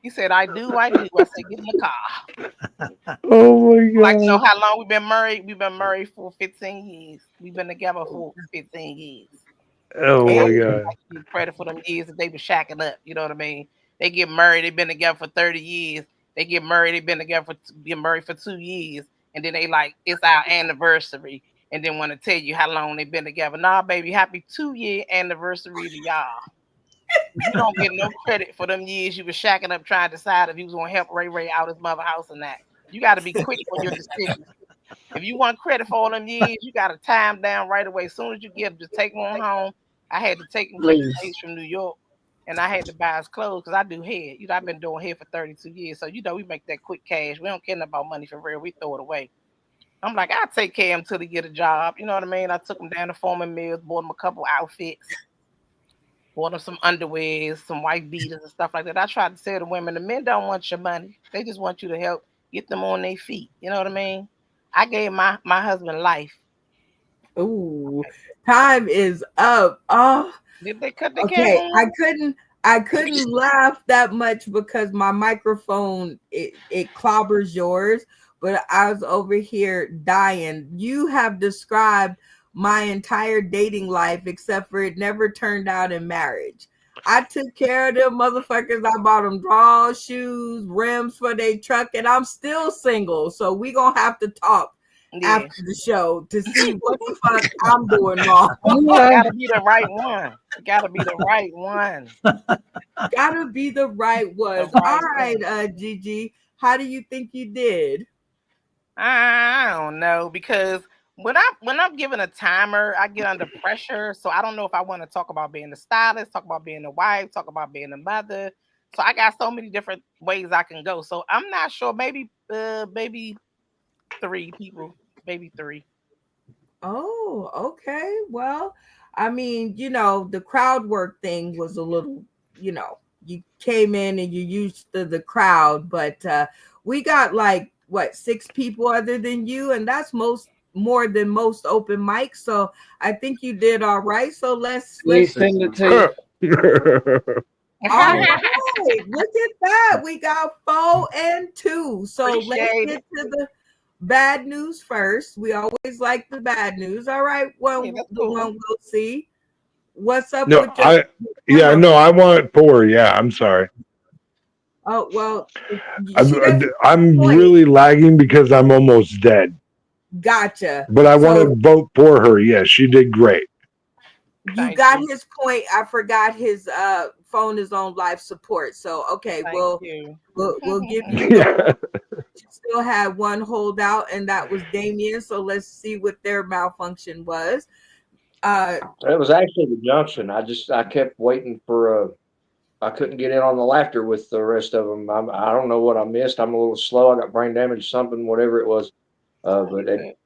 He said, I do. I said, get in the car. Oh my God. Like, you know how long we've been married? We've been married for 15 years. We've been together for 15 years. Oh my God. I give credit for them years that they were shacking up. You know what I mean? They get married, they've been together for 30 years. They get married, they've been together for 2 years. And then they like, it's our anniversary. And then want to tell you how long they've been together. Nah, baby, happy 2-year anniversary to y'all. You don't get no credit for them years you were shacking up trying to decide if you was going to help Ray out his mother house or not. You got to be quick on your decisions. If you want credit for all them years, you got to time down right away. As soon as you get just take one home. I had to take him from New York, and I had to buy his clothes because I do hair. You know, I've been doing hair for 32 years. So, you know, we make that quick cash. We don't care about money for real. We throw it away. I'm like, I'll take care of him till he get a job. You know what I mean? I took him down to Foreman Mills, bought him a couple outfits. Bought them some underwears, some white beaters and stuff like that. I tried to tell the women, the men don't want your money. They just want you to help get them on their feet. You know what I mean? I gave my husband life. Ooh, time is up. Oh, did they cut the camera? I couldn't Okay. laugh that much because my microphone it clobbers yours, but I was over here dying. You have described my entire dating life, except for it never turned out in marriage. I took care of them motherfuckers. I bought them drawers, shoes, rims for their truck, and I'm still single. So we gonna have to talk after the show to see what the fuck I'm doing wrong. Gotta be the right one. Gotta be the right one. Gotta be the right one. All right, Gigi, how do you think you did? I don't know, because when I'm given a timer, I get under pressure. So I don't know if I want to talk about being a stylist, talk about being a wife, talk about being a mother. So I got so many different ways I can go. So I'm not sure. Maybe 3 people, maybe 3. Oh, okay. Well, I mean, you know, the crowd work thing was a little, you know, you came in and you used the crowd, but we got like 6 people other than you, and that's more than most open mics. So I think you did all right. So let's send it to you. All right, look at that. We got 4 and 2. So let's get to the bad news first. We always like the bad news. All right. Well, the one we'll see. What's up with your I want 4. Yeah, I'm sorry. Oh, well, I'm really lagging because I'm almost dead. Gotcha. But I want to vote for her. Yeah, she did great. You got his point. I forgot his phone is on life support. So okay, we'll give you. You still had one holdout, and that was Damien. So let's see what their malfunction was. It was actually the junction. I kept waiting for I couldn't get in on the laughter with the rest of them. I don't know what I missed. I'm a little slow. I got brain damage, something, whatever it was. But it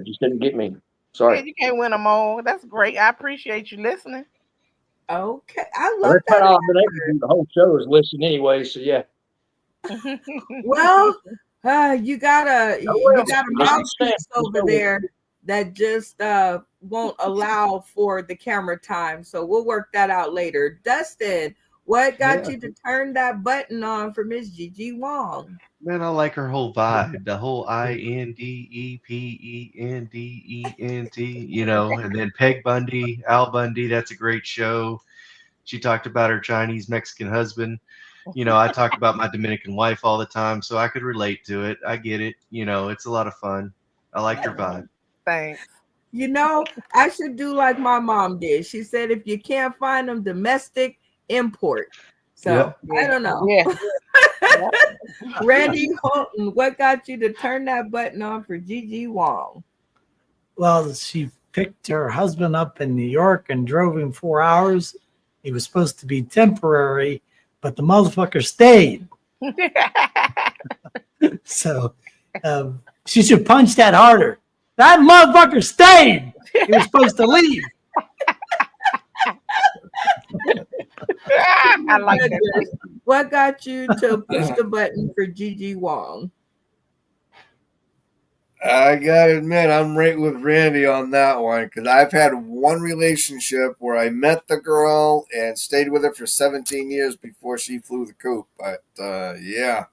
just didn't get me. Sorry. Yeah, you can't win them all. That's great. I appreciate you listening. Okay, I love That's that. how I've been able to do the whole show is listen anyway. So yeah. Well, you got a mouthpiece over there that just won't allow for the camera time. So we'll work that out later. Dustin, what got you to turn that button on for Miss Gigi Wong? Man, I like her whole vibe, the whole INDEPENDENT, you know, and then Peg Bundy, Al Bundy, that's a great show. She talked about her Chinese Mexican husband. You know, I talk about my Dominican wife all the time, so I could relate to it. I get it. You know, it's a lot of fun. I like her vibe. Thanks. You know, I should do like my mom did. She said, if you can't find them domestic, import. So I don't know. Yeah. Randy Holton, what got you to turn that button on for Gigi Wong? Well, she picked her husband up in New York and drove him 4 hours. He was supposed to be temporary, but the motherfucker stayed. So she should punch that harder. That motherfucker stayed. He was supposed to leave. I like that. What got you to push the button for Gigi Wong? I gotta admit, I'm right with Randy on that one because I've had one relationship where I met the girl and stayed with her for 17 years before she flew the coop. But yeah,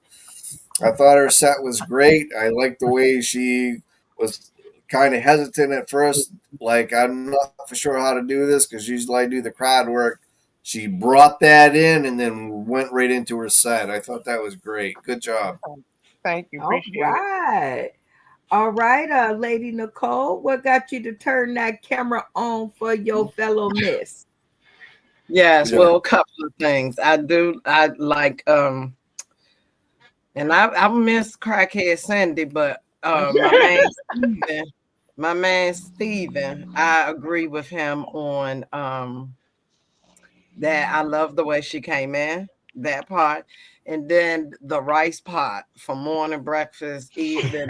I thought her set was great. I liked the way she was kind of hesitant at first, like I'm not for sure how to do this because usually I do the crowd work. She brought that in and then went right into her set. I thought that was great. Good job. Thank you. Appreciate it. All right, Lady Nicole, what got you to turn that camera on for your fellow miss? Yes, well, a couple of things. I like and I miss Crackhead Sandy, but my man Steven, I agree with him on that. I love the way she came in, that part. And then the rice pot for morning, breakfast, evening.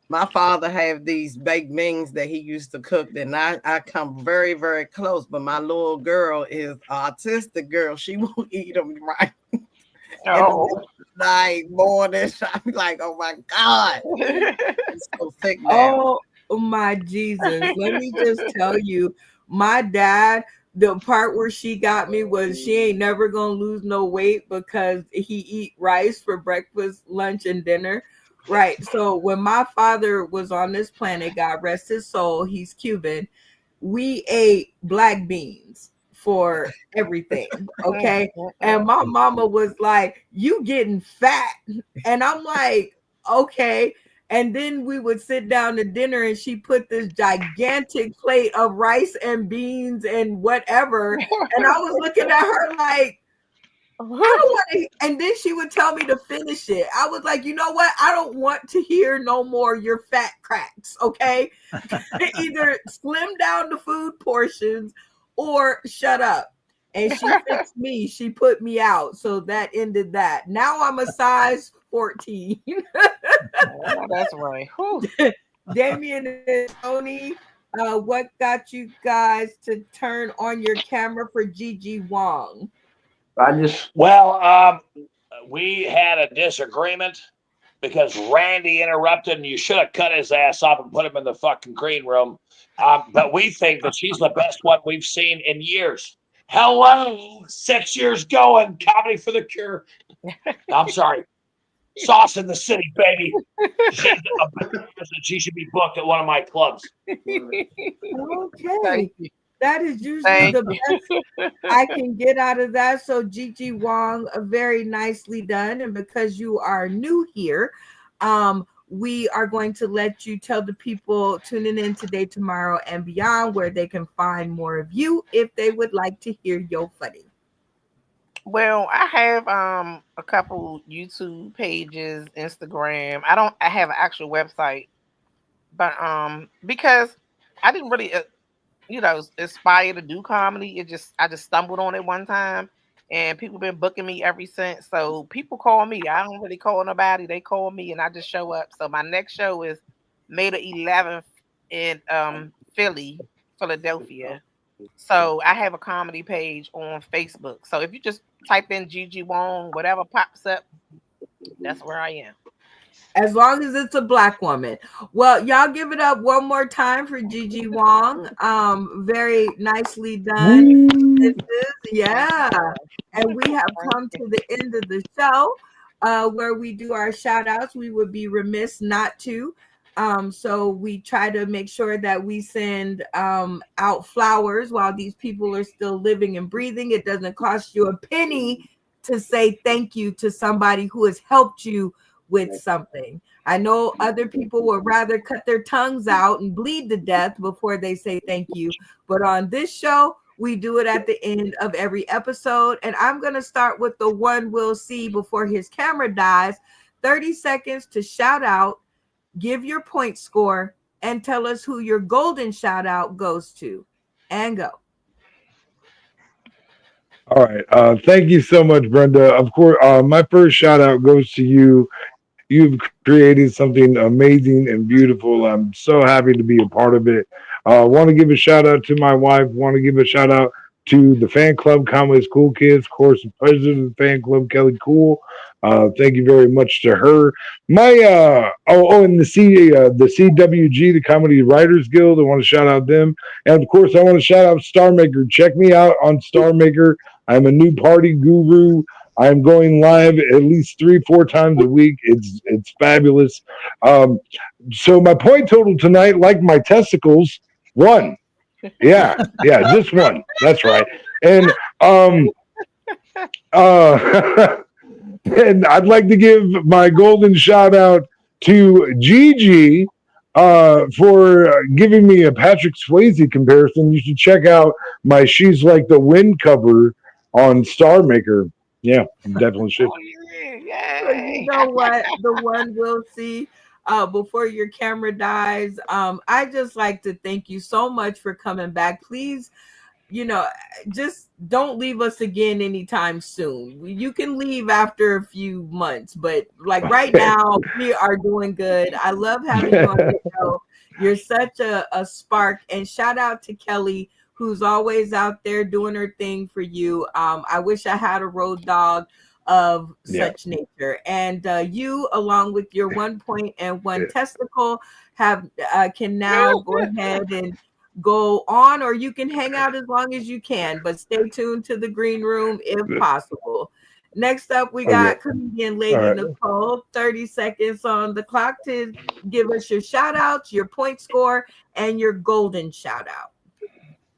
My father have these baked beans that he used to cook, and I come very, very close. But my little girl is autistic girl. She won't eat them right. Oh. Night, morning. I'm like, oh my God. It's so thick now. Oh my Jesus. Let me just tell you, my dad, the part where she got me was she ain't never gonna lose no weight because he eat rice for breakfast, lunch, and dinner. Right. So when my father was on this planet, God rest his soul, he's Cuban, we ate black beans for everything. Okay. And my mama was like, you getting fat. And I'm like, okay. And then we would sit down to dinner and she put this gigantic plate of rice and beans and whatever. And I was looking at her like, I don't want to. And then she would tell me to finish it. I was like, you know what? I don't want to hear no more your fat cracks. Okay. Either slim down the food portions or shut up. And she fixed me. She put me out. So that ended that. Now I'm a size 14. Oh, that's right. Damien and Tony, what got you guys to turn on your camera for Gigi Wong? We had a disagreement because Randy interrupted and you should have cut his ass off and put him in the fucking green room. But we think that she's the best one we've seen in years. Hello, 6 years going, Comedy for the Cure. I'm sorry. Sauce in the City, baby. She should be booked at one of my clubs. Okay. That is usually the best I can get out of that. So Gigi Wong, very nicely done. And because you are new here, we are going to let you tell the people tuning in today, tomorrow, and beyond where they can find more of you if they would like to hear your funny. Well, I have a couple YouTube pages, Instagram. I have an actual website, but because I didn't really inspired to do comedy. I just stumbled on it one time, and people been booking me ever since. So people call me. I don't really call nobody. They call me, and I just show up. So my next show is May the 11th in Philadelphia. So I have a comedy page on Facebook. So if you just type in Gigi Wong, whatever pops up, that's where I am. As long as it's a Black woman. Well, y'all give it up one more time for Gigi Wong. Very nicely done. Yeah. And we have come to the end of the show where we do our shout outs. We would be remiss not to. So we try to make sure that we send out flowers while these people are still living and breathing. It doesn't cost you a penny to say thank you to somebody who has helped you with something. I know other people would rather cut their tongues out and bleed to death before they say thank you. But on this show, we do it at the end of every episode. And I'm going to start with the one we'll see before his camera dies. 30 seconds to shout out, give your point score, and tell us who your golden shout out goes to. And go. All right. Thank you so much, Brenda. Of course, my first shout out goes to you. You've created something amazing and beautiful. I'm so happy to be a part of it. Want to give a shout out to my wife. Want to give a shout out to the fan club, Conway's Cool Kids. Of course, the president of the fan club, Kelly Cool. Thank you very much to her. My and the CWG, the Comedy Writers Guild. I want to shout out them, and of course, I want to shout out Star Maker. Check me out on Star Maker. I'm a new party guru. I'm going live at least 3-4 times a week. It's fabulous. So my point total tonight, like my testicles, 1. Yeah, just 1. That's right. And and I'd like to give my golden shout out to Gigi for giving me a Patrick Swayze comparison. You should check out my She's Like the Wind cover on Star Maker. Yeah, definitely should. So you know what? The one we'll see before your camera dies. I just like to thank you so much for coming back. Please, just don't leave us again anytime soon. You can leave after a few months, but like right now, we are doing good. I love having you on the show. You're such a spark. And shout out to Kelly, who's always out there doing her thing for you. I wish I had a road dog of such nature. And you, along with your 1 point and 1 testicle, can now go ahead and go on, or you can hang out as long as you can, but stay tuned to the green room if possible. Next up, we got comedian Lady Nicole. 30 seconds on the clock to give us your shout outs, your point score, and your golden shout out.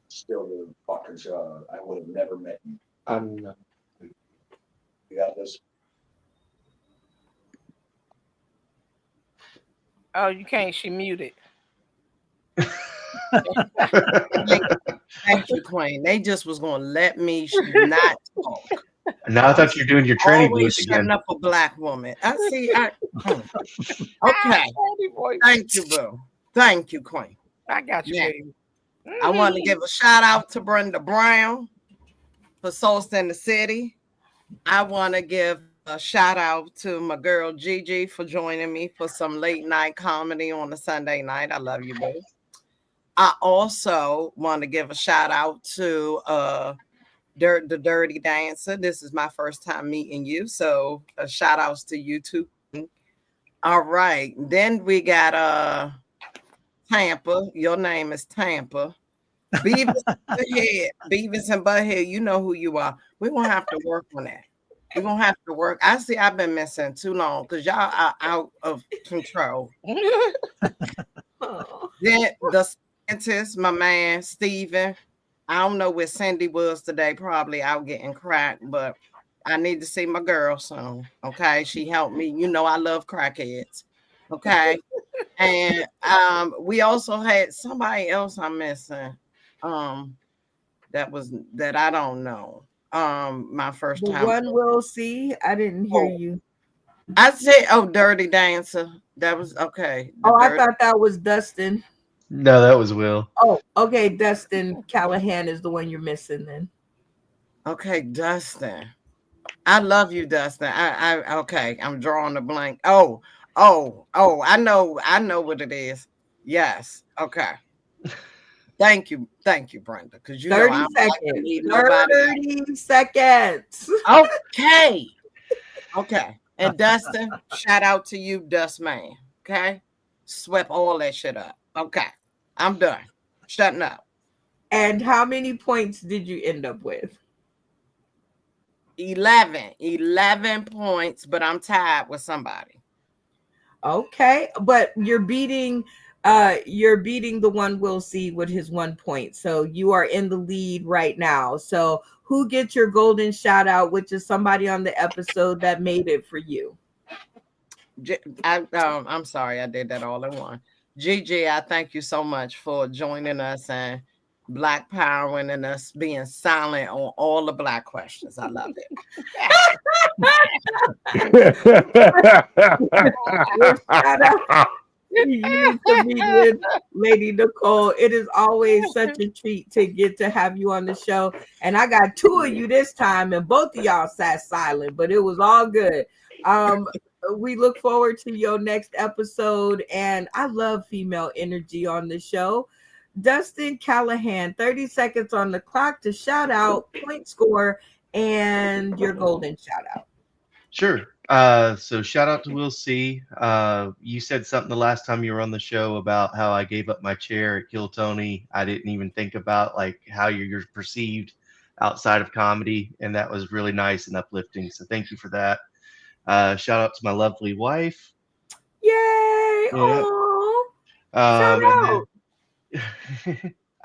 Still the fuckers. I would have never met you. You got this. Oh, you can't. She muted. Thank you, Queen. They just was gonna let me not talk. Now I thought you were doing your training Always booth shutting again. up a Black woman. Okay. Thank you, boo. Thank you, Queen. I got you, Now, baby. I want to give a shout out to Brenda Brown for Source in the City. I want to give a shout out to my girl Gigi for joining me for some late night comedy on a Sunday night. I love you, boo. I also want to give a shout out to the Dirty Dancer. This is my first time meeting you, so shout outs to you too. All right, then we got Tampa. Your name is Tampa. Beavis and Butthead, you know who you are. We're gonna have to work on that. We're gonna have to work. I see I've been missing too long because y'all are out of control. Then the scientist, my man Steven. I don't know where Cindy was today, probably out getting cracked, but I need to see my girl soon. Okay, she helped me. You know I love crackheads. Okay. And we also had somebody else I'm missing. That I don't know. My first time. The one we'll see. I didn't hear you. I said, Dirty Dancer. That was okay. I thought that was Dustin. No, that was Will. Oh, okay. Dustin Callahan is the one you're missing then. Okay, Dustin. I love you, Dustin. I okay. I'm drawing a blank. Oh, I know what it is. Yes. Okay. Thank you, Brenda. Because 30 I don't like to seconds. leave nobody out. 30 seconds. Okay. Okay. And Dustin, shout out to you, Dust Man. Okay. Swept all that shit up. Okay. I'm done. Shutting up. And how many points did you end up with? 11 points, but I'm tied with somebody. Okay, but you're beating the one we'll see with his 1 point. So you are in the lead right now. So who gets your golden shout out, which is somebody on the episode that made it for you? I'm sorry, I did that all in one. Gigi, I thank you so much for joining us and Black powering and us being silent on all the Black questions. I love it. Shout out to you, comedian Lady Nicole. It is always such a treat to get to have you on the show. And I got 2 of you this time, and both of y'all sat silent, but it was all good. We look forward to your next episode, and I love female energy on the show. Dustin Callahan, 30 seconds on the clock to shout out, point score, and your golden shout out. Sure. So shout out to Will C. You said something the last time you were on the show about how I gave up my chair at Kill Tony. I didn't even think about like how you're perceived outside of comedy, and that was really nice and uplifting. So thank you for that. Shout out to my lovely wife. Yay! Yeah. Shout out.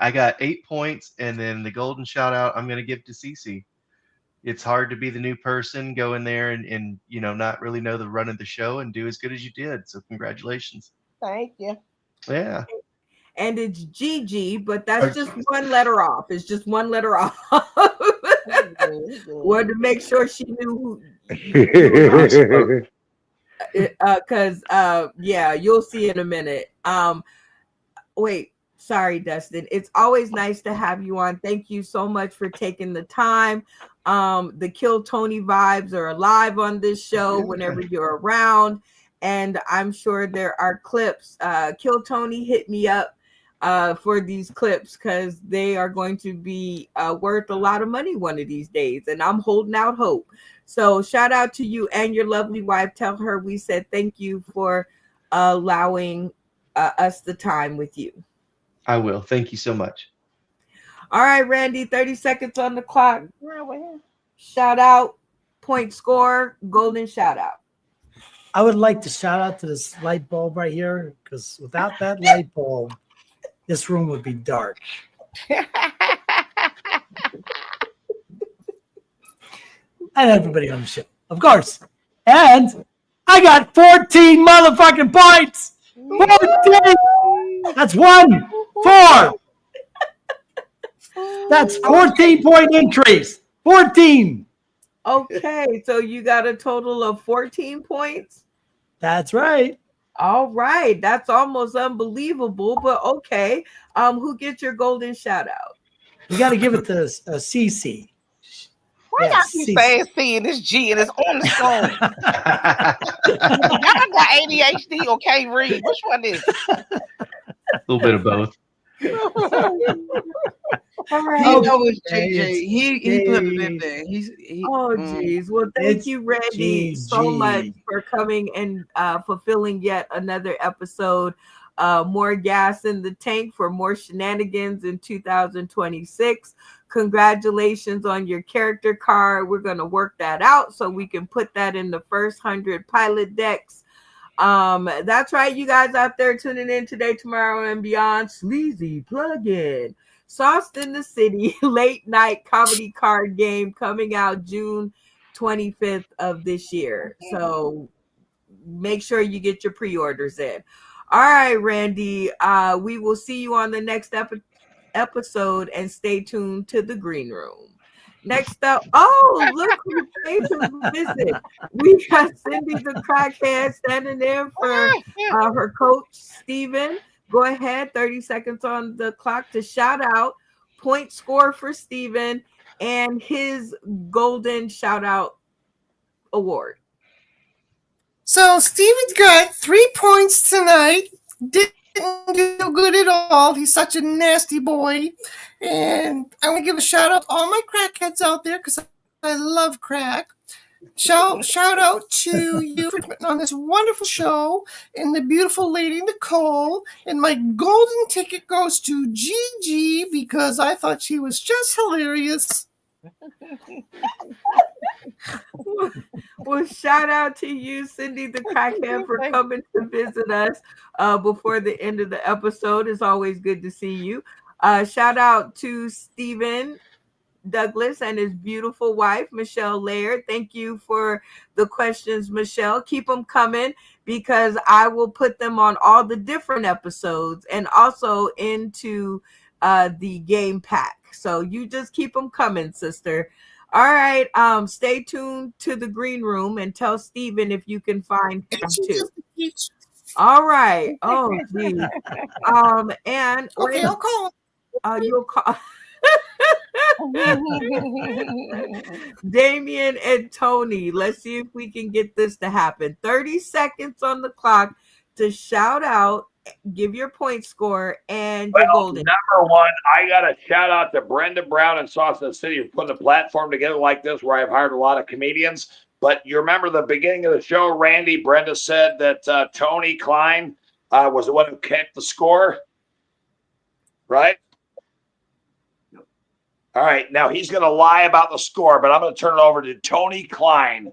I got 8 points, and then the golden shout out I'm going to give to Cece. It's hard to be the new person, go in there and not really know the run of the show and do as good as you did. So congratulations. Thank you. Yeah. And it's Gigi, but that's just one letter off. It's just one letter off. Wanted to make sure she knew who. Because yeah, you'll see in a minute. Wait. Sorry, Dustin. It's always nice to have you on. Thank you so much for taking the time. The Kill Tony vibes are alive on this show whenever you're around. And I'm sure there are clips. Kill Tony hit me up for these clips because they are going to be worth a lot of money one of these days. And I'm holding out hope. So shout out to you and your lovely wife. Tell her we said thank you for allowing us the time with you. I will. Thank you so much. All right, Randy, 30 seconds on the clock. Shout out, point score, golden shout out. I would like to shout out to this light bulb right here, because without that light bulb, this room would be dark. And everybody on the show, of course. And I got 14 motherfucking points. 14. That's 1, 4. That's 14-point increase. 14. Okay, so you got a total of 14 points. That's right. All right, that's almost unbelievable, but okay. Who gets your golden shout out? You got to give it to Cece. Why y'all keep saying C and it's G and it's on the phone? Y'all got ADHD or can't read? Which one is it? A little bit of both. All right. He knows Gigi. He put it in there. Oh, geez. Well, thank you, Randy, so much for coming and fulfilling yet another episode. More gas in the tank for more shenanigans in 2026. Congratulations on your character card. We're going to work that out so we can put that in the first 100 pilot decks. That's right, you guys out there tuning in today, tomorrow, and beyond. Sleazy plug-in. Sauced in the City late night comedy card game coming out June 25th of this year. So make sure you get your pre-orders in. All right, Randy, we will see you on the next episode, and stay tuned to the green room. Next up, oh, look who came to visit. We got Cindy the Crackhead standing there for her coach, Steven. Go ahead, 30 seconds on the clock to shout out, point score for Steven, and his golden shout out award. So Steven's got 3 points tonight. Didn't do good at all. He's such a nasty boy. And I want to give a shout out to all my crackheads out there because I love crack. Shout out to you for putting on this wonderful show and the beautiful lady Nicole. And my golden ticket goes to Gigi because I thought she was just hilarious. Well, shout out to you, Cindy the Crackhead, for coming to visit us before the end of the episode. It's always good to see you. Shout out to Steven Douglas and his beautiful wife, Michelle Laird. Thank you for the questions, Michelle. Keep them coming because I will put them on all the different episodes and also into the game pack. So you just keep them coming, sister. All right. Stay tuned to the green room and tell Steven if you can find him too. All right. Oh, geez. And okay, I'll call. You'll call. Damien and Tony, let's see if we can get this to happen. 30 seconds on the clock to shout out, give your point score, and your golden. Number one, I got to shout out to Brenda Brown and Sauce in the City for putting a platform together like this where I've hired a lot of comedians. But you remember the beginning of the show, Randy, Brenda said that Tony Klein was the one who kept the score, right? All right, now he's going to lie about the score, but I'm going to turn it over to Tony Klein.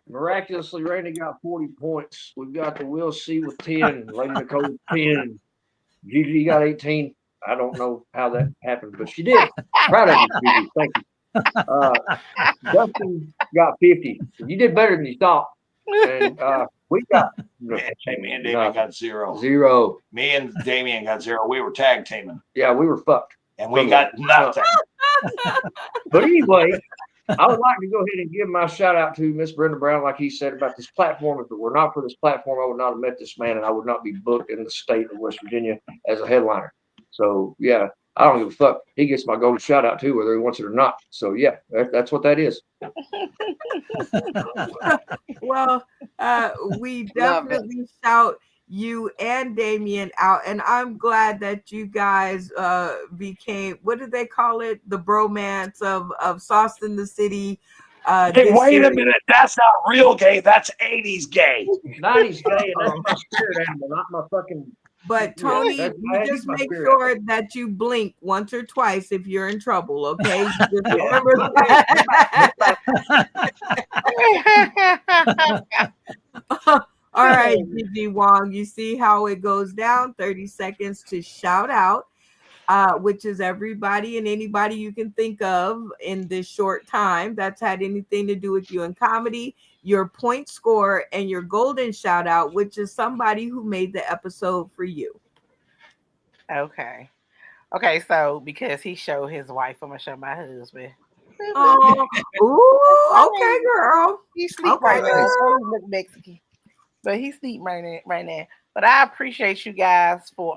Miraculously, Randy got 40 points. We've got the Will C with 10, Lady Nicole with 10, Gigi got 18. I don't know how that happened, but she did. Proud of you, Gigi. Thank you. Dustin got 50. You did better than you thought. And we got me and Damien got 0. 0. Me and Damien got 0. We were tag teaming. Yeah, we were fucked. And we got nothing. But anyway, I would like to go ahead and give my shout out to Miss Brenda Brown, like he said about this platform. If it were not for this platform, I would not have met this man, and I would not be booked in the state of West Virginia as a headliner. So yeah, I don't give a fuck. He gets my golden shout out too, whether he wants it or not. So yeah, that's what that is. Well, we definitely shout you and Damien out, and I'm glad that you guys became, what did they call it, the bromance of Sauce in the City. Hey, wait a minute, that's not real gay, that's 80s gay. 90s gay, and that's my spirit animal, not my fucking. But Tony, you just make sure that you blink once or twice if you're in trouble, okay? Just remember that. All right, Gigi Wong, you see how it goes down. 30 seconds to shout out, which is everybody and anybody you can think of in this short time that's had anything to do with you in comedy, your point score, and your golden shout out, which is somebody who made the episode for you. Okay, so because he showed his wife, I'm going to show my husband. Oh, ooh, okay, girl. He sleep right now. He look Mexican. But he's sleep right now. But I appreciate you guys for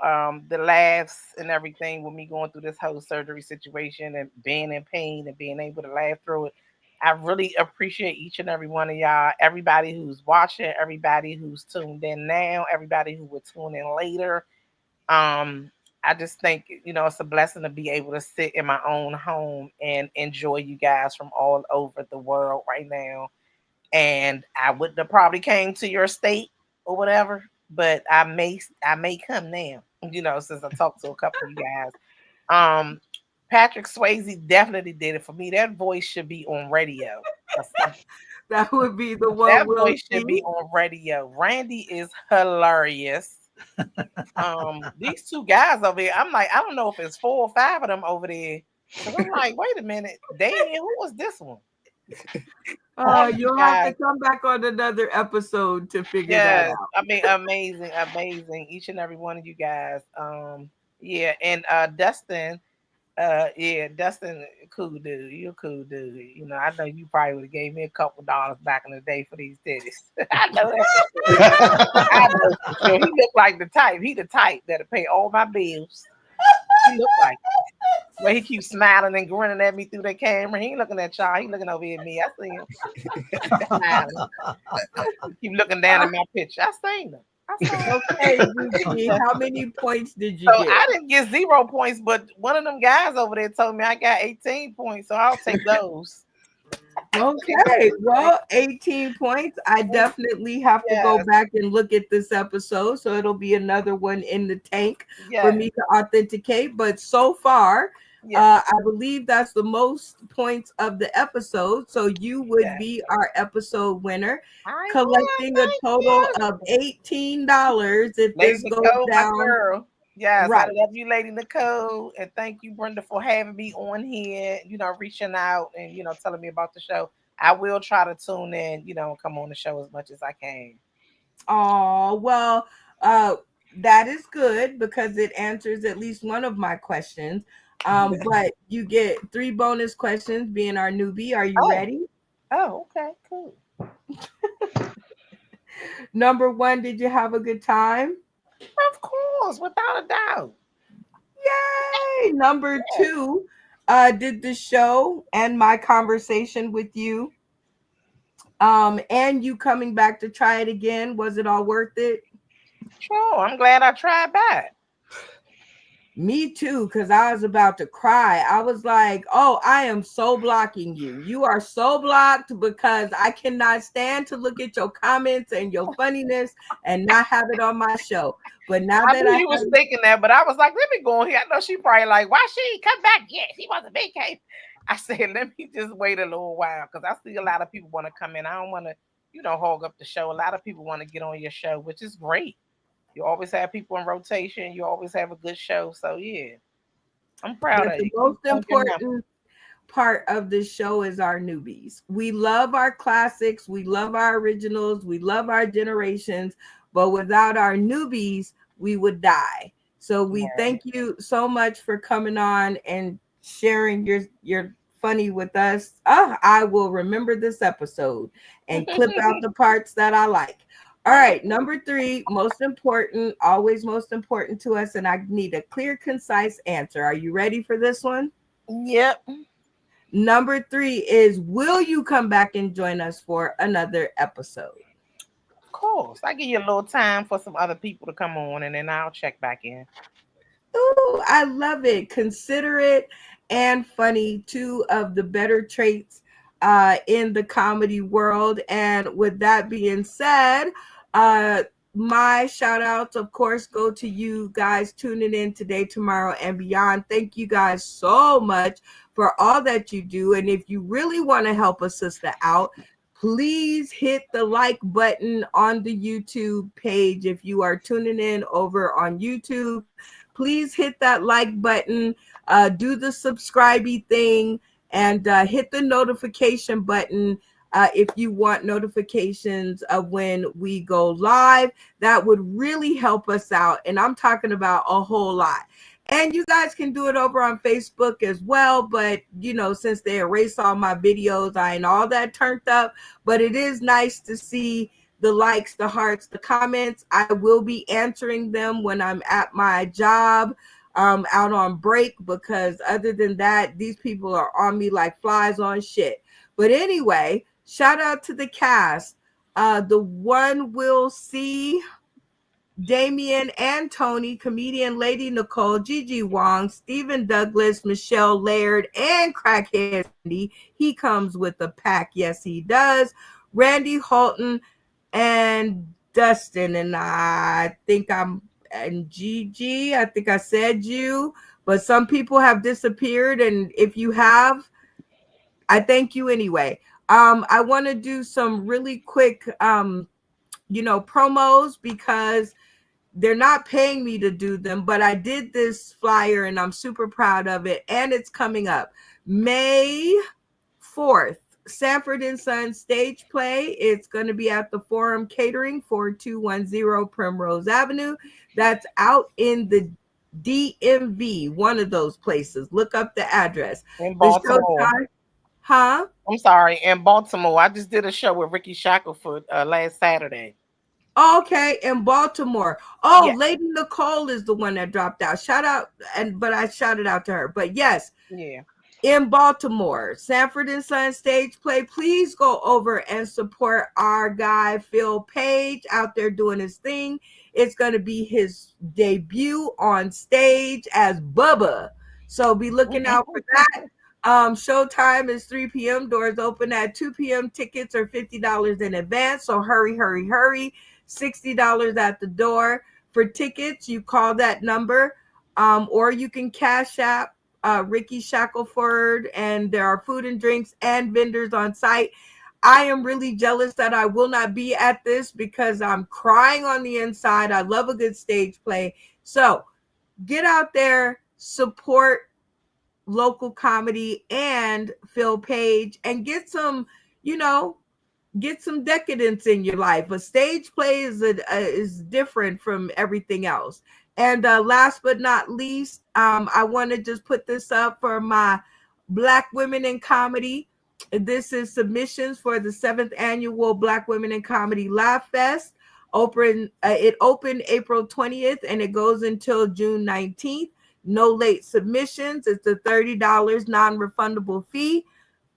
the laughs and everything with me going through this whole surgery situation and being in pain and being able to laugh through it. I really appreciate each and every one of y'all, everybody who's watching, everybody who's tuned in now, everybody who will tune in later. I just think, it's a blessing to be able to sit in my own home and enjoy you guys from all over the world right now. And I wouldn't have probably came to your state or whatever, but I may come now, since I talked to a couple of you guys. Patrick Swayze definitely did it for me. That voice should be on radio. That would be the one. That voice should be on radio. Randy is hilarious. These two guys over here, I'm like, I don't know if it's 4 or 5 of them over there. So I'm like, wait a minute, Damien, who was this one? You'll have to come back on another episode to figure that out. I mean, amazing. Each and every one of you guys. And Dustin, Yeah, Dustin, cool dude. You're a cool dude. You know, I know you probably would have gave me a couple dollars back in the day for these titties. I know that. I know for sure. He looked like the type. He the type that'll pay all my bills. He look like it. Well, he keeps smiling and grinning at me through the camera. He ain't looking at y'all. He looking over at me. I see him. Smiling. Keep looking down at my picture. I seen him. Okay, Gigi, how many points did you So get? I didn't get 0 points, but one of them guys over there told me I got 18 points, so I'll take those. Okay, well, 18 points. I definitely have to go back and look at this episode, so it'll be another one in the tank for me to authenticate. But so far, I believe that's the most points of the episode. So you would be our episode winner, collecting a total of $18 if this goes down. My girl. Yes, right. I love you, Lady Nicole, and thank you, Brenda, for having me on here. You know, reaching out and telling me about the show. I will try to tune in. Come on the show as much as I can. Oh well, that is good because it answers at least one of my questions. But you get 3 bonus questions. Being our newbie, are you ready? Oh, okay, cool. Number 1, did you have a good time? Of course, without a doubt. Yay! Number 2, did the show and my conversation with you, and you coming back to try it again, was it all worth it? Sure, I'm glad I tried back. Me too, because I was about to cry. I was like, oh, I am so blocking you. You are so blocked because I cannot stand to look at your comments and your funniness and not have it on my show. But now I that knew you was thinking that, but I was like, let me go on here. I know she probably like, why she ain't come back yet? She wasn't vacation. I said, let me just wait a little while because I see a lot of people want to come in. I don't want to, hog up the show. A lot of people want to get on your show, which is great. You always have people in rotation. You always have a good show. So, yeah, I'm proud of you. The most important part of this show is our newbies. We love our classics. We love our originals. We love our generations. But without our newbies, we would die. So we thank you so much for coming on and sharing your funny with us. I will remember this episode and clip out the parts that I like. All right, number 3, most important, always most important to us, and I need a clear, concise answer. Are you ready for this one? Yep. Number 3 is, will you come back and join us for another episode? Of course. I give you a little time for some other people to come on, and then I'll check back in. Ooh, I love it. Considerate and funny, 2 of the better traits in the comedy world. And with that being said, my shout outs, of course, go to you guys tuning in today, tomorrow, and beyond. Thank you guys so much for all that you do. And if you really want to help a sister out, please hit the like button on the YouTube page. If you are tuning in over on YouTube, please hit that like button, do the subscribe-y thing, and hit the notification button if you want notifications of when we go live. That would really help us out. And I'm talking about a whole lot. And you guys can do it over on Facebook as well. But, since they erase all my videos, I ain't all that turned up. But it is nice to see the likes, the hearts, the comments. I will be answering them when I'm at my job, out on break, because other than that, these people are on me like flies on shit. But anyway, shout out to the cast. The one will see Damian and Tony, comedian Lady Nicole, Gigi Wong, Stephen Douglas, Michelle Laird, and Crackhead Randy. He comes with a pack. Yes, he does. Randy Holton and Dustin, and I think and Gigi, I think I said you, but some people have disappeared, and if you have, I thank you anyway. I want to do some really quick promos because they're not paying me to do them, but I did this flyer and I'm super proud of it, and it's coming up May 4th. Sanford and Son stage play. It's going to be at the Forum Catering, 4210 Primrose Avenue. That's out in the DMV, one of those places. Look up the address. In The Baltimore. showtime, huh? I'm sorry, in Baltimore. I just did a show with Ricky Shackelford last Saturday. Okay, in Baltimore. Oh, Yeah. Lady Nicole is the one that dropped out. Shout out, but I shouted out to her. But yes, Yeah. in Baltimore, Sanford and Son stage play. Please go over and support our guy Phil Page out there doing his thing. It's going to be his debut on stage as Bubba, so be looking out for that. Showtime is 3 p.m. Doors open at 2 p.m. Tickets are $50 in advance, so hurry, hurry, hurry. $60 at the door. For tickets, you call that number, or you can cash app Ricky Shackelford, and there are food and drinks and vendors on site. I am really jealous that I will not be at this because I'm crying on the inside. I love a good stage play. So get out there, support local comedy and Phil Page, and get some, get some decadence in your life. A stage play is different from everything else. And last but not least, I want to just put this up for my Black Women in Comedy. This is submissions for the 7th annual Black Women in Comedy Laugh Fest. It opened April 20th and it goes until June 19th. No late submissions. It's a $30 non-refundable fee.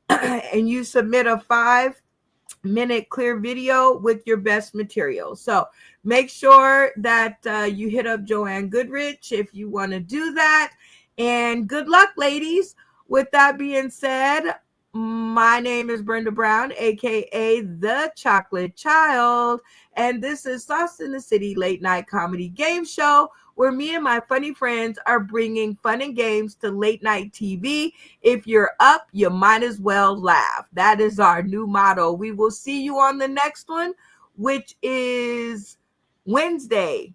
And you submit a 5-minute clear video with your best material. So make sure that you hit up Joanne Goodrich if you want to do that. And good luck, ladies. With that being said, my name is Brenda Brown, aka The Chocolate Child, and this is Sauce in the City Late Night Comedy Game Show, where me and my funny friends are bringing fun and games to late night TV. If you're up, you might as well laugh. That is our new motto. We will see you on the next one, which is Wednesday.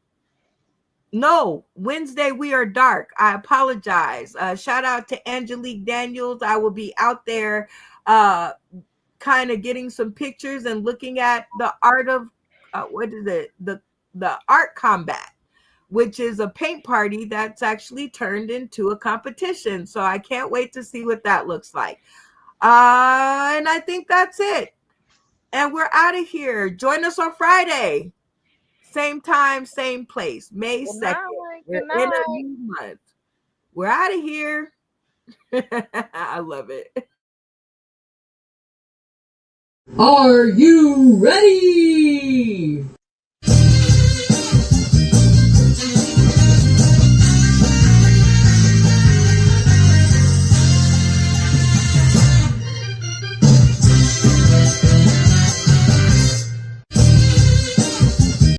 No, Wednesday we are dark. I apologize. Shout out to Angelique Daniels. I will be out there kind of getting some pictures and looking at the art of what is it? The art combat, which is a paint party that's actually turned into a competition. So I can't wait to see what that looks like. And I think that's it. And we're out of here. Join us on Friday. Same time, same place. May 2nd. We're in a new month. We're out of here. I love it. Are you ready?